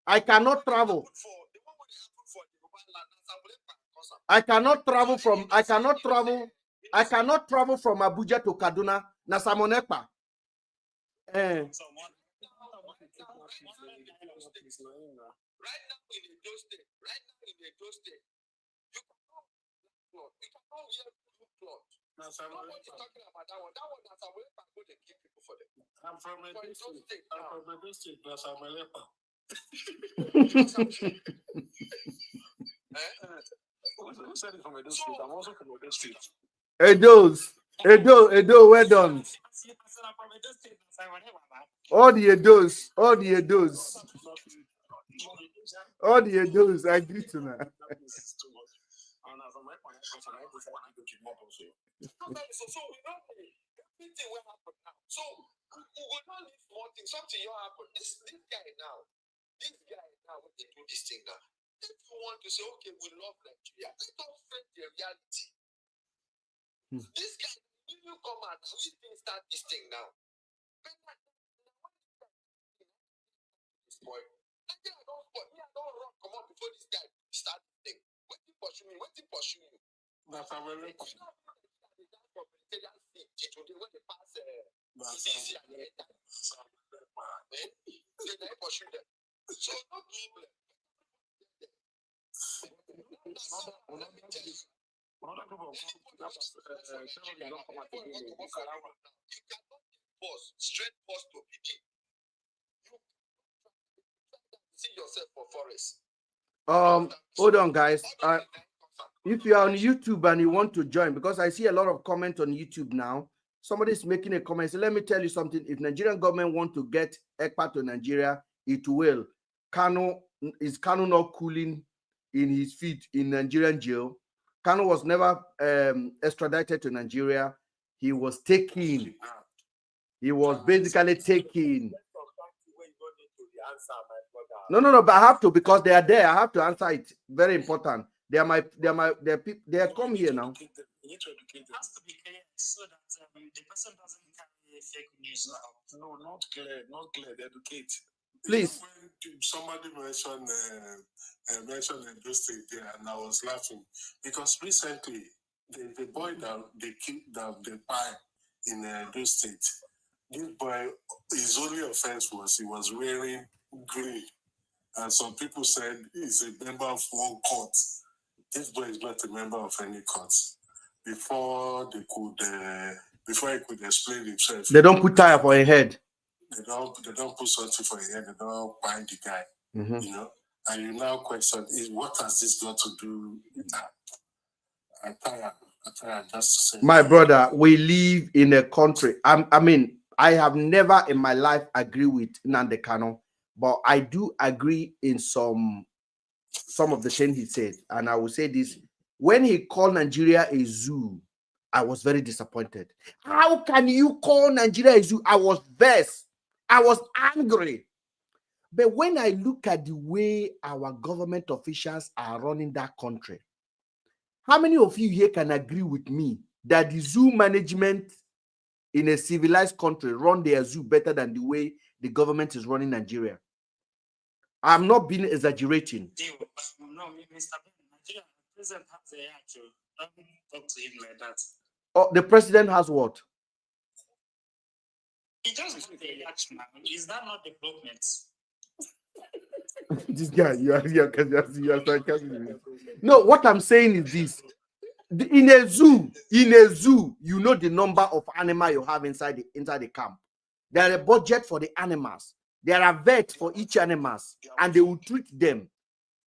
I cannot travel. I cannot travel from Abuja to Kaduna. Na Simon Ekpa. Right now in Edo State, you cannot wear blue cloth. Nobody's talking about that one. That one, that's a way back to keep people for them. I'm from Edo State. That's Amalepa. Who said it from Edo State? I'm also from Edo State. Edo, well done. All the Edos. I agree to that. So we know everything will happen now. So we will not leave more things. Something will happen. This guy now, when they do this thing now, if you want to say, okay, we love Nigeria, let us face the reality. This guy, if you come out, we can start this thing now. Boy, I don't run, come on before this guy start the thing. What you pursue me? That's how we make it. When they pass CC and they pursue them. So no problem. Let me tell you. You cannot straight post to PD. You see yourself for forest. Hold on, guys. If you are on YouTube and you want to join, because I see a lot of comments on YouTube now, somebody is making a comment. So let me tell you something. If Nigerian government want to get Ekpa to Nigeria, it will. Is Kanu not cooling in his feet in Nigerian jail? Kanu was never extradited to Nigeria. He was taken. He was basically taken. No, but I have to, because they are there. I have to answer it. Very important. They come here now. It has to be clear so that the person doesn't carry fake news now. No, not clear. Educate. Please. When somebody mentioned Edo State there, and I was laughing because recently the boy that they killed, they fired in Edo State. This boy, his only offense was he was wearing green, and some people said he's a member of one court. This boy is not a member of any court. Before he could explain himself, they don't put tire for a head. They don't put something for a head. They don't bind the guy. You know, and you now question is what has this got to do with that? I try just to say. My brother, we live in a country. I have never in my life agreed with Nnamdi Kanu, but I do agree in some of the things he said. And I will say this: when he called Nigeria a zoo, I was very disappointed. How can you call Nigeria a zoo? I was vexed. I was angry. But when I look at the way our government officials are running that country, how many of you here can agree with me that the zoo management in a civilized country run their zoo better than the way the government is running Nigeria? I'm not being exaggerating. No, Mr. Nigeria, the president has the right to talk to him like that. Oh, the president has what? He just got the reaction. Is that not development? This guy, you are sarcastic. No, what I'm saying is this: in a zoo, you know the number of animals you have inside the camp. There are a budget for the animals. There are vets for each animal, and they will treat them.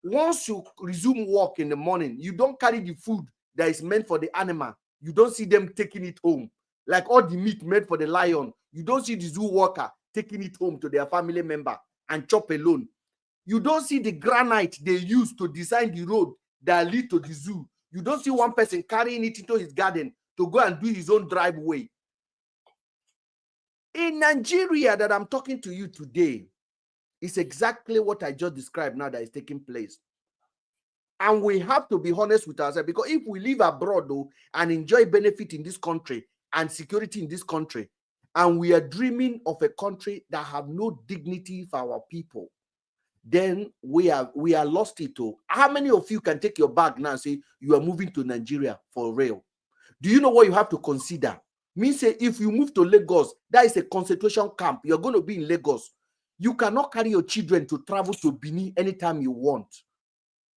Once you resume work in the morning, you don't carry the food that is meant for the animal. You don't see them taking it home. Like all the meat made for the lion, you don't see the zoo worker taking it home to their family member and chop alone. You don't see the granite they use to design the road that lead to the zoo. You don't see one person carrying it into his garden to go and do his own driveway. In Nigeria that I'm talking to you today, it's exactly what I just described now that is taking place. And we have to be honest with ourselves, because if we live abroad though and enjoy benefit in this country and security in this country, and we are dreaming of a country that have no dignity for our people, then we are lost it all. How many of you can take your bag now and say you are moving to Nigeria for real? Do you know what you have to consider? Me say, if you move to Lagos, that is a concentration camp. You're going to be in Lagos. You cannot carry your children to travel to Benin anytime you want.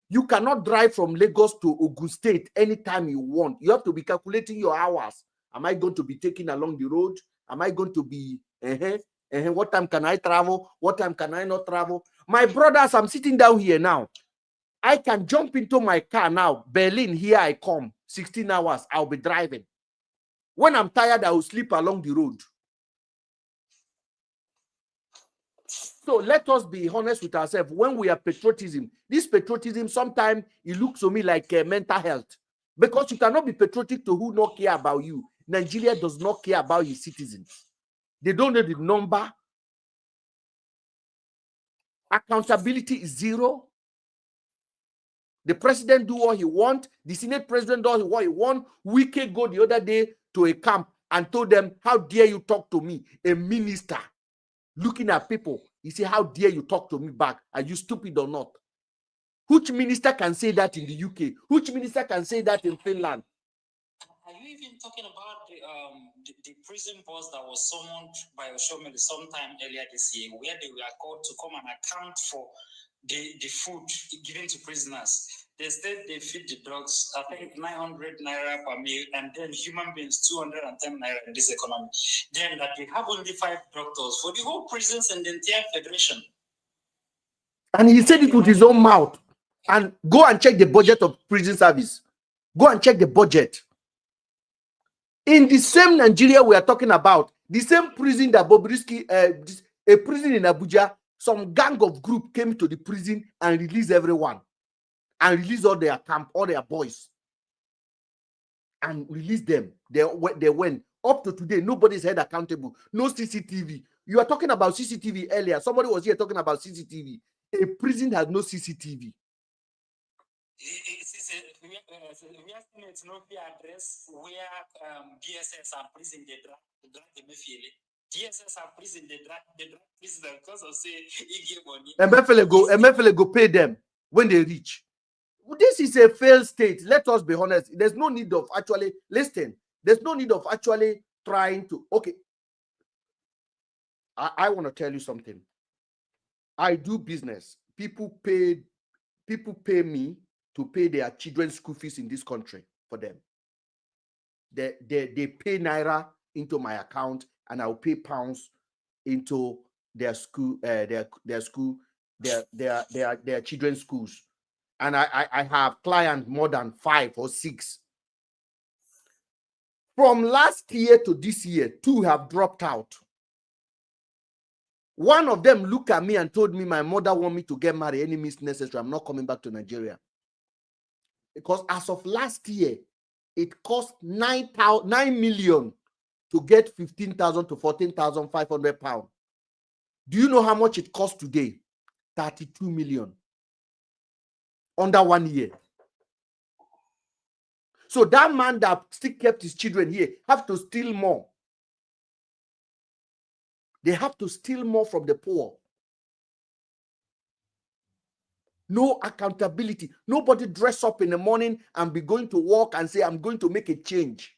You cannot drive from Lagos to Ogun State anytime you want. You have to be calculating your hours. Am I going to be taking along the road? Am I going to be, what time can I travel? What time can I not travel? My brothers, I'm sitting down here now. I can jump into my car now. Berlin, here I come. 16 hours, I'll be driving. When I'm tired, I will sleep along the road. So let us be honest with ourselves. When we are patriotism, this patriotism, sometimes it looks to me like mental health. Because you cannot be patriotic to who not care about you. Nigeria does not care about his citizens. They don't know the number. Accountability is zero. The president do what he want. The Senate president does what he want. Wike go the other day to a camp and told them, how dare you talk to me, a minister, looking at people. He said, how dare you talk to me back? Are you stupid or not? Which minister can say that in the UK? Which minister can say that in Finland? Are you even talking about the prison boss that was summoned by Oshomele sometime earlier this year, where they were called to come and account for the food given to prisoners? They said they feed the dogs, I think 900 naira per meal, and then human beings 210 naira in this economy. Then that they have only 5 doctors for the whole prisons and the entire federation. And he said it with his own mouth. And go and check the budget of prison service. Go and check the budget. In the same Nigeria we are talking about, the same prison that Bobrisky, a prison in Abuja, some gang of group came to the prison and released everyone. And released all their camp, all their boys. And released them. They went. Up to today, nobody's held accountable. No CCTV. You are talking about CCTV earlier. Somebody was here talking about CCTV. A prison has no CCTV. We have to know the address where DSS are prison they drag the Mefele. DSS are prison they drag prison because of say he gave money. MFL go pay them when they reach. This is a failed state. Let us be honest. There's no need of actually listening. There's no need of actually trying to. Okay. I want to tell you something. I do business. People pay me to pay their children's school fees in this country for them. They pay naira into my account, and I'll pay pounds into their school, their children's schools. And I have clients more than 5 or 6. From last year to this year, 2 have dropped out. One of them looked at me and told me my mother wants me to get married any means necessary. I'm not coming back to Nigeria. Because as of last year, it cost 9 million to get 15,000 to 14,500 pounds. Do you know how much it costs today? 32 million. Under 1 year. So that man that still kept his children here have to steal more. They have to steal more from the poor. No accountability. Nobody dress up in the morning and be going to work and say, I'm going to make a change.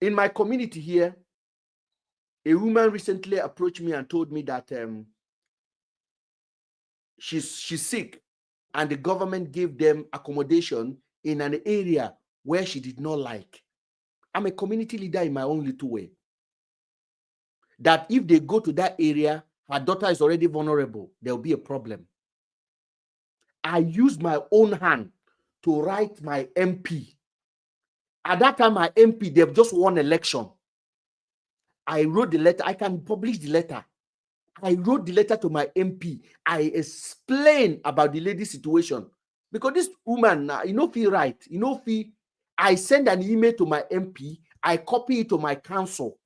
In my community here, a woman recently approached me and told me that she's sick, and the government gave them accommodation in an area where she did not like. I'm a community leader in my own little way. That if they go to that area, her daughter is already vulnerable, there will be a problem. I used my own hand to write my MP. At that time, my MP, they've just won election. I wrote the letter. I can publish the letter. I wrote the letter to my MP. I explained about the lady's situation. Because this woman, feel right. I send an email to my MP. I copy it to my council.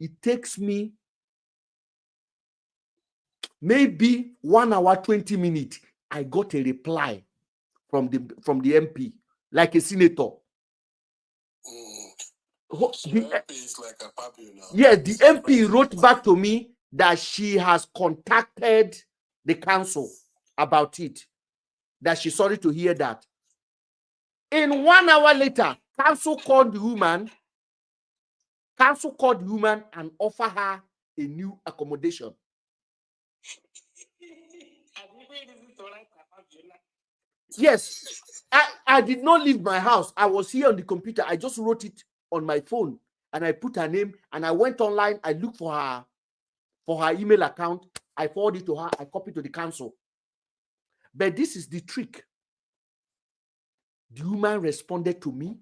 It takes me maybe 1 hour, 20 minutes. I got a reply from the MP, like a senator. MP is like a puppy now. Yes, the MP wrote back to me that she has contacted the council about it. That she's sorry to hear that. In 1 hour later, council called the woman. Council called the woman and offered her a new accommodation. Yes, I did not leave my house. I was here on the computer. I just wrote it on my phone and I put her name and I went online. I looked for her email account. I forwarded it to her. I copied to the council. But this is the trick. The woman responded to me,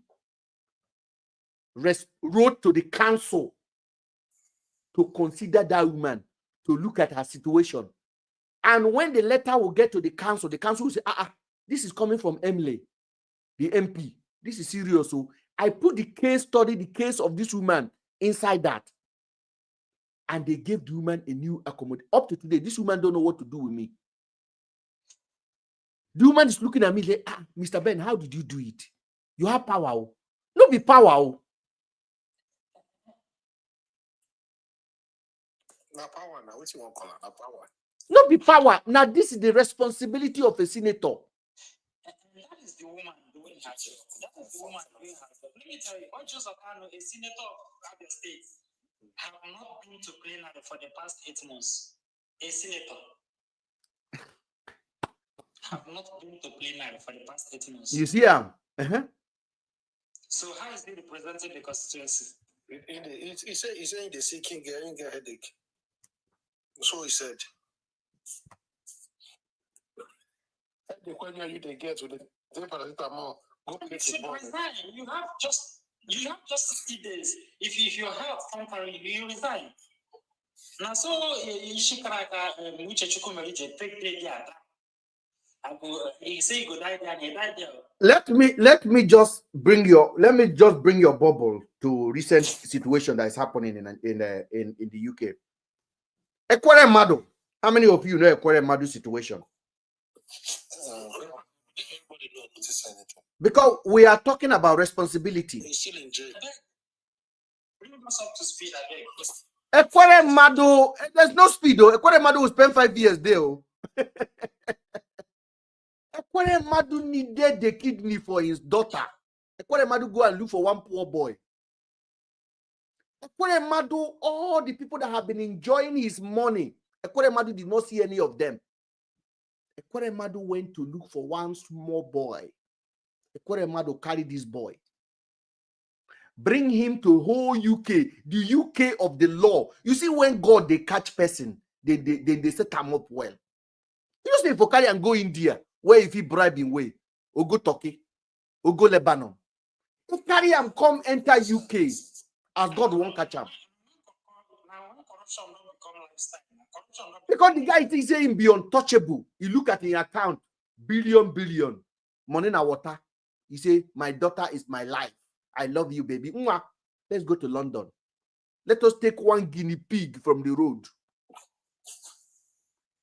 wrote to the council to consider that woman, to look at her situation. And when the letter will get to the council will say, this is coming from Emily, the MP. This is serious. So I put the case study, the case of this woman inside that. And they gave the woman a new accommodation. Up to today, this woman don't know what to do with me. The woman is looking at me like, Mr. Ben, how did you do it? You have power. No be power. Now power now. What you want to call it? Now power. No be power. Now this is the responsibility of a senator. That is the woman doing her job. That is the woman doing her job. Let me tell you, Joseph Kano, a senator of Abia State, have not been to plenary for the past 8 months. A senator have not been to plenary for the past 8 months. You see him? So how is he representing the constituency? He said the seeking get headache. So he said. The question you get to the paracetamol. You should resign. You have just 60 days. If your health can't carry you, resign. Now so you should crack take the Let me just bring your bubble to recent situation that is happening in the UK. Ekwere Madu. How many of you know Ekwere Madu situation? Because we are talking about responsibility. He's still in jail. Bring us up to speed again. Ekwere Madu, there's no speed though. Ekwere Madu will spend 5 years there. Ekwere Madu needed the kidney for his daughter. Ekwere Madu go and look for one poor boy. Ekwere Madu, all the people that have been enjoying his money, Ekwere Madu did not see any of them. Ekwere Madu went to look for one small boy. Ekwere Madu carried this boy. Bring him to whole UK, the UK of the law. You see, when God they catch person, they set them up well. You say for carry and go India, where if he bribe in way, or go Turkey, or go Lebanon. He carry and come enter UK as God won't catch him. Because the guy is saying be untouchable. He look at his account, billion, money na water. He say, my daughter is my life. I love you, baby. Mwah. Let's go to London. Let us take one guinea pig from the road.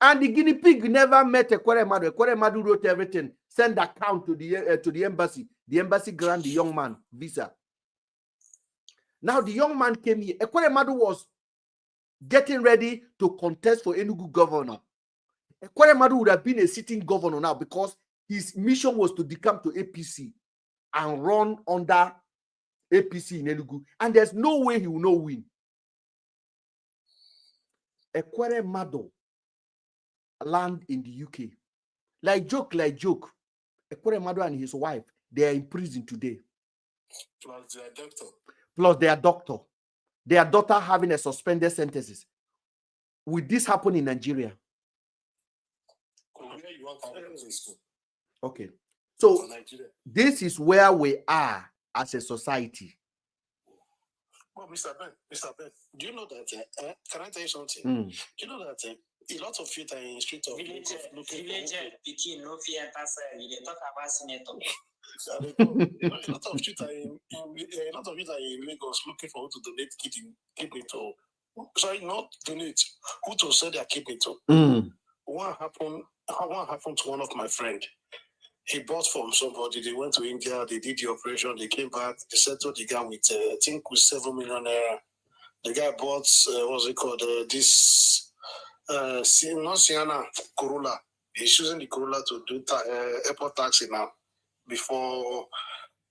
And the guinea pig never met Ekwere Madu. Ekwere Madu wrote everything. Send account to the embassy. The embassy grant the young man visa. Now the young man came here. Ekwere Madu was getting ready to contest for Enugu governor. Ekwere Madu would have been a sitting governor now because his mission was to decamp to APC and run under APC in Enugu. And there's no way he will not win. Ekwere Madu land in the UK. Like joke. Ekwere Madu and his wife, they are in prison today. Plus their doctor. Plus their doctor. Their daughter having a suspended sentences. Will this happen in Nigeria? Where you want to have access to. Okay. So For Nigeria. this is where we are as a society. Well, Mr. Ben, do you know that? Can I tell you something? Mm. Do you know that a lot of youth are in street of Village, Piki, no fear, they talk about senator. a lot of youth are in Lagos looking for who to donate kidney to. Sorry, not donate. Who to sell their kidney to? Mm. What happened to one of my friend? He bought from somebody. They went to India. They did the operation. They came back. They settled the guy with I think with 7 million naira. The guy bought what's it called? This not Sienna Corolla. He's using the Corolla to do airport taxi now. Before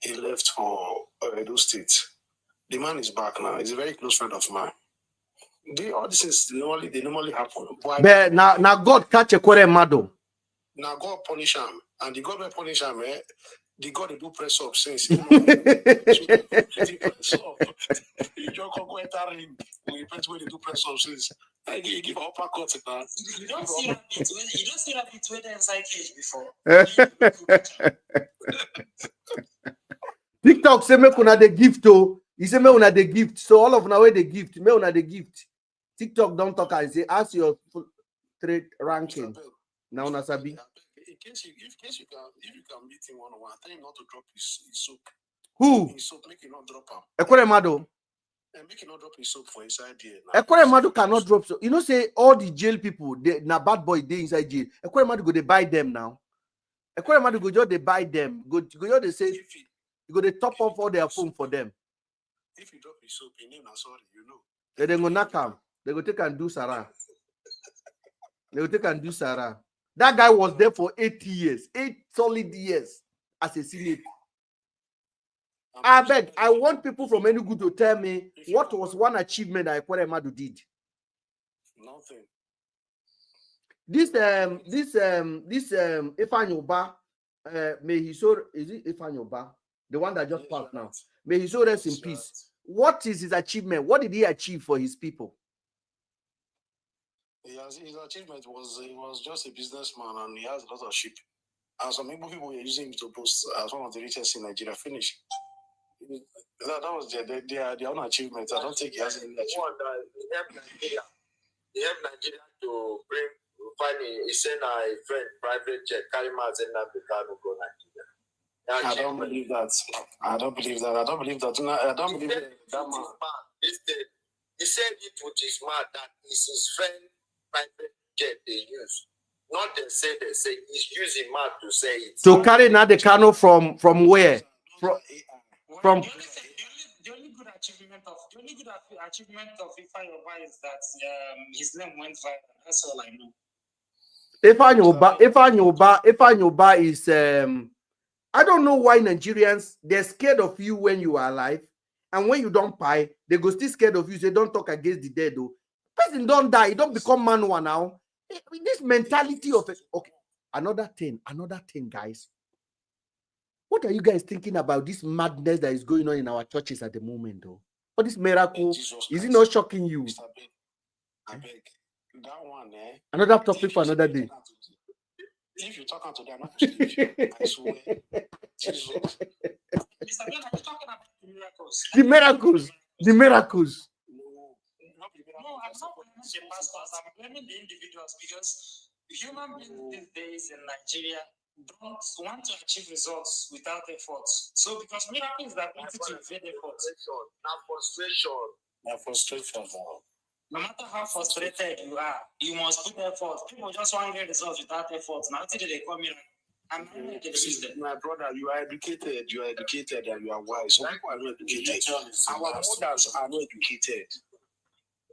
he left for Edo State, the man is back now. He's a very close friend of mine. All this is normally happen. But now God catch a quarter madam. Now God punish him, and the God will punish him. The God will do press up since. You just go enter ring. We press where they do press up since. I give an uppercut now. You don't see that bit where they inside cage before. TikTok say make una the gift oh. He say make una the gift. So all of now the gift, make una the gift. TikTok don't talk and say ask your trade ranking. Now una sabi. In case you can meet him one-on-one, tell him not to drop his soap. Who? His soap, make him not drop him. Ekwere Mado. And make him not drop his soap for inside here. Ekwere Mado cannot drop so. You know say all the jail people, they na bad boy they inside jail. Ekwere Mado go they buy them now. Ekwere Mado go just they buy them. Go just they say you go they top up all their phone for them. If you drop his soap, your name, sorry, you know. They go knock him. They go take and do Sarah. They go take and do Sarah. That guy was there for 8 years, 8 solid years as a senator. I beg, I want people from Enugu to tell me what was one achievement that Ekwere Madu did. Nothing. This Ifeanyi Uba, may he so is it Ifeanyi Uba, the one that just passed now? May he so rest in peace. What is his achievement? What did he achieve for his people? His achievement was he was just a businessman and he has a lot of sheep. And some people were using him to post as one of the richest in Nigeria. Finish. That was their own achievement. I don't think he has any achievement. He helped Nigeria to find a friend, private jet, carry out and not the car to go Nigeria. I don't believe that. I don't believe that. I don't believe that. I don't believe that man. He said it with his mouth that is his friend private jet they use. Not they say he's using mouth to say it. To carry now the canoe from where? From the only good achievement of Ifeanyi Uba is that his name went viral. That's all I know. Ifeanyi Uba is I don't know why Nigerians they're scared of you when you are alive, and when you don't pay, they go still scared of you. They don't talk against the dead though. Person don't die, you don't become manual now. This mentality of it. Okay, another thing, guys. What are you guys thinking about this madness that is going on in our churches at the moment, though? What this miracle is it not shocking you? I beg. That one, Another topic for another day. If you talk to them, I swear. Jesus. Mr. Ben, are you talking about the miracles? The miracles. No, I'm not blaming the pastors. I'm blaming the individuals because human beings these days in Nigeria don't want to achieve results without effort. So, because miracles that want to evade effort. Frustration. No matter how frustrated you are, you must put effort. People just want to get results without effort. Now, until they come here, and my brother, you are educated, and you are wise. Some people are not educated. Our mothers are not educated.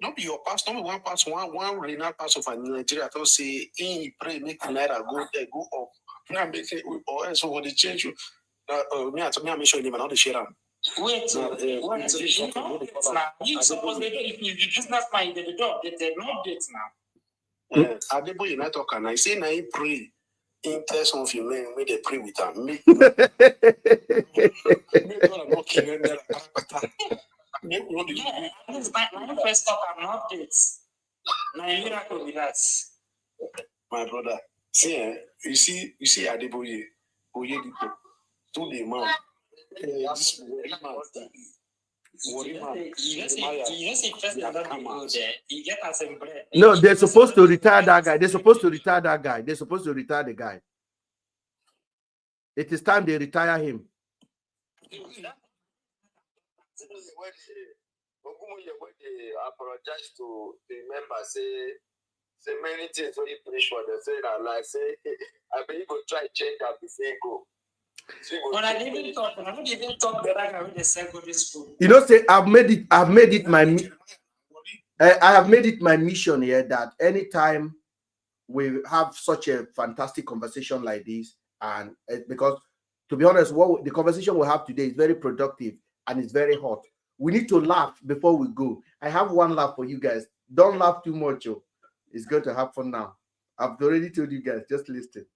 Not be your pastor, not be one pastor, one renal pastor for Nigeria. Don't say, "In pray, make Naira go there, go up." Now make it, or else when they change you. Me, I make sure you not the share. Wait, you supposed to if you business mind, they don't update no updates now. Adebo, you not talking. I say, now pray. In test of your men, when they pray with them. Make not killing them. My first talk and updates. Now, miracle with that. My brother, See, you see Adeboye, Oyedipo, to the man. This worry man. No, they're supposed to retire that guy. They're supposed to retire that guy. They're supposed to retire the guy. It is time they retire him. When they apologize to the members, say many things when you finish for them, say that like say I mean you go try change that before you go. But I didn't talk. I don't even talk the other guy with the secondary school. You know, say I have made it my mission here that anytime we have such a fantastic conversation like this, and because to be honest, what the conversation we have today is very productive and it's very hot. We need to laugh before we go. I have one laugh for you guys. Don't laugh too much. Oh. It's going to happen now. I've already told you guys, just listen.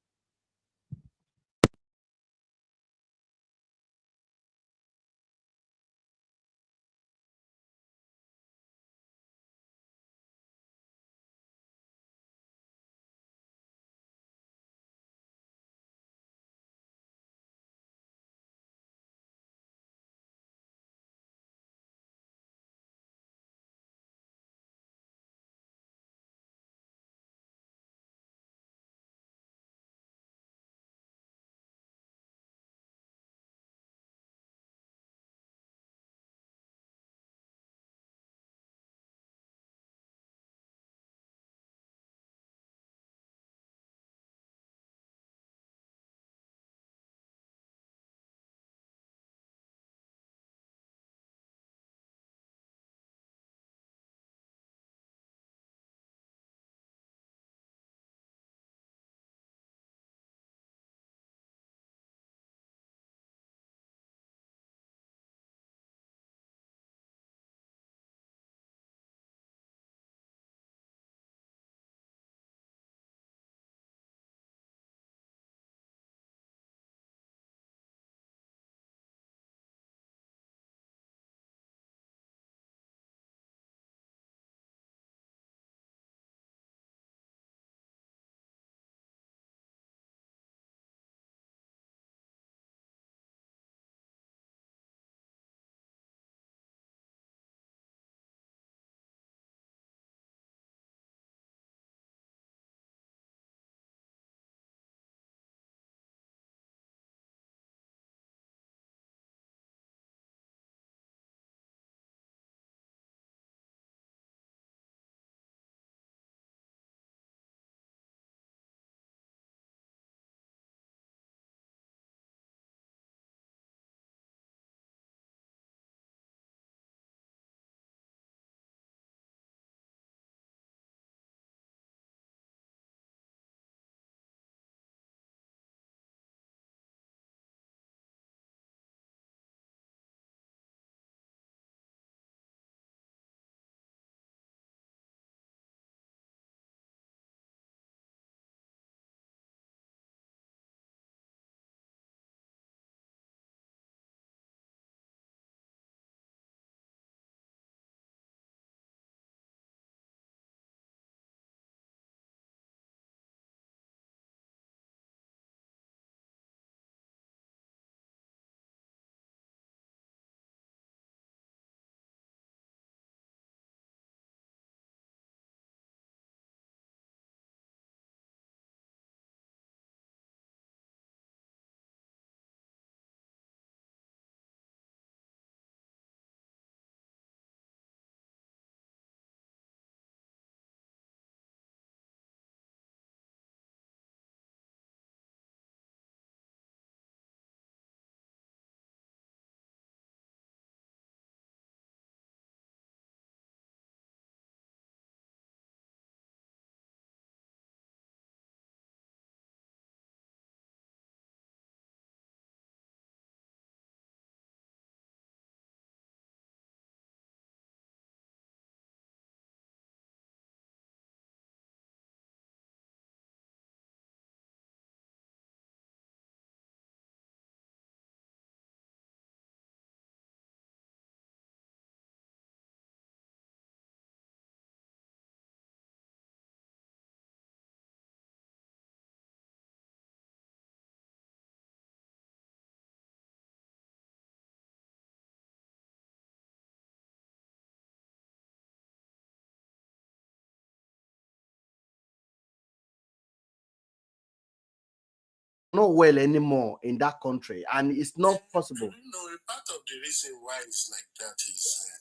not well anymore in that country, and it's not possible. No, a part of the reason why it's like that is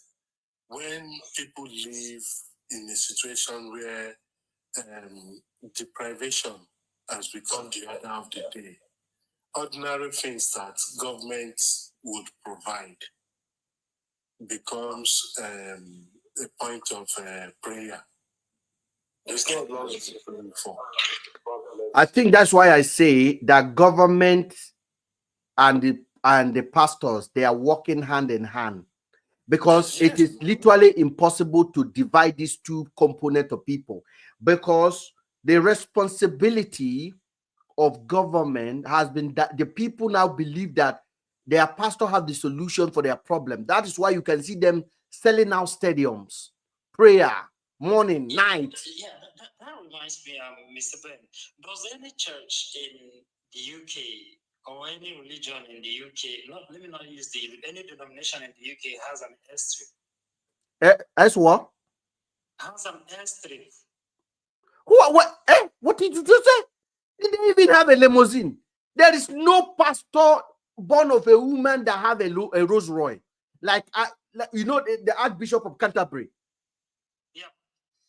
when people live in a situation where deprivation has become the order of the day. Ordinary things that government would provide becomes a point of prayer. It's not long before. I think that's why I say that government and the pastors, they are working hand in hand, because it is literally impossible to divide these two components of people, because the responsibility of government has been that the people now believe that their pastor have the solution for their problem. That is why you can see them selling out stadiums, prayer, morning, night. Yeah, that reminds me, Mr. Ben. Does any church in the UK or any religion in the UK, let me not use any denomination in the UK has an airstrip? As what? Has an airstrip. What did you just say? They didn't even have a limousine. There is no pastor born of a woman that have a Rolls Royce. Like the Archbishop of Canterbury. Yeah.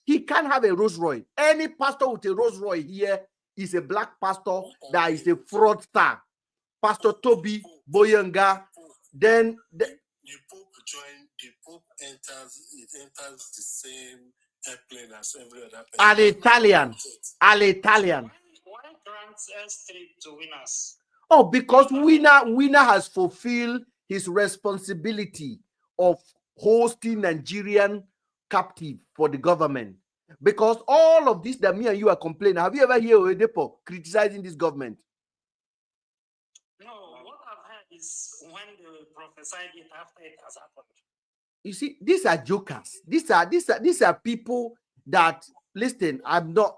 He can't have a Rolls Royce. Any pastor with a Rolls Royce here is a black pastor that is a fraudster. Pastor Toby Boyanga. Then the Pope joined. The Pope enters the same airplane as every other person. Al-Italian. Why grants airstrip to winners? Oh, because winner has fulfilled his responsibility of hosting Nigerian captive for the government. Because all of this that me and you are complaining, have you ever heard Oyedepo criticizing this government? No, what I've heard is when they prophesied it after it has happened. You see, these are jokers. These are people that listen. I'm not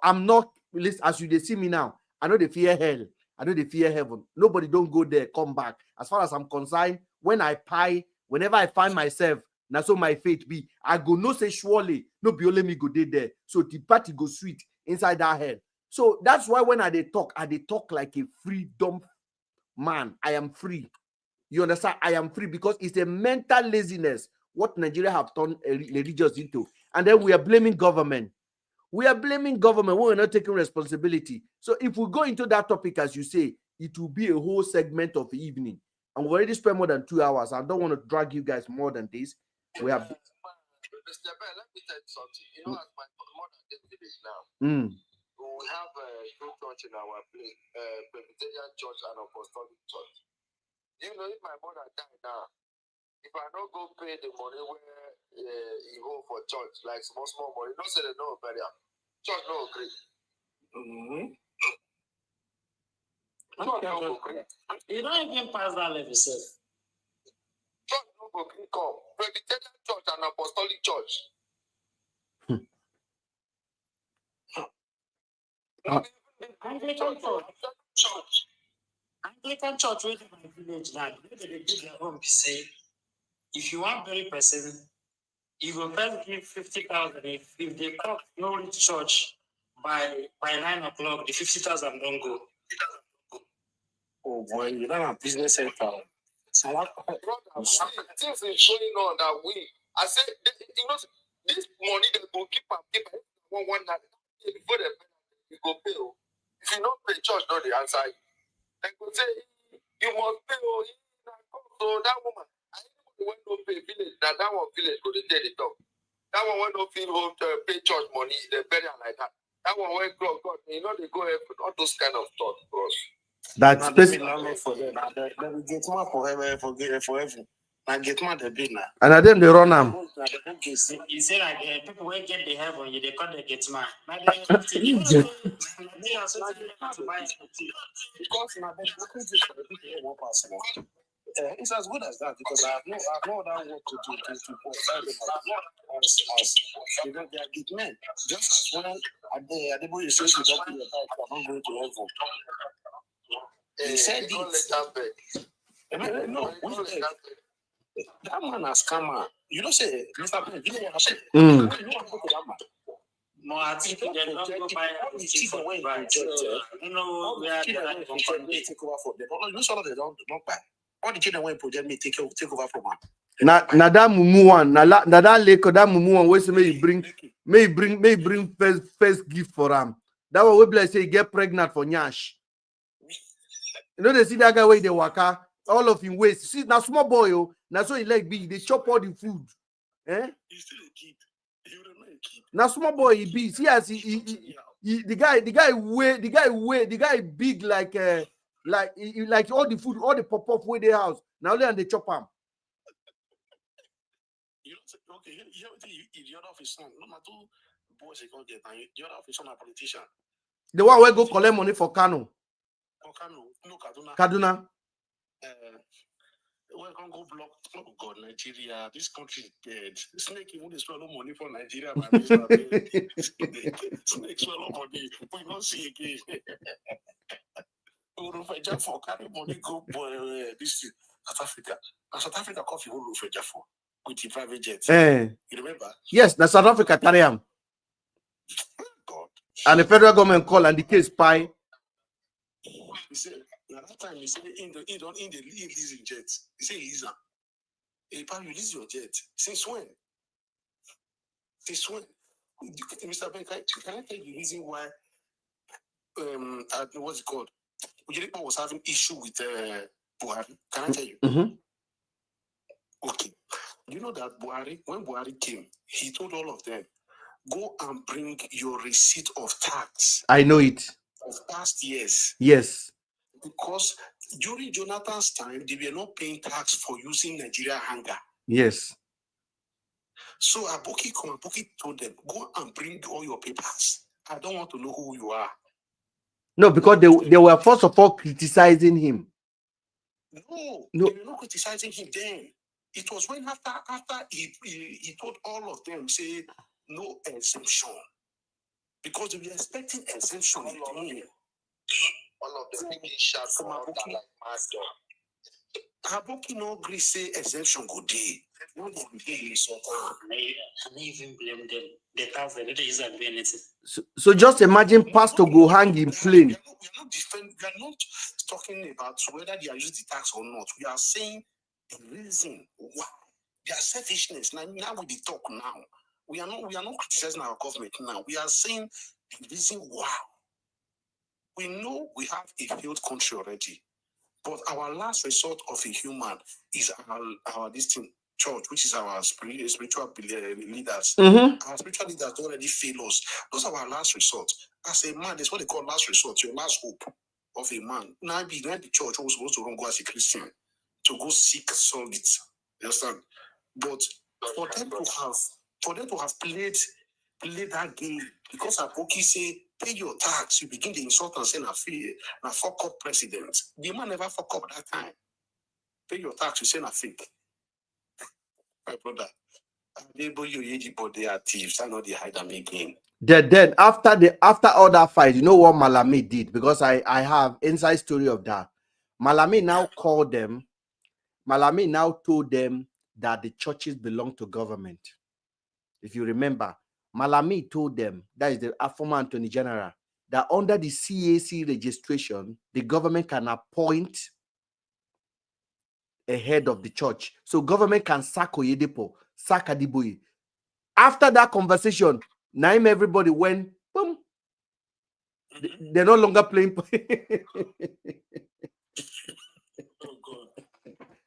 listen, as you see me now. I know they fear hell. I know they fear heaven. Nobody don't go there, come back. As far as I'm concerned, whenever I find myself, now so my faith be, I go no say surely, no be only me go there. So the party go sweet inside that hell. So that's why when I talk like a freedom man. I am free. You understand? I am free because it's a mental laziness what Nigeria have turned religious into. And then we are blaming government. We are blaming government when we're not taking responsibility. So if we go into that topic, as you say, it will be a whole segment of the evening. And we've already spent more than 2 hours. I don't want to drag you guys more than this. We have... Mr. Ben, let me tell you something. You know, as my mother did village now, we have two church in our place, Presbyterian Church and Apostolic Church. You know, if my mother died now, if I don't go pay the money where he go for church, like small money, don't say they no burial. Church no agree. You don't even pass that level, sir. Church no agree come. Presbyterian Church and Apostolic Church. Anglican Church within my village now, they do their own say, if you want very person, you will first give 50,000. If they come no reach church by 9 o'clock, the 50,000 don't go. Oh boy, you don't have business center. Brother, things is going on that way. I said, you know, this money they go keep one night before they go pay. If you don't pay, church not the answer. They go say you must pay. So that woman, I when no pay village, that one village go to tell the talk. That one when no feel home to pay church money, they bury her like that. That one when God, you know they go all those kind of thoughts, bros. That's for them. They get more for heaven. I get more the bill now. And I then they run them. You say like people will get the heaven, they call the get man. It's as good as that because I have no other work to do you know, they are good men. Just as when Adebo is saying to don't be I'm not going to heaven. He said it. No, that man has come out. You don't say, Mr. Ben, you know what happened? You know what happened to that man? No, I think they don't go by take over for them. No, some of them don't buy. All the children when project me take over from her. Now that mumu one, now that lake, that mumu one, wait, may bring first gift for him. That one we bless say get pregnant for Nyash. You know they see that guy where they waka, all of him waste. See now small boy, oh, now so he like big. They chop all the food. Eh? He's still a kid. He remain a kid. Now small boy he be. See as he the guy big like like all the food, all the pop way they house. Now only and they chop him. You know, okay, the other of his son, no matter two boys he can't get, and the other of his son a politician. The one where go collect money for Kano. For Kano, no Kaduna. Kaduna. We can go block. Oh God, Nigeria, this country is dead. Snake even they swallow money for Nigeria, man. Snake swallow money. We don't see again. For carry money go this South Africa. And South Africa coffee will look for Jaffa with the private jets. You remember? Yes, the South Africa carry him. God. And the federal government call and the case spy. He said, at that time, he said, in the leasing jets. He said, Lisa, Ekpa, you lease your jet. Since when? Since when? Mr. Ben, can I tell you the reason why, what's it called? Ekpa was having issue with Buhari. Can I tell you? Okay. You know that Buhari, when Buhari came, he told all of them, go and bring your receipt of tax. I know it. Of past years. Yes. Because during Jonathan's time, they were not paying tax for using Nigeria hangar. Yes. So Aboki told them, go and bring all your papers. I don't want to know who you are. No, because they were first of all criticizing him. No, they were not criticizing him then. It was when after he told all of them, say, no exemption. Because they were expecting exemption. All of them being shot from Aboki. Like Aboki no agree say exemption go day. No go day so I even blame them. The tax they didn't use and do anything. So just imagine Pastor go hang in plane. We are not talking about whether they are using the tax or not. We are saying the reason why. Their selfishness. Now we talk now. We are not criticizing our government now. We are saying the reason why. We know we have a failed country already, but our last resort of a human is our distinct church, which is our spiritual leaders. Our spiritual leaders don't already fail us. Those are our last resort. As a man, that's what they call last resort, your last hope of a man. Now the church was supposed to run go as a Christian to go seek solid. You understand? But for them to have played that game, because Aboki say, pay your tax, you begin to insult and say, na fuck up president. The man never fuck up that time. Pay your tax, you say, na fake. My brother, they are thieves. I know they hide them again. Then after all that fight, you know what Malami did? Because I have inside story of that. Malami now called them. Malami now told them that the churches belong to government. If you remember, Malami told them, that is the former Attorney General, that under the CAC registration, the government can appoint a head of the church. So government can sack Oyedepo, sack Adiboye. After that conversation, Naim everybody went, boom. They're no longer playing. Oh God.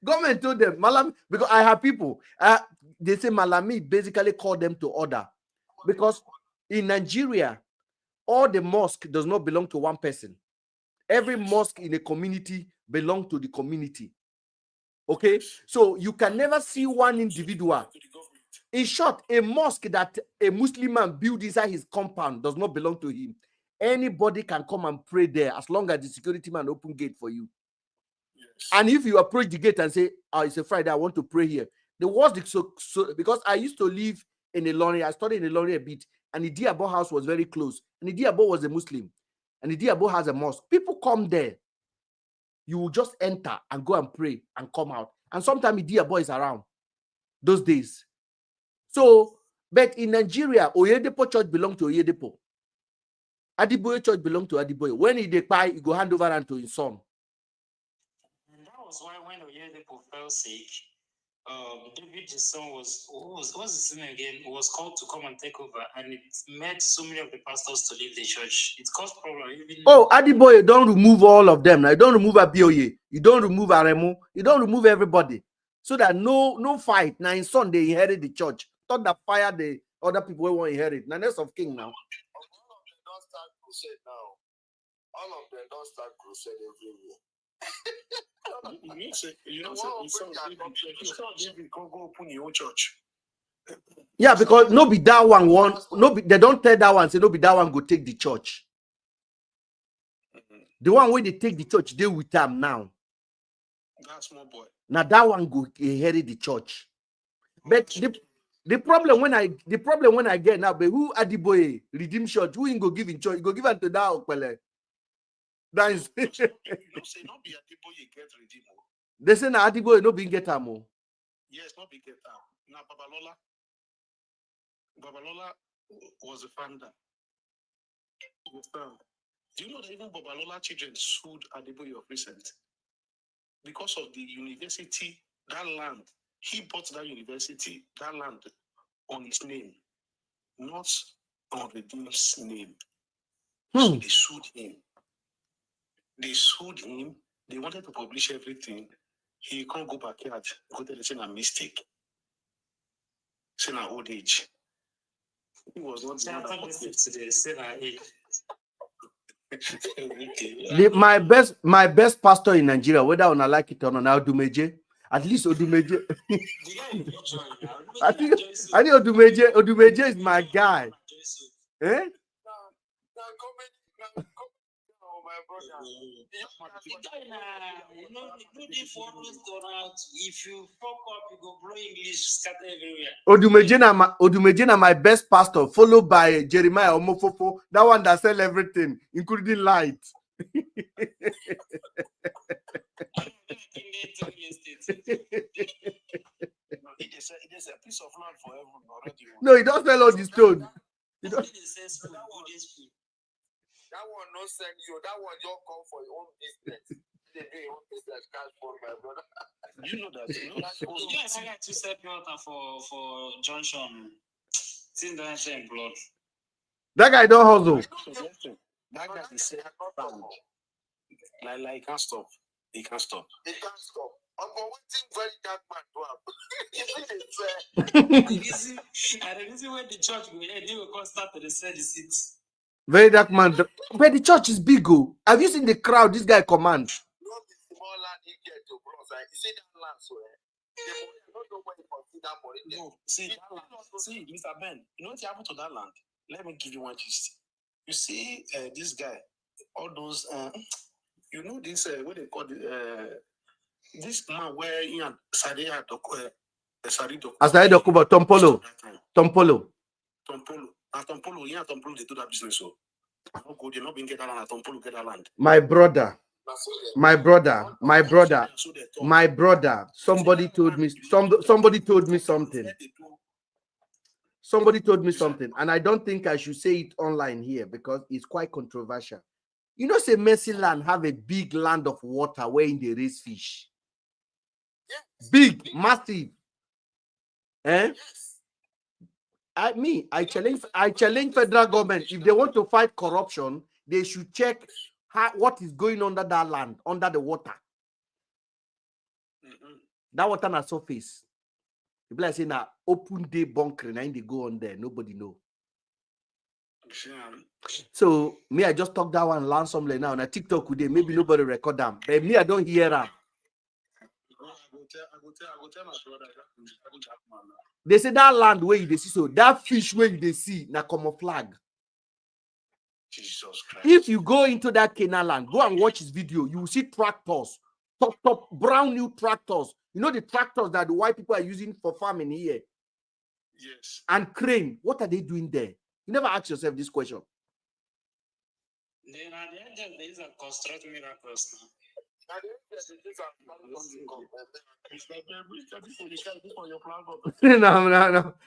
Government told them, Malami, because I have people, they say Malami basically called them to order. Because in Nigeria, all the mosque does not belong to one person. Every mosque in a community belongs to the community. Okay? So you can never see one individual. In short, a mosque that a Muslim man built inside his compound does not belong to him. Anybody can come and pray there as long as the security man open gate for you. Yes. And if you approach the gate and say, it's a Friday, I want to pray here. The worst, because I used to live in Ilorin, I studied in Ilorin a bit, and the Diabo house was very close. And the Diabo was a Muslim. And the Diabo has a mosque. People come there. You will just enter and go and pray and come out. And sometimes the Diabo is around those days. So But in Nigeria, Oyedepo Church belong to Oyedepo. Adiboye Church belong to Adiboye. When he decide, he go hand over and to his son. And that was why when Oyedepo fell sick, David, his son, what's his name again, was called to come and take over, and it made so many of the pastors to leave the church. It caused problem. Even Adiboye don't remove all of them. Now you don't remove Abioye, you don't remove Aremu, you don't remove everybody, so that no fight. Now in son they inherit the church. Thought that fire the other people who won't inherit. Now next of king now. All of them don't start crusade now. All of them don't start crusade everywhere. You can't go open your own church. Yeah, because no be that one no be, they don't tell that one say no be that one go take the church. The one where they take the church, they with them now. That's small boy. Now that one go inherit the church. But the problem when I get now, but who Adiboye redeem church? Who in go give in church? You go give unto that Okpele. That is You say not be Adiboye get redeem. they say na Adiboye no be get am. Yes, not be get out. Now Babalola was the founder. Do you know that even Babalola children sued Adiboye of recent? Because of the university, that land, he bought that university, that land on his name, not on Redeem's name. So they sued him. They wanted to publish everything. He can't go backyard. Go tell them a mistake. It's an old age. He was not my best pastor in Nigeria, whether I like it or not, Odumeje. At least Odumeje. I think Odumeje is my guy. Eh? If you fuck up, you go blow English scatter everywhere. Odumeje na my best pastor, followed by Jeremiah Omofofo, that one that sell everything, including light. There's a piece of land for everyone already. No, he don't sell all the stone. That one no send you. That one just come for your own business. They do your own business cash for my brother. You know that. You know that. I got to set water for Johnson. Since that same blood. That guy don't hustle. That guy is saying like he can't stop. He can't stop. He can't stop. I'm waiting very dark man to happen. And the reason why the church will end, they will come start to sell the seats. Very dark man. But the church is big. Oh. Have you seen the crowd this guy commands? Not the small land he get to bronze. You see that land, so don't know where you can see that money. No, see, Mr. Ben, you know what happened to that land? Let me give you one gist. You see, this guy, all those, you know this, what they call this man where he and Sadia Dokuba, Tompolo. Yeah, Tompolo, they do that business. So, they're not being get that land. Tompolo get that land. My brother. Somebody told me something. Somebody told me something, and I don't think I should say it online here because it's quite controversial. You know, say Mercy Land have a big land of water where they raise fish. Big, massive. Eh? I challenge federal government. If they want to fight corruption, they should check what is going under that land, under the water. That water na surface. People are saying that open day bunker, and they go on there. Nobody know. So me, I just talk that one randomly now on a TikTok today. Maybe nobody record them, but me, I don't hear them. They say that land where you see, so that fish where you see na camouflage. Jesus Christ. If you go into that Canaan land, go and watch his video. You will see tractors, top brown new tractors. You know the tractors that the white people are using for farming here. Yes. And crane. What are they doing there? You never ask yourself this question. Then at the end of this, construct miracles now.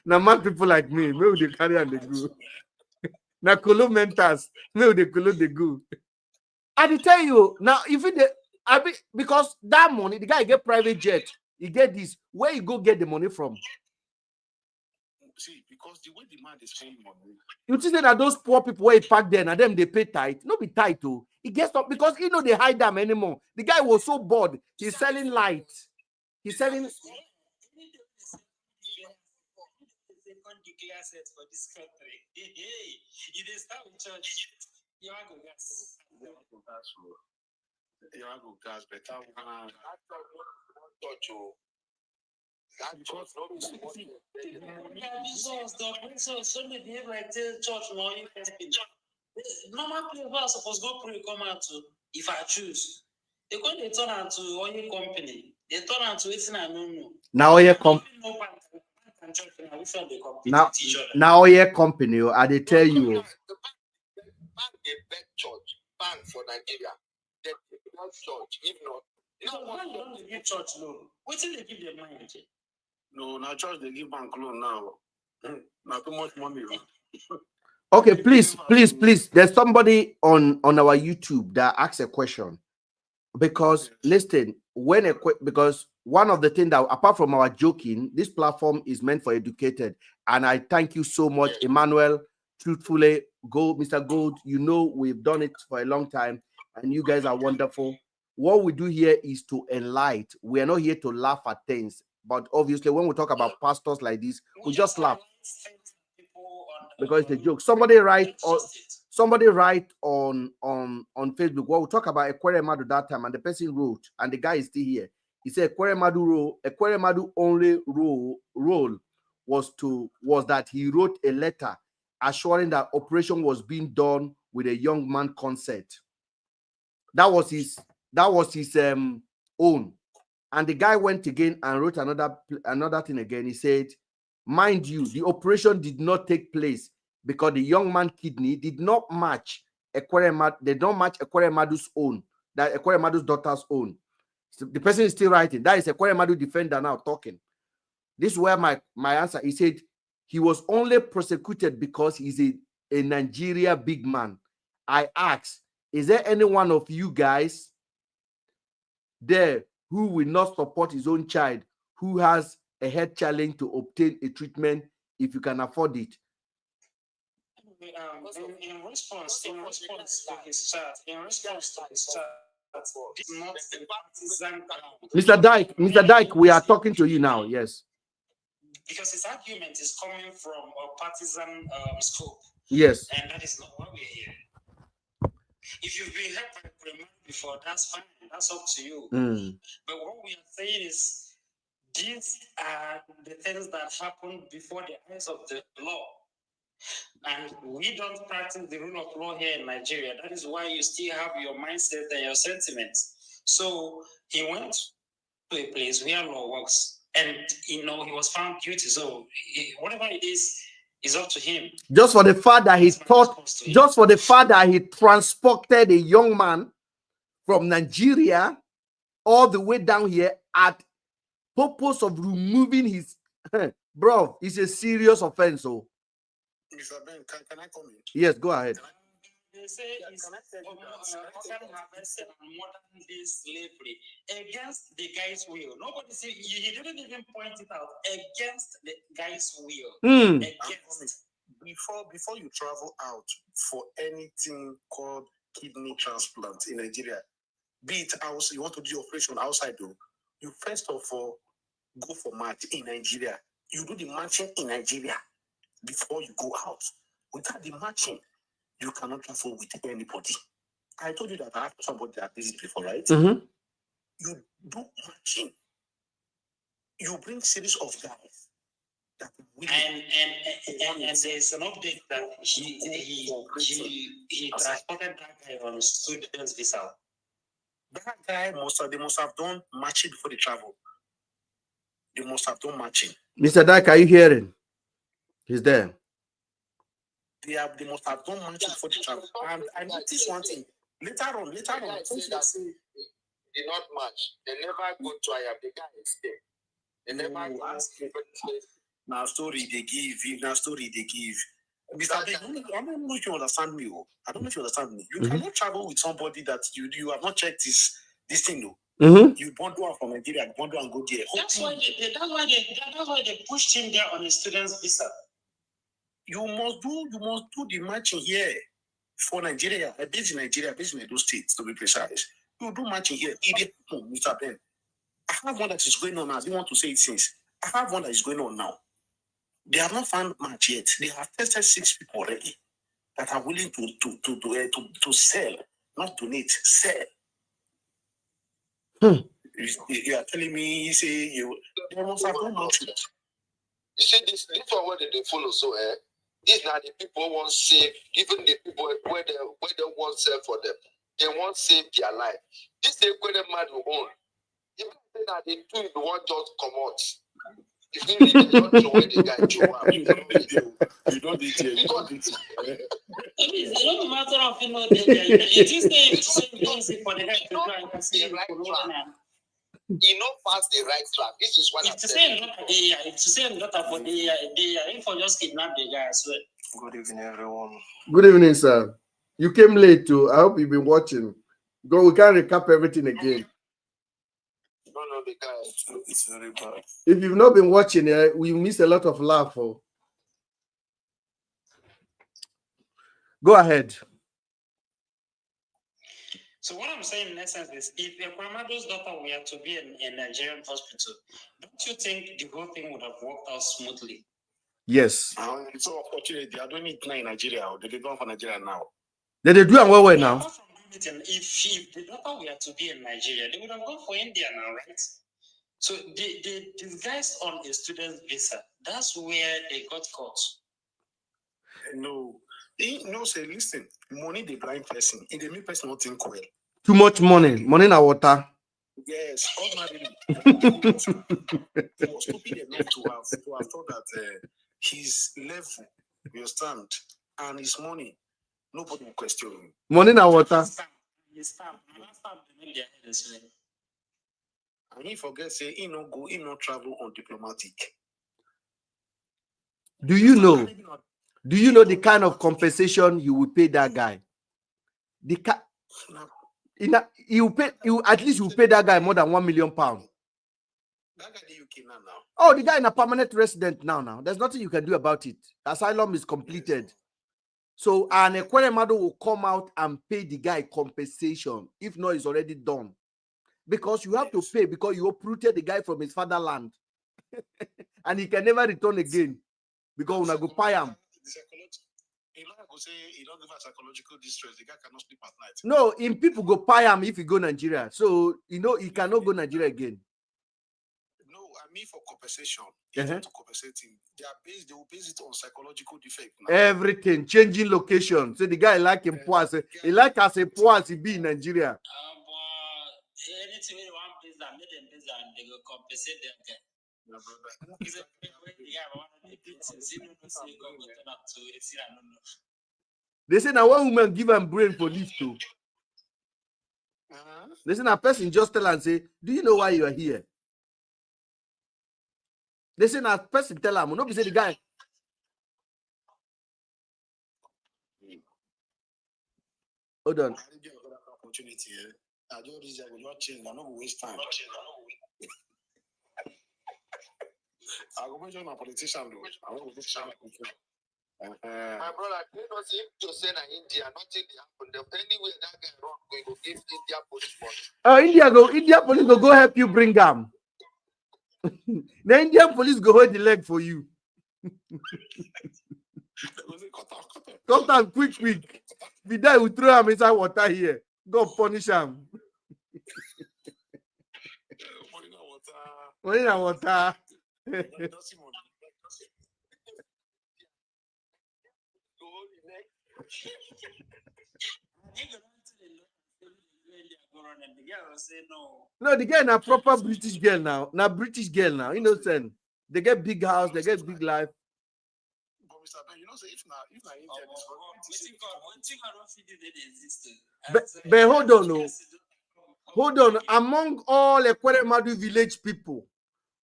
Now, man, people like me, maybe they carry and they go. Now, Colo mentors, maybe they Colo they go. I tell you now, even because that money, the guy get private jet, he get this. Where you go get the money from? See, because the way the man is paying money. You think that those poor people where he pack there and them they pay tight? No, be tight too. He gets up because they hide them anymore. The guy was so bored. He's selling light. He's selling. Declare set for this country. It is now in church. You are going gas. You are going gas better. Normal people are supposed to go pray come out to if I choose. They go they turn out to oil company. They turn out to anything I don't know. Now oil company. Now oil company. I they tell you. Ban a bed church. Ban for Nigeria. They church. If not, why you don't give church loan? What till they give their mind? No, now church they give bank loan now. Not too much money. Okay, please. There's somebody on our YouTube that asks a question. Because listen, because one of the things that apart from our joking, this platform is meant for educated. And I thank you so much, Emmanuel. Truthfully, Mr. Gold, we've done it for a long time, and you guys are wonderful. What we do here is to enlighten. We are not here to laugh at things. But obviously, when we talk about pastors like this, we just laugh. Because it's a joke. Somebody write on Facebook. Well, we talk about Ekweremadu that time, and the person wrote, and the guy is still here. He said Ekweremadu only role was that he wrote a letter assuring that operation was being done with a young man consent. That was his own. And the guy went again and wrote another thing again. He said, mind you, the operation did not take place because the young man kidney did not match Ekweremadu's own, that Ekweremadu's daughter's own. So the person is still writing. That is Ekweremadu defender now talking. This is where my answer. He said he was only prosecuted because he's a Nigeria big man. I asked, is there any one of you guys there who will not support his own child who has a health challenge to obtain a treatment if you can afford it? In response to his chat, not Mr. Dyke, we are talking to you now. Yes. Because his argument is coming from a partisan scope. Yes. And that is not why we're here. If you've been helped by Premier before, that's fine. That's up to you. But what we are saying is these are the things that happen before the eyes of the law. And we don't practice the rule of law here in Nigeria. That is why you still have your mindset and your sentiments. So he went to a place where law works. And, he was found guilty. So whatever it is up to him. Just for the fact that he transported a young man from Nigeria all the way down here at purpose of removing his... Bro, it's a serious offense. So, Mr. Ben, can I come in? Yes, go ahead. They say it's modern day slavery against the guy's will. Nobody said he didn't even point it out. Against the guy's will. Against. Before you travel out for anything called kidney transplant in Nigeria, be it house, you want to do operation outside though, you first of all go for match in Nigeria. You do the matching in Nigeria before you go out. Without the matching, you cannot travel with anybody. I told you that I have somebody that did it before, right? You do matching. You bring series of guys that will and there's an update that he transported that guy on a student's visa. That guy they must have done matching before they travel. They must have done matching. Mr. Dyke, are you hearing? He's there. They must have done matching before they travel. And I noticed one thing. Later on, did not match. They never go trial. The guy escaped. They never go. Now story they give. Now story they give. Mr. Ben, I don't know if you understand me. I don't know if you understand me. You cannot travel with somebody that you have not checked this thing. No. You bundle out from Nigeria, bundle and go there. That's why they pushed him there on a student's visa. You must do the matching here for Nigeria. Based in Nigeria, based in those states to be precise. You do matching here. Mr. Ben. I have one that is going on now. I didn't want to say it since. I have one that is going on now. They have not found match yet. They have tested 6 people already that are willing to sell, not donate, sell. You are telling me, you say they must have done much. You see, this one where they follow, so these are the people who want save, even the people where they want save for them. They want save their life. This is where the man will own. Even that they do the one just come out. If you really don't know where the guy you don't need it. It doesn't matter if you know it is the easy for the guy to try and see the right track. You know, pass the right track. This is what I'm saying. It's the same data for the info just kidnap the guy as well. Good evening, everyone. Good evening, sir. You came late too. I hope you've been watching. Go, we can't recap everything again. No, because it's very bad. If you've not been watching, we miss a lot of laugh. Go ahead. So what I'm saying in essence is, if Ekpamado's daughter were to be in a Nigerian hospital, don't you think the whole thing would have worked out smoothly? Yes. It's so unfortunate they are doing it now in Nigeria. They did one for Nigeria now. They do it well now. If the daughter were to be in Nigeria, they would have gone for India now, right? So they disguised on a student's visa. That's where they got caught. No, say listen, money the blind person, and the main person not think well. Too much money na water. Yes, ordinarily. He was stupid enough to have thought that his level, you understand, and his money, nobody will question him. Money na water. And he forgets say he no travel on diplomatic. Do you know the kind of compensation you would pay that guy? You at least pay that guy more than £1 million. That guy in the UK now. Oh, the guy in a permanent resident now. There's nothing you can do about it. Asylum is completed. So an Ekweremadu will come out and pay the guy compensation. If not, it's already done. Because you have to pay because you uprooted the guy from his fatherland. And he can never return again. Because when I go pay him. He don't give us psychological distress. The guy cannot sleep at night. No, in people go pay him if he go Nigeria. So he cannot go Nigeria again. No, I mean for compensation. To compensate him. They will base it on psychological defect. Now. Everything, changing location. So the guy like him poor. He like as a poor he be in Nigeria. Anything in one place that made them busy and they will compensate them. They say now one woman give him brain for lift too. They say now person just tell and say, do you know why you are here? They say now person tell him, no be say the guy. Hold on. I will not change. I'm not waste time. I will mention a politician though. I will mention my brother, you know, if you say na India, nothing happen. Anyway, that guy wrong, we go give India police money. India police go help you bring them. The Indian police go hold the leg for you. Cut them quick. If you die, we throw him inside water here. Go punish him. Money na water. No, the girl na proper British girl now. Now British girl now. Innocent. They get big house. They get big life. But Mr. Ben, you know, say if na India, but hold on, no. Hold on. Among all Ekweremadu village people,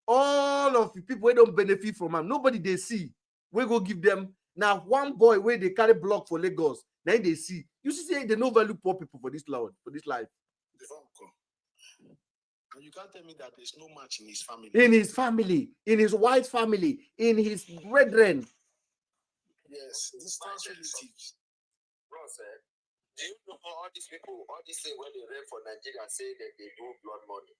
all of the people who don't benefit from them, nobody they see. We go give them now one boy where they carry block for Lagos. Then they see. You see, say they no value poor people for this loud, for this life. And you can't tell me that there's no match in his family. In his family, in his white family, in his brethren. Yes, distance relatives. Bro, sir, do you know all these people, all these things when they run for Nigeria say that they do blood money?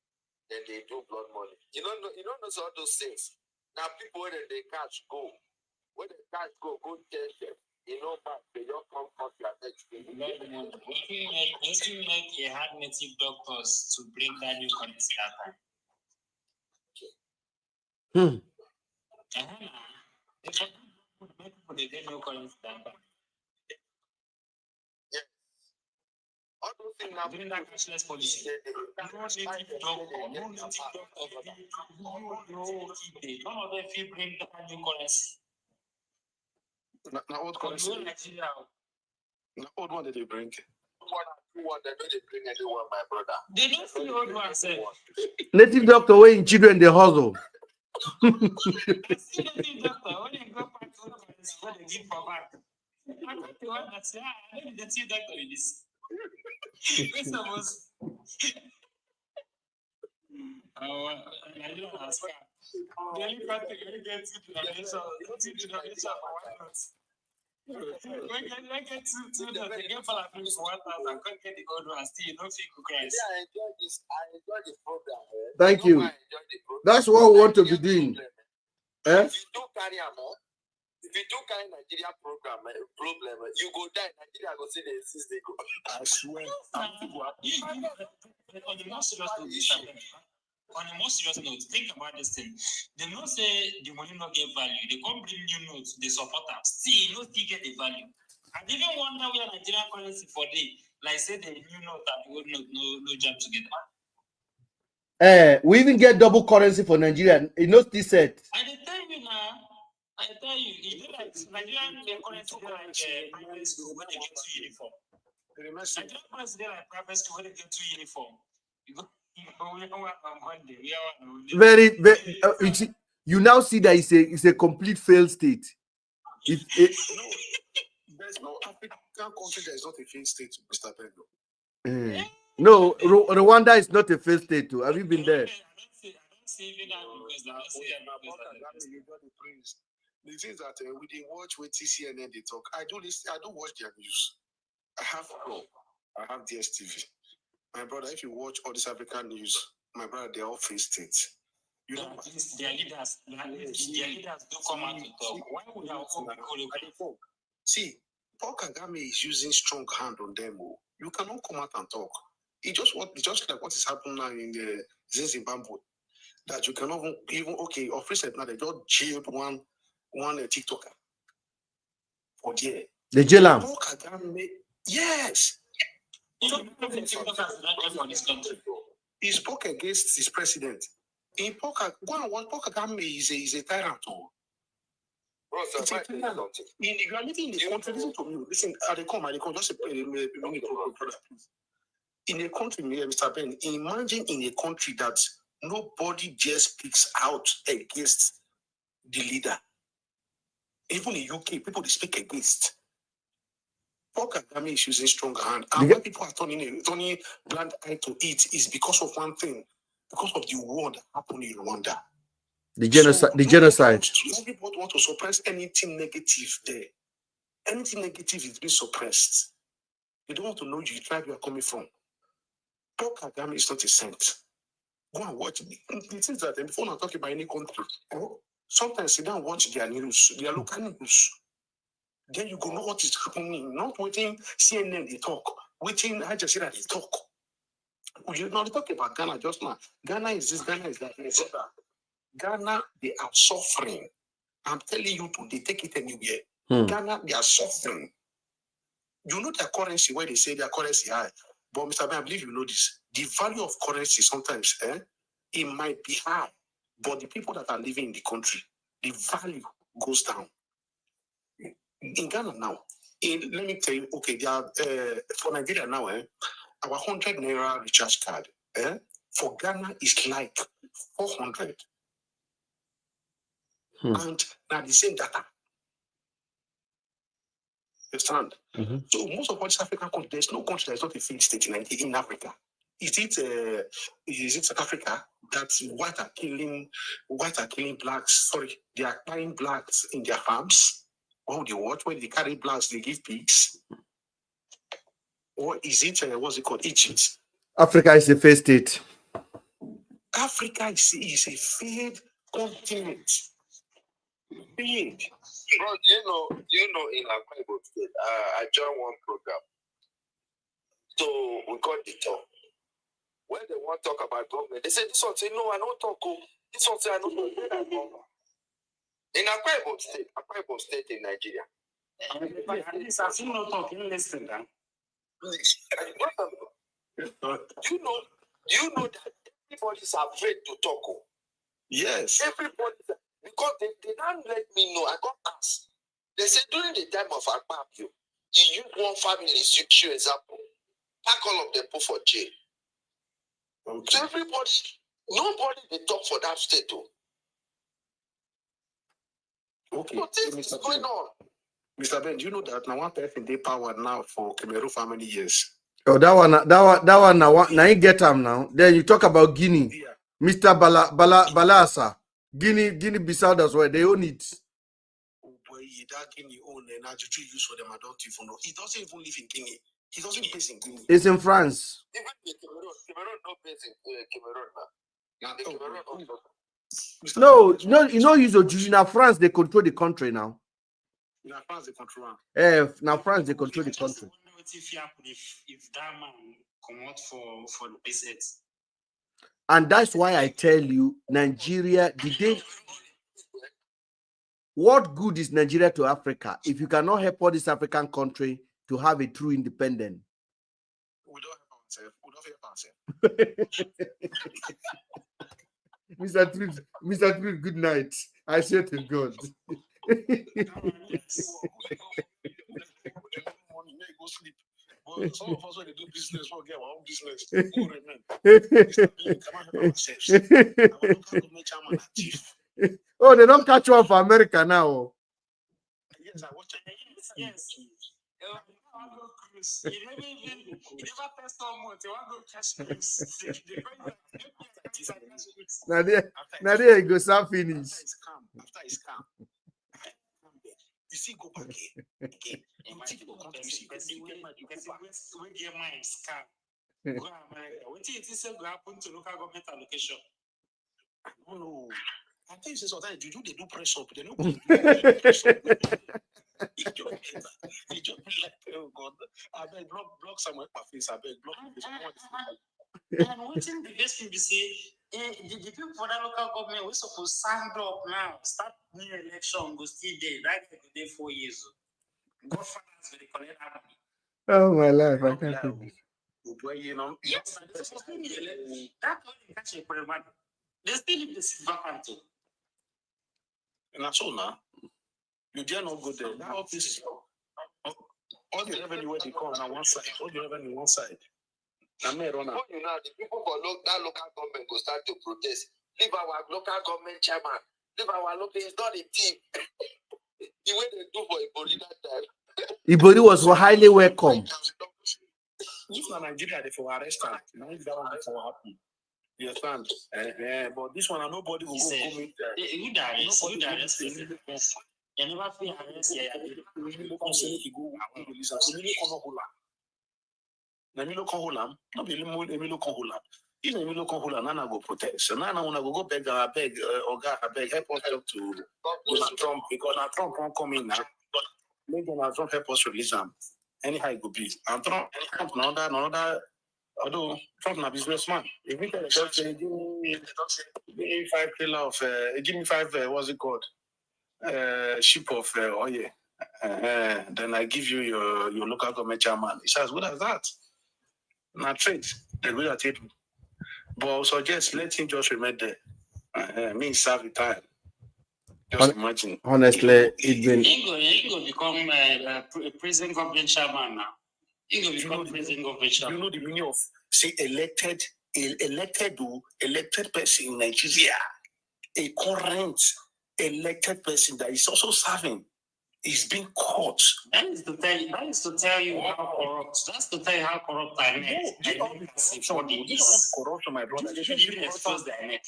Then they do blood money. You don't know all those things. Now people when they catch go. When they catch go tell them. You know, but they don't come their next thing. Doesn't make a hard native doctors to bring that new currency that time. They didn't know currency that time. Yeah. All those things now during that cashless policy. No native doctor. None of them feel bring that new currency. Now what currency? Now what one did they bring? One they don't bring anyone, my brother. They don't see old one say. Native doctor way in children they hustle. I see native doctor when they go back to currency, what they give for back. I got the one that say, I know the native doctor in this. This was. I don't ask her. The only country you get to denomination, for 1 month. When get to the get for 1,000, can't get the old one still, no feel Christ. Yeah, I enjoy this. I enjoy the program. Thank you. That's what we want to be doing. If you do carry a more, if you do carry Nigeria problem, you go die. Nigeria go see the exist. They go. I swear. On a more serious note, think about this thing. They don't say the money not get value. They come bring new notes, they support them. Still, still get the value. I even wonder where Nigerian currency for day, like say the new note and the old note no jump together. We even get double currency for Nigeria. It knows this set. I tell you now. I tell you, it's like Nigerian currency like private school when they get to uniform. Nigerian currency like private school when they get to uniform. You go. Very, you now see that it's a complete failed state. There's no African country that is not a failed state, Mr. Bello. No, Rwanda is not a failed state too. Have you been there? The things that we didn't watch with TCNN they talk. I do watch their news. I have DSTV. My brother, if you watch all this African news, my brother, they're all failed states. You know, their leaders do come out to talk. Why would I see, Paul Kagame is using strong hand on them. You cannot come out and talk. Just like what is happening now in the Zimbabwe, that you cannot even of recent now they just jailed one TikToker for there. They jail him. Paul Kagame, yes. He spoke against his president. In Paul Kagame is a tyrant. Bro, sir, you are living in the country. Listen to me. Listen, I come. Just in a country, Mr. Ben, imagine in a country that nobody just speaks out against the leader. Even in UK, people they speak against. Paul Kagame is using strong hand. And when people are turning blind eye to it is because of one thing. Because of the war that happened in Rwanda. The genocide. Everybody want to suppress anything negative there. Anything negative is being suppressed. They don't want to know the tribe you are coming from. Paul Kagame is not a saint. Go and watch. The things that before not talking about any country, sometimes sit down and watch their news, their local news. Then you go know what is happening. Not waiting CNN they talk, waiting Al Jazeera they talk. We're not talking about Ghana just now. Ghana is this, Ghana is that. Ghana, they are suffering. I'm telling you to they take it anywhere. Ghana, they are suffering. You know their currency, where they say their currency high. But Mr. Ben, I believe you know this. The value of currency sometimes, it might be high. But the people that are living in the country, the value goes down. In Ghana now, let me tell you, okay, they are, for Nigeria now, our 100 Naira recharge card for Ghana is like 400. And now the same data. Understand? So most of all these African countries, there's no country that's not a failed state in Africa. Is it South Africa that white are killing blacks? Sorry, they are carrying blacks in their farms. Or they what? When they carry blacks, they give pigs. Or is it what's it called? Egypt. Africa is a failed state. Africa is a failed continent. Failed. Bro, do you know in Akwa State, I joined one program. So we got the talk. When they want to talk about government, they say this one say no, I don't talk. This one say I don't talk. In Akwa State in Nigeria. At least I've seen no talking, listen. Do you know that everybody's afraid to talk? Yes. Everybody, because they don't let me know. I got asked. They said during the time of Akpabio, he used one family show example. Pack all of them put for jail. Okay. So everybody, nobody they talk for that state too. Okay. So this is going on. Mr. Ben, do you know that now one person they power now for Cameroon for how many years? Oh, that one now you get them now. Then you talk about Guinea. Yeah. Mr. Balasa. Guinea Bissau as well. They own it. Oh boy, that Guinea own and Ajuju use for them. I don't even know. He doesn't even live in Guinea. He doesn't base in Guinea. It's in France. Even the Cameroon not based in Cameroon now. The Cameroon No, you know, use Ojuju. Now France, they control the country now. Now France, they control. Now France, they control the country. If that man come out for the visit. And that's why I tell you, Nigeria, what good is Nigeria to Africa if you cannot help all this African country to have a true independence? We don't help ourselves. Mr. Truth, good night. I say to God. Some of us when they do business, we'll get our own business. We'll remain. Oh, they don't catch one for America now. Yes, I watch it. Yes. You never test someone. They want to catch cruise. Now there you go, some finish. After it's calm. You see, go back again. We get mine scam. Go America. What do you think will happen to local government allocation? No. I think sometimes you do press up. They don't press up. It just like, oh God, I beg block somewhere my face. I beg block. And waiting the best thing to say, the people for that local government we supposed to stand up now, start new election, go still there. That could be 4 years. Godfathers will collect money. Oh my life, I can't do this. Yes, they're supposed to be elected. That's all they catch a money. They still leave the seat vacant too. And that's all now. You dare not go there. That office, all the revenue where they come on one side, all the revenue on one side. You know, the people for that local government will start to protest. Leave our local government chairman. Leave our local. It's not a team. The way they do for Ibori that time. Ibori was highly welcome. If not Nigeria, they for arrest them. Now if that one for happy. You understand? But this one, nobody will go meet there. You arrest. You never feel arrest. If Emilio can hold Nana go protest. So Nana wanna go beg, help us talk to Donald Trump because Donald Trump won't come in now. Make Donald Trump help us release them. Anyhow it could be. And Trump another although Trump na businessman. If we tell the judge say give me 5 kilo of give me 5 what's it called? Ship of oil. Then I give you your local government chairman. It's as good as that. Now trade. They're good at it. But I suggest let him just remain there. Me serve the time. Just imagine. Honestly, it's been. He will become a prison government chairman now. He will become prison government chairman. You know the meaning of say elected elected person in Nigeria, a current elected person that is also serving, is being caught. That is to tell you. That is to tell you how corrupt. That's to tell you how corrupt I meant. Corruption, my brother. They should even expose the and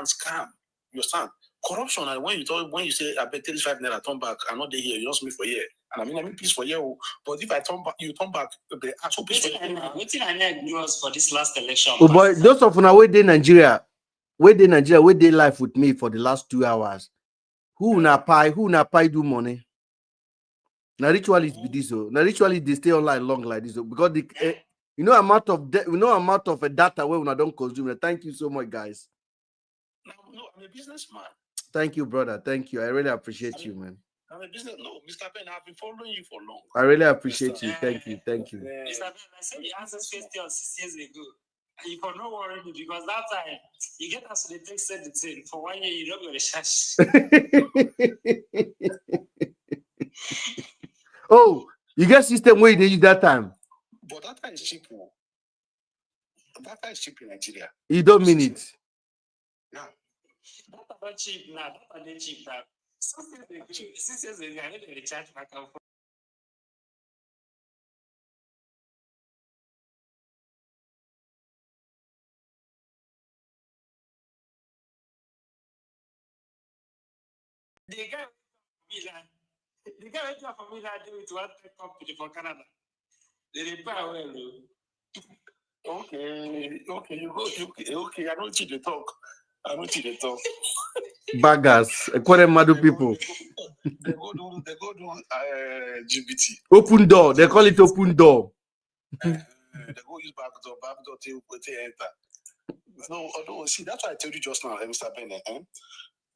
scam. You understand? Corruption. And when you say I bet 35 naira turn back, I'm not there here. You ask me for here, and I mean please for here. But if I turn back, you turn back. The actual piece. Waiting I need was for this last election. Oh boy, those of now where they Nigeria, where they live with me for the last 2 hours. Who na pay do money? Now ritualists be this so. Now ritualists they stay online long like this so, because the amount of data where we don't consume. Thank you so much, guys. No, I'm a businessman. Thank you, brother. Thank you. I really appreciate you, man. I'm a business. No, Mr. Ben, I've been following you for long. I really appreciate you. Thank you. Thank you. Mr. Ben, I said the answers question 6 years ago. And you for no worry because that time you get us to the text said the thing for 1 year you don't go to church. Oh, you get system where they use that time. But that time is cheap. That time is cheap in Nigeria. You don't mean it. Yeah. That's not cheap now. That's not cheap now. 6 years ago, I need to recharge my account. The guy for me that do it one company for Canada. They reply well. Okay, okay. I don't see the talk. Baggers, madu people. They go do GBT. Open door. They call it open door. They go use backdoor to enter. No, although see that's why I told you just now, Mr. Bennett.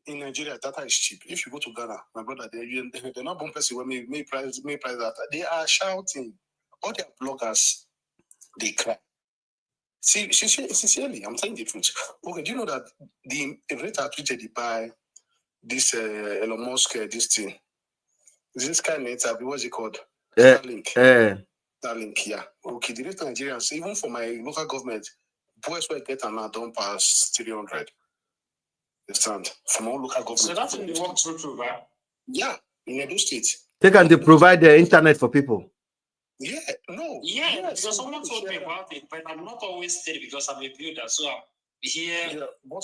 In Nigeria, data is cheap. If you go to Ghana, my brother, they're not one person where may price data. They are shouting. All their bloggers, they cry. See, sincerely, I'm telling the truth. Okay, do you know that the rate are tweeted by this Elon Musk, this thing? This kind of what's it called? Starlink. Starlink, yeah. Okay, the rate of Nigerians, even for my local government, boys will get now don't pass 300. Understand? From all local government. So that's in the work through, right? Yeah, in Edo State. They can provide the internet for people. Yeah, no. Yeah, because someone told me about it, but I'm not always steady because I'm a builder, so I'm here. Yeah, but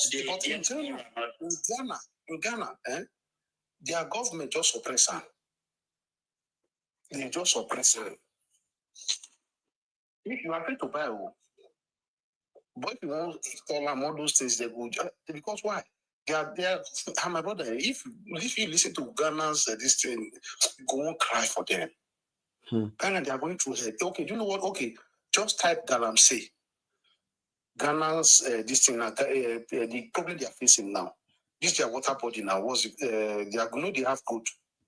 in Ghana, their government just suppress them. They just suppress them. If you are free to buy, but if you want to install all those things, they go because why? They are my brother. If you listen to Ghana's this thing, go and cry for them. Ghana, they are going through it. Okay, do you know what? Okay, just type Galamsey. Ghana's this thing, the problem they are facing now. This their water body now was they are going they have good.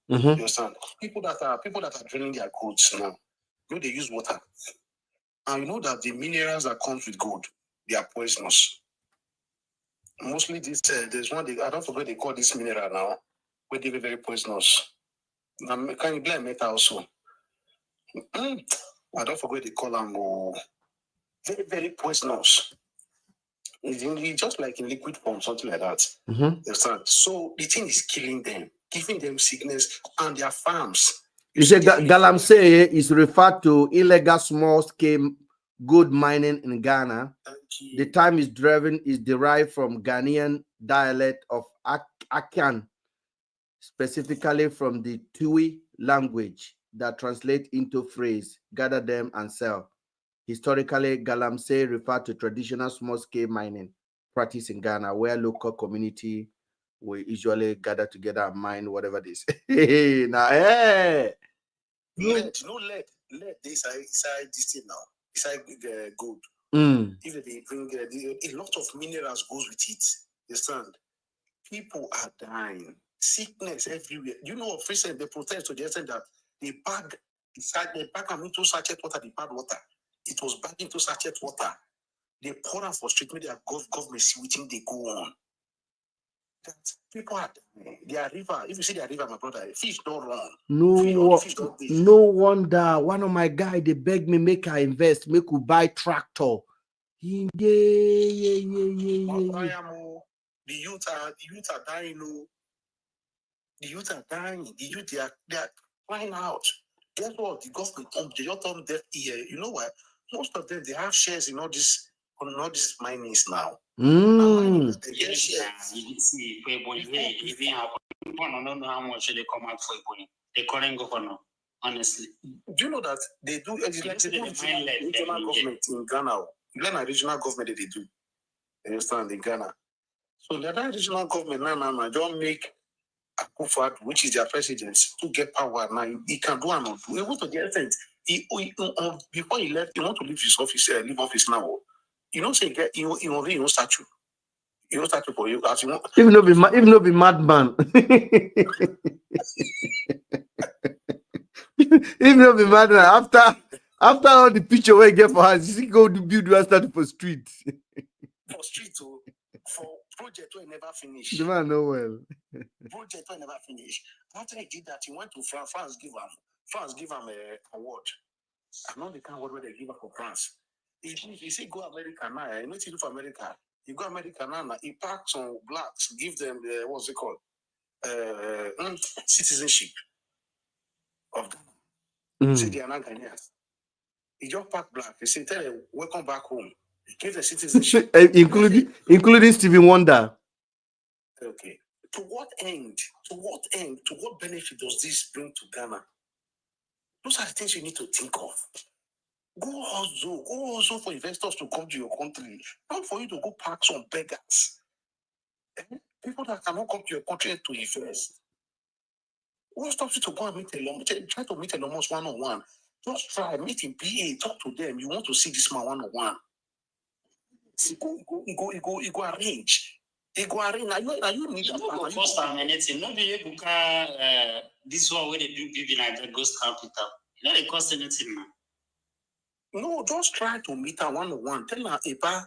You understand? People that are draining their goods now. They use water, and you know that the minerals that comes with gold, they are poisonous. Mostly this there's one I don't forget they call this mineral now, where they be very poisonous. Now can you blame metal also? I don't forget they call them very, very poisonous. It's just like in liquid form, something like that. So the thing is killing them, giving them sickness and their farms. You say Galamsey is referred to illegal small-scale gold mining in Ghana. The term is derived from Ghanaian dialect of Akan, specifically from the Twi language that translates into phrase, gather them and sell. Historically, Galamsey referred to traditional small-scale mining practice in Ghana, where local community will usually gather together and mine whatever this. Lead. Lead inside this thing now. Inside gold. If they bring a lot of minerals goes with it. You understand? People are dying. Sickness everywhere. You know, for instance, they protest to the extent that they bag them into sachet water, the bad water. It was bagged into sachet water. They pour them for street media government see which thing they go on. That people are their river. If you see their river, my brother, fish don't run. No wonder one of my guys they beg me make I invest, make we buy tractor. Yeah. The youth are dying. The youth are dying. The youth they are crying out. Guess what? The government they just told them you know what? Most of them they have shares in all this minings now. You see, even I don't know how much they come out for Ebony. The current governor, honestly. Do you know that they do regional government in Ghana? Ghana regional government they do. You understand in Ghana. So that regional government now don't make Akufo, which is their president, to get power now. He can do and not do. He want to get sent. Before he left, he want to leave his office, leave office now. You don't say get you know statue. You know statue for you as you want. Even though be madman. Even though be madman. After all the picture we get for us, you go to build one statue for street. For street, for project we never finish. The man know well. Project we never finish. After he did that, he went to France. France give him a award. I know the kind of award where they give up for France. He say go America now. I know to do for America. You go America now. He pack some blacks, give them what's it called? Citizenship of Ghana. Say they are not Ghanaians. He just pack black. He say tell them welcome back home. He gave the citizenship, including Stevie Wonder. Okay. To what end? To what benefit does this bring to Ghana? Those are the things you need to think of. Go also for investors to come to your country, not for you to go pack some beggars. People that cannot come to your country to invest. What stops you to go and meet Elon? Try to meet Elon Musk one-on-one. Just try, meet him, PA, talk to them. You want to see this man one-on-one. He go arrange. He go arrange. Now you need that. No cost them anything. No be able to this one where they do building at the ghost capital. You know they cost anything now. No, just try to meet her one-on-one. Tell her, Ekpa,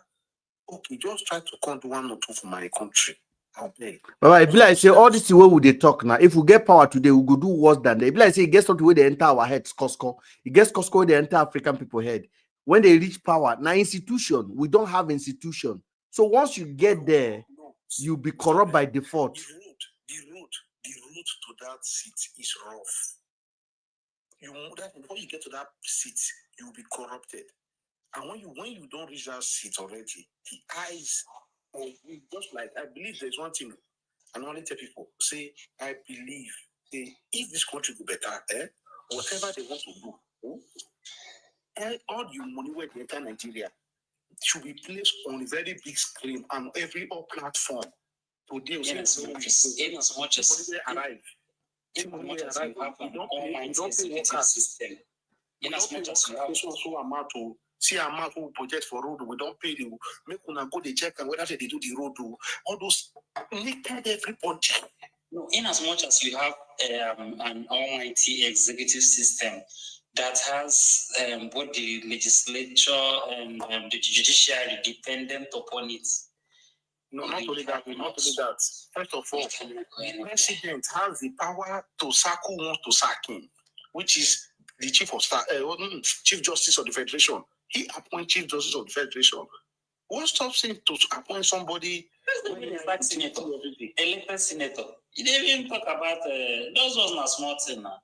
okay, just try to come to 1 or 2 for my country. Okay. All right, be like say all this way we they talk now. If we get power today, we go do worse than they. Be like say it gets something where they enter our heads, Costco. It gets Costco where they enter African people head. When they reach power, now institution, we don't have institution. So once you get there, you'll be corrupt by default. The route to that seat is rough. Before you get to that seat, you'll be corrupted. And when you don't reach that seat already, the eyes of you, just like I believe there's one thing I normally tell people, say, I believe if this country will be better, whatever they want to do, all the money where they enter Nigeria should be placed on a very big screen and every platform. Today, as much as arrive. You don't pay system. In as much as you have to see amount who project for road, we don't pay them. Make una go they check and whether they do the road, all those naked everybody. No, in as much as you have an almighty executive system that has both the legislature and the judiciary dependent upon it. No, not only that. First of all, the president has the power to sack who wants to sack him, which is the chief justice of the federation. He appoints chief justice of the federation. What stops him to appoint somebody? Elected senator. You didn't even talk about those was not smart thing now.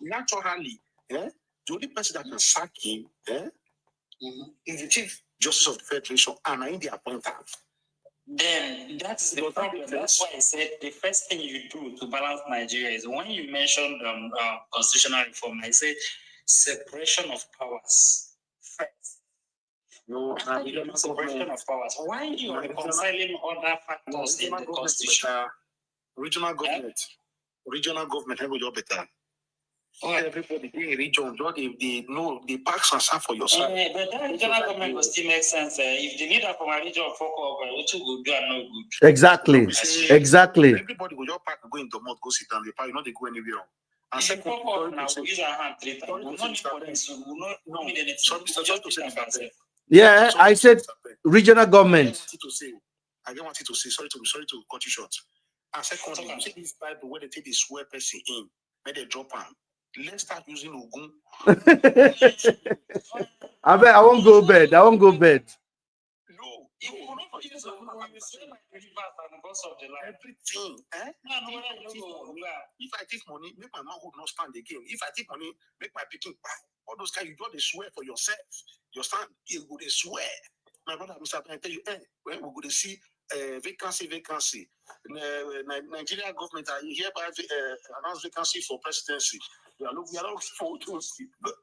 Naturally, the only person that can sack him is the chief justice of the federation, and I the appointer. Then that's the problem. That's why I said the first thing you do to balance Nigeria is when you mentioned constitutional reform. I said separation of powers first. No, separation of powers. Why you are reconciling other factors in the constitution? Regional government, how will you better? Everybody in region, they know the packs are for your side. But that regional government will still make sense. If the leader from a region fuck up, what you go do and no good. Exactly. Everybody will just pack go in the mud, go sit down. You know they go anywhere. And second, now we use our hand 3 times. We not need anything. Yeah, I said regional government. I don't want you to say sorry to cut you short. And second, you see this Bible where they take the swear person in, where they drop him. Let's start using Ogun. I bet I won't go bed. I won't go bed. No, it will not use everything. If I take money, make my mouth not stand again. If I take money, make my people buy. All those kind, you got to swear for yourself. You stand, you go to swear. My brother, Mr. I tell you, when we go to see vacancy. Nigeria government are hereby announced vacancy for presidency. We are looking for those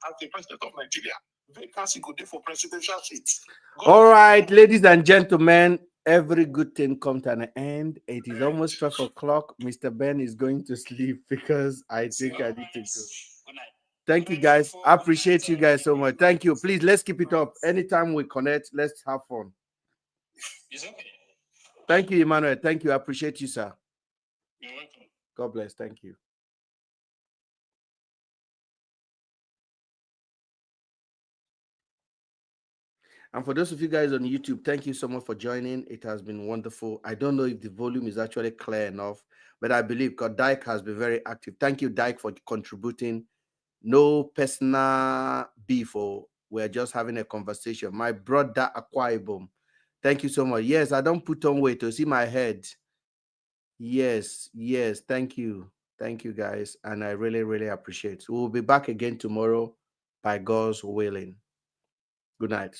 as the president of Nigeria. Vacancy could do for presidential seats. All right, ladies and gentlemen, every good thing comes to an end. It is almost 12 o'clock. Mr. Ben is going to sleep because I think I need to go. Thank you, guys. I appreciate you guys so much. Thank you. Please, let's keep it up. Anytime we connect, let's have fun. It's okay. Thank you, Emmanuel. Thank you. I appreciate you, sir. You're welcome. God bless. Thank you. And for those of you guys on YouTube, thank you so much for joining. It has been wonderful. I don't know if the volume is actually clear enough, but I believe because Dyke has been very active. Thank you, Dyke, for contributing. No personal beef. We're just having a conversation. My brother Akwa Ibom. Thank you so much. Yes, I don't put on weight to see my head. Yes. Thank you. Thank you, guys. And I really, really appreciate it. We'll be back again tomorrow by God's willing. Good night.